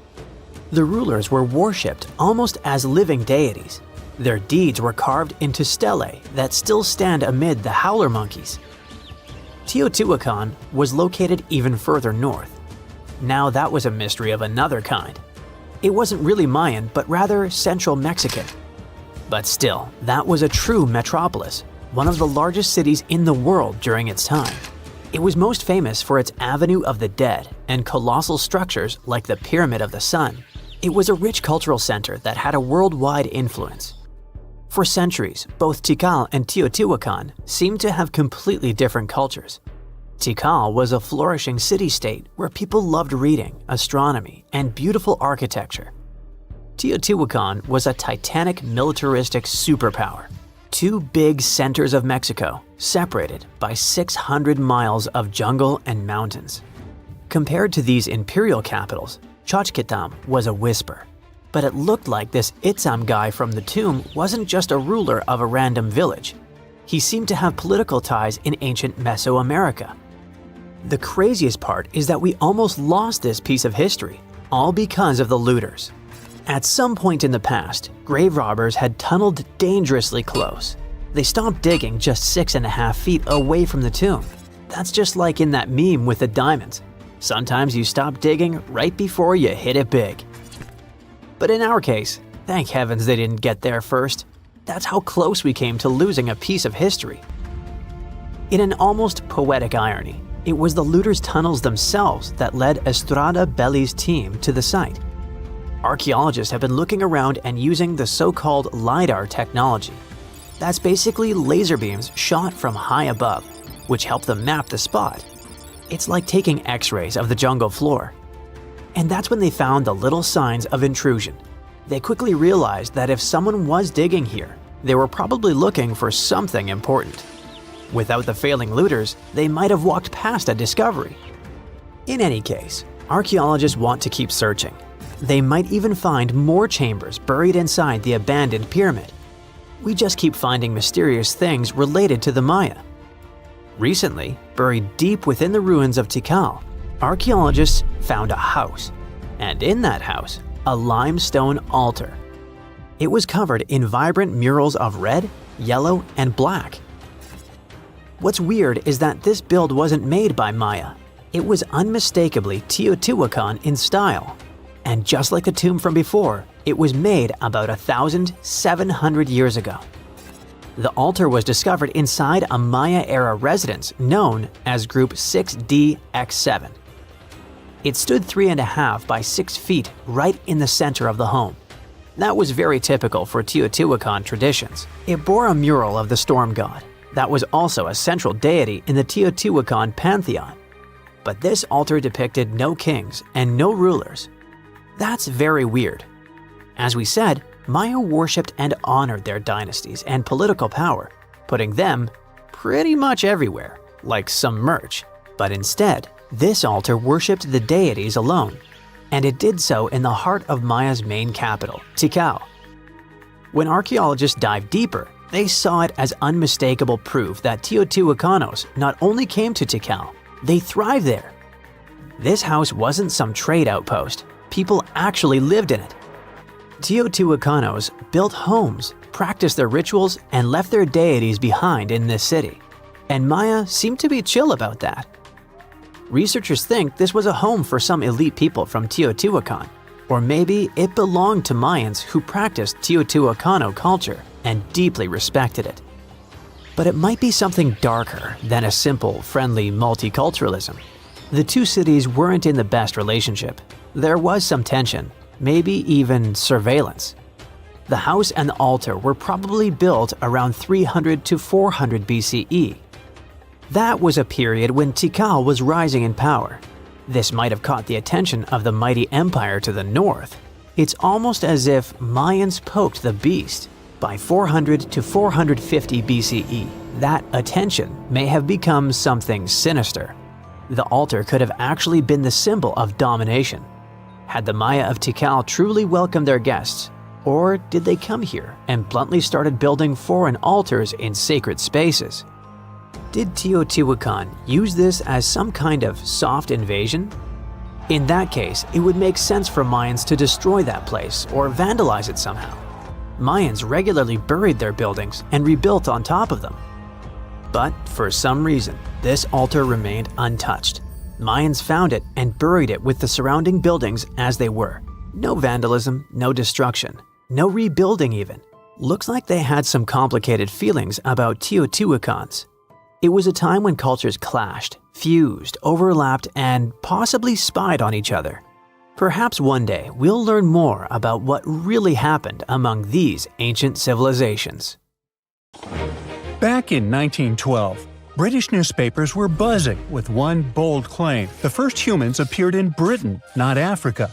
The rulers were worshipped almost as living deities. Their deeds were carved into stelae that still stand amid the howler monkeys. Teotihuacan was located even further north. Now that was a mystery of another kind. It wasn't really Mayan, but rather Central Mexican. But still, that was a true metropolis, one of the largest cities in the world during its time. It was most famous for its Avenue of the Dead and colossal structures like the Pyramid of the Sun. It was a rich cultural center that had a worldwide influence. For centuries, both Tikal and Teotihuacan seemed to have completely different cultures. Tikal was a flourishing city-state where people loved reading, astronomy, and beautiful architecture. Teotihuacan was a titanic militaristic superpower. Two big centers of Mexico, separated by 600 miles of jungle and mountains. Compared to these imperial capitals, Xochitlam was a whisper. But it looked like this Itzam guy from the tomb wasn't just a ruler of a random village. He seemed to have political ties in ancient Mesoamerica. The craziest part is that we almost lost this piece of history, all because of the looters. At some point in the past, grave robbers had tunneled dangerously close. They stopped digging just 6.5 feet away from the tomb. That's just like in that meme with the diamonds. Sometimes you stop digging right before you hit it big. But in our case, thank heavens they didn't get there first. That's how close we came to losing a piece of history. In an almost poetic irony, it was the looters' tunnels themselves that led Estrada Belli's team to the site. Archaeologists have been looking around and using the so-called LiDAR technology. That's basically laser beams shot from high above, which help them map the spot. It's like taking X-rays of the jungle floor. And that's when they found the little signs of intrusion. They quickly realized that if someone was digging here, they were probably looking for something important. Without the failing looters, they might have walked past a discovery. In any case, archaeologists want to keep searching. They might even find more chambers buried inside the abandoned pyramid. We just keep finding mysterious things related to the Maya. Recently, buried deep within the ruins of Tikal, archaeologists found a house, and in that house, a limestone altar. It was covered in vibrant murals of red, yellow, and black. What's weird is that this build wasn't made by Maya. It was unmistakably Teotihuacan in style. And just like the tomb from before, it was made about 1,700 years ago. The altar was discovered inside a Maya-era residence known as Group 6DX7. It stood 3.5 by 6 feet right in the center of the home. That was very typical for Teotihuacan traditions. It bore a mural of the storm god that was also a central deity in the Teotihuacan pantheon. But this altar depicted no kings and no rulers. That's very weird. As we said, Maya worshipped and honored their dynasties and political power, putting them pretty much everywhere, like some merch. But instead, this altar worshipped the deities alone, and it did so in the heart of Maya's main capital, Tikal. When archaeologists dived deeper, they saw it as unmistakable proof that Teotihuacanos not only came to Tikal, they thrived there. This house wasn't some trade outpost. People actually lived in it. Teotihuacanos built homes, practiced their rituals, and left their deities behind in this city. And Maya seemed to be chill about that. Researchers think this was a home for some elite people from Teotihuacan, or maybe it belonged to Mayans who practiced Teotihuacano culture and deeply respected it. But it might be something darker than a simple, friendly multiculturalism. The two cities weren't in the best relationship. There was some tension, maybe even surveillance. The house and the altar were probably built around 300 to 400 BCE. That was a period when Tikal was rising in power. This might have caught the attention of the mighty empire to the north. It's almost as if Mayans poked the beast. By 400 to 450 BCE, that attention may have become something sinister. The altar could have actually been the symbol of domination. Had the Maya of Tikal truly welcomed their guests, or did they come here and bluntly started building foreign altars in sacred spaces? Did Teotihuacan use this as some kind of soft invasion? In that case, it would make sense for Mayans to destroy that place or vandalize it somehow. Mayans regularly buried their buildings and rebuilt on top of them. But for some reason, this altar remained untouched. Mayans found it and buried it with the surrounding buildings as they were. No vandalism, no destruction, no rebuilding even. Looks like they had some complicated feelings about Teotihuacans. It was a time when cultures clashed, fused, overlapped, and possibly spied on each other. Perhaps one day we'll learn more about what really happened among these ancient civilizations. Back in 1912, British newspapers were buzzing with one bold claim: the first humans appeared in Britain, not Africa.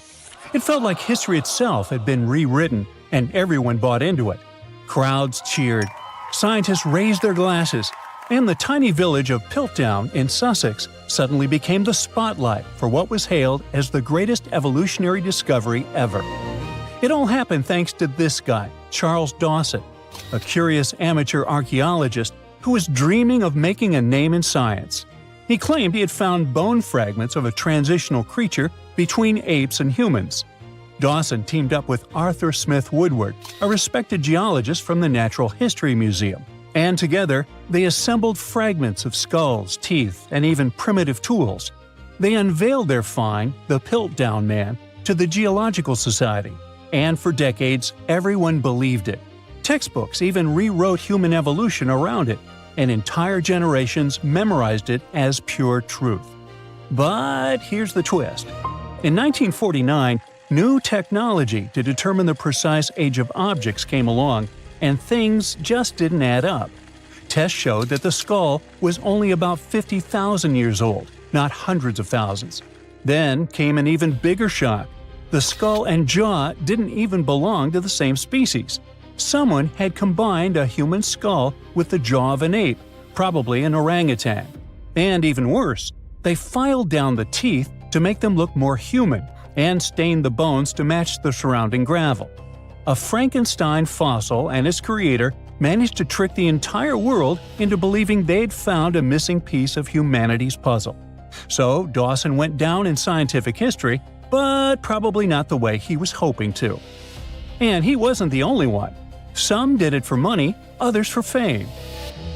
It felt like history itself had been rewritten, and everyone bought into it. Crowds cheered, scientists raised their glasses, and the tiny village of Piltdown in Sussex suddenly became the spotlight for what was hailed as the greatest evolutionary discovery ever. It all happened thanks to this guy, Charles Dawson, a curious amateur archaeologist who was dreaming of making a name in science. He claimed he had found bone fragments of a transitional creature between apes and humans. Dawson teamed up with Arthur Smith Woodward, a respected geologist from the Natural History Museum, and together they assembled fragments of skulls, teeth, and even primitive tools. They unveiled their find, the Piltdown Man, to the Geological Society, and for decades everyone believed it. Textbooks even rewrote human evolution around it, and entire generations memorized it as pure truth. But here's the twist. In 1949, new technology to determine the precise age of objects came along, and things just didn't add up. Tests showed that the skull was only about 50,000 years old, not hundreds of thousands. Then came an even bigger shock. The skull and jaw didn't even belong to the same species. Someone had combined a human skull with the jaw of an ape, probably an orangutan. And even worse, they filed down the teeth to make them look more human and stained the bones to match the surrounding gravel. A Frankenstein fossil and its creator managed to trick the entire world into believing they'd found a missing piece of humanity's puzzle. So Dawson went down in scientific history, but probably not the way he was hoping to. And he wasn't the only one. Some did it for money, others for fame.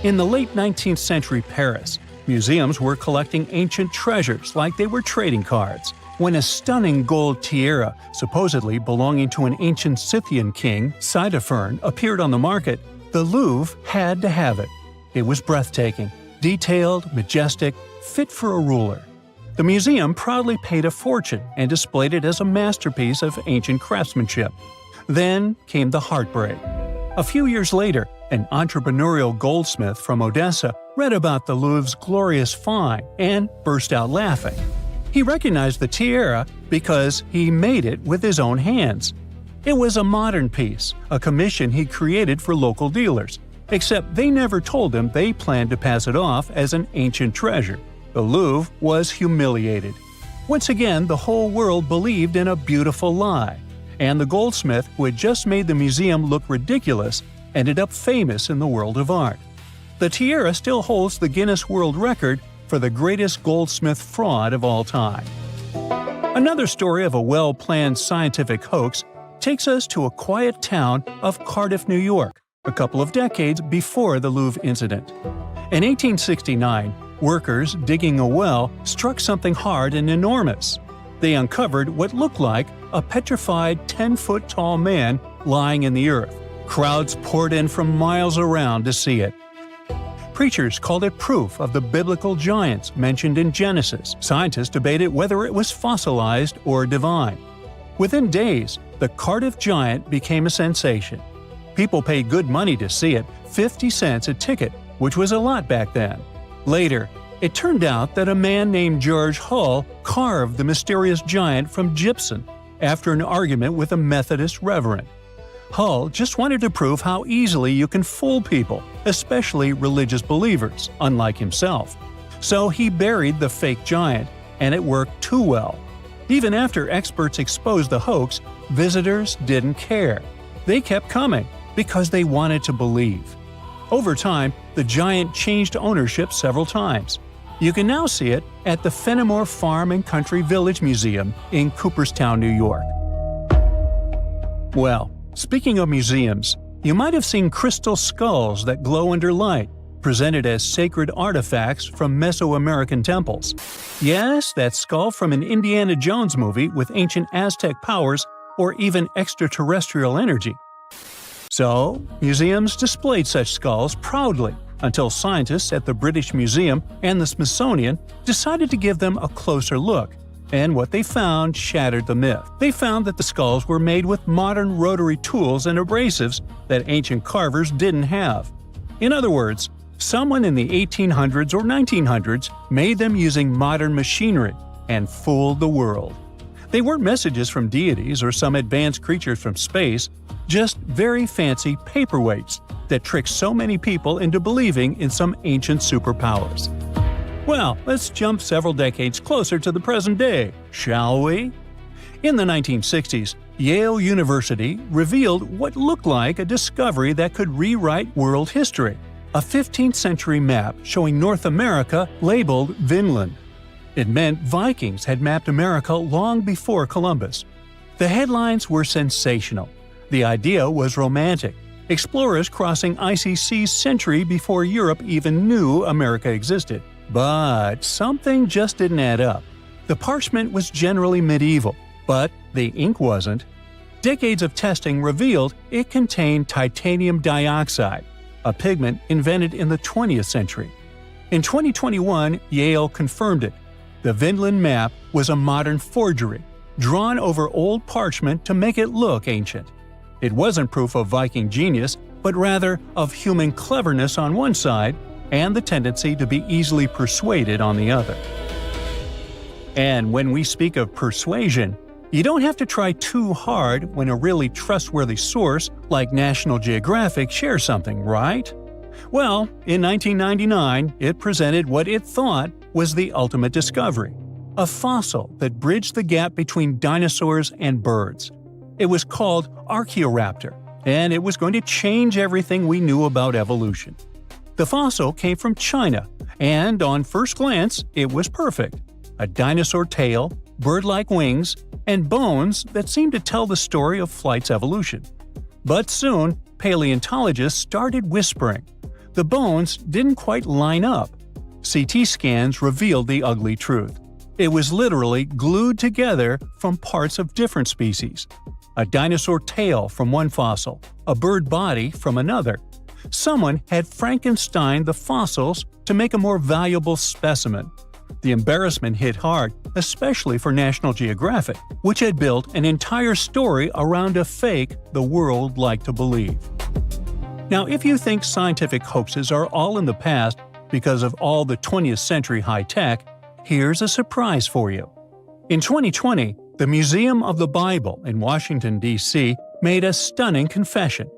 In the late 19th century Paris, museums were collecting ancient treasures like they were trading cards. When a stunning gold tiara, supposedly belonging to an ancient Scythian king, Ctesiphon, appeared on the market, The Louvre had to have it. It was breathtaking, detailed, majestic, fit for a ruler. The museum proudly paid a fortune and displayed it as a masterpiece of ancient craftsmanship. Then came the heartbreak. A few years later, an entrepreneurial goldsmith from Odessa read about the Louvre's glorious find and burst out laughing. He recognized the tiara because he made it with his own hands. It was a modern piece, a commission he created for local dealers, except they never told him they planned to pass it off as an ancient treasure. The Louvre was humiliated. Once again, the whole world believed in a beautiful lie, and the goldsmith who had just made the museum look ridiculous ended up famous in the world of art. The tiara still holds the Guinness World Record for the greatest goldsmith fraud of all time. Another story of a well-planned scientific hoax takes us to a quiet town of Cardiff, New York, a couple of decades before the Louvre incident. In 1869, workers digging a well struck something hard and enormous. They uncovered what looked like a petrified 10-foot-tall man lying in the earth. Crowds poured in from miles around to see it. Preachers called it proof of the biblical giants mentioned in Genesis. Scientists debated whether it was fossilized or divine. Within days, the Cardiff giant became a sensation. People paid good money to see it, 50 cents a ticket, which was a lot back then. Later, it turned out that a man named George Hull carved the mysterious giant from gypsum after an argument with a Methodist reverend. Hull just wanted to prove how easily you can fool people, especially religious believers, unlike himself. So he buried the fake giant, and it worked too well. Even after experts exposed the hoax, visitors didn't care. They kept coming because they wanted to believe. Over time, the giant changed ownership several times. You can now see it at the Fenimore Farm and Country Village Museum in Cooperstown, New York. Well, speaking of museums, you might have seen crystal skulls that glow under light, presented as sacred artifacts from Mesoamerican temples. Yes, that skull from an Indiana Jones movie with ancient Aztec powers or even extraterrestrial energy. So, museums displayed such skulls proudly until scientists at the British Museum and the Smithsonian decided to give them a closer look, and what they found shattered the myth. They found that the skulls were made with modern rotary tools and abrasives that ancient carvers didn't have. In other words, someone in the 1800s or 1900s made them using modern machinery and fooled the world. They weren't messages from deities or some advanced creatures from space, just very fancy paperweights that tricked so many people into believing in some ancient superpowers. Well, let's jump several decades closer to the present day, shall we? In the 1960s, Yale University revealed what looked like a discovery that could rewrite world history: a 15th century map showing North America labeled Vinland. It meant Vikings had mapped America long before Columbus. The headlines were sensational. The idea was romantic. Explorers crossing icy seas century before Europe even knew America existed. But something just didn't add up. The parchment was generally medieval, but the ink wasn't. Decades of testing revealed it contained titanium dioxide, a pigment invented in the 20th century. In 2021, Yale confirmed it. The Vinland map was a modern forgery, drawn over old parchment to make it look ancient. It wasn't proof of Viking genius, but rather of human cleverness on one side and the tendency to be easily persuaded on the other. And when we speak of persuasion, you don't have to try too hard when a really trustworthy source like National Geographic shares something, right? Well, in 1999, it presented what it thought was the ultimate discovery: a fossil that bridged the gap between dinosaurs and birds. It was called Archaeoraptor, and it was going to change everything we knew about evolution. The fossil came from China, and on first glance, it was perfect. A dinosaur tail, bird-like wings, and bones that seemed to tell the story of flight's evolution. But soon, paleontologists started whispering. The bones didn't quite line up. CT scans revealed the ugly truth. It was literally glued together from parts of different species. A dinosaur tail from one fossil, a bird body from another. Someone had Frankenstein the fossils to make a more valuable specimen. The embarrassment hit hard, especially for National Geographic, which had built an entire story around a fake the world liked to believe. Now, if you think scientific hoaxes are all in the past because of all the 20th century high-tech, here's a surprise for you. In 2020, the Museum of the Bible in Washington, D.C. made a stunning confession.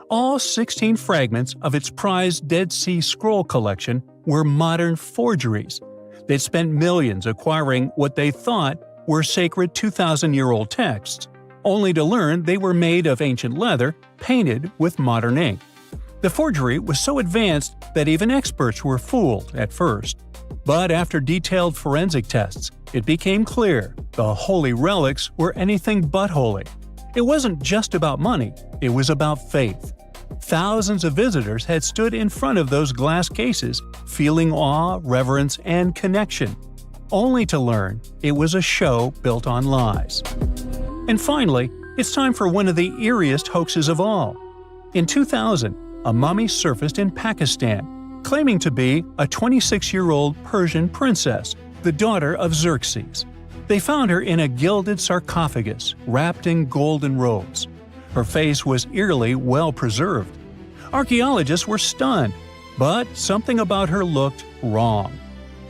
All 16 fragments of its prized Dead Sea Scroll collection were modern forgeries. They'd spent millions acquiring what they thought were sacred 2,000-year-old texts, only to learn they were made of ancient leather painted with modern ink. The forgery was so advanced that even experts were fooled at first. But after detailed forensic tests, it became clear the holy relics were anything but holy. It wasn't just about money, it was about faith. Thousands of visitors had stood in front of those glass cases, feeling awe, reverence, and connection, only to learn it was a show built on lies. And finally, it's time for one of the eeriest hoaxes of all. In 2000, a mummy surfaced in Pakistan, claiming to be a 26-year-old Persian princess, the daughter of Xerxes. They found her in a gilded sarcophagus, wrapped in golden robes. Her face was eerily well preserved. Archaeologists were stunned, but something about her looked wrong.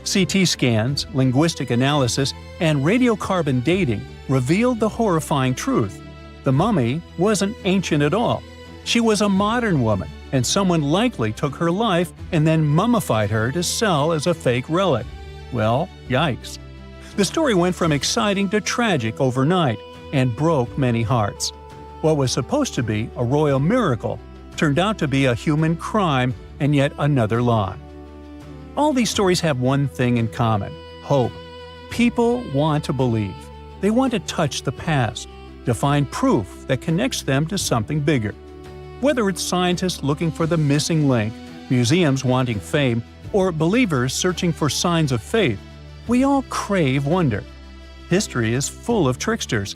CT scans, linguistic analysis, and radiocarbon dating revealed the horrifying truth. The mummy wasn't ancient at all. She was a modern woman, and someone likely took her life and then mummified her to sell as a fake relic. Well, yikes. The story went from exciting to tragic overnight and broke many hearts. What was supposed to be a royal miracle turned out to be a human crime and yet another lie. All these stories have one thing in common: hope. People want to believe. They want to touch the past, to find proof that connects them to something bigger. Whether it's scientists looking for the missing link, museums wanting fame, or believers searching for signs of faith, we all crave wonder. History is full of tricksters,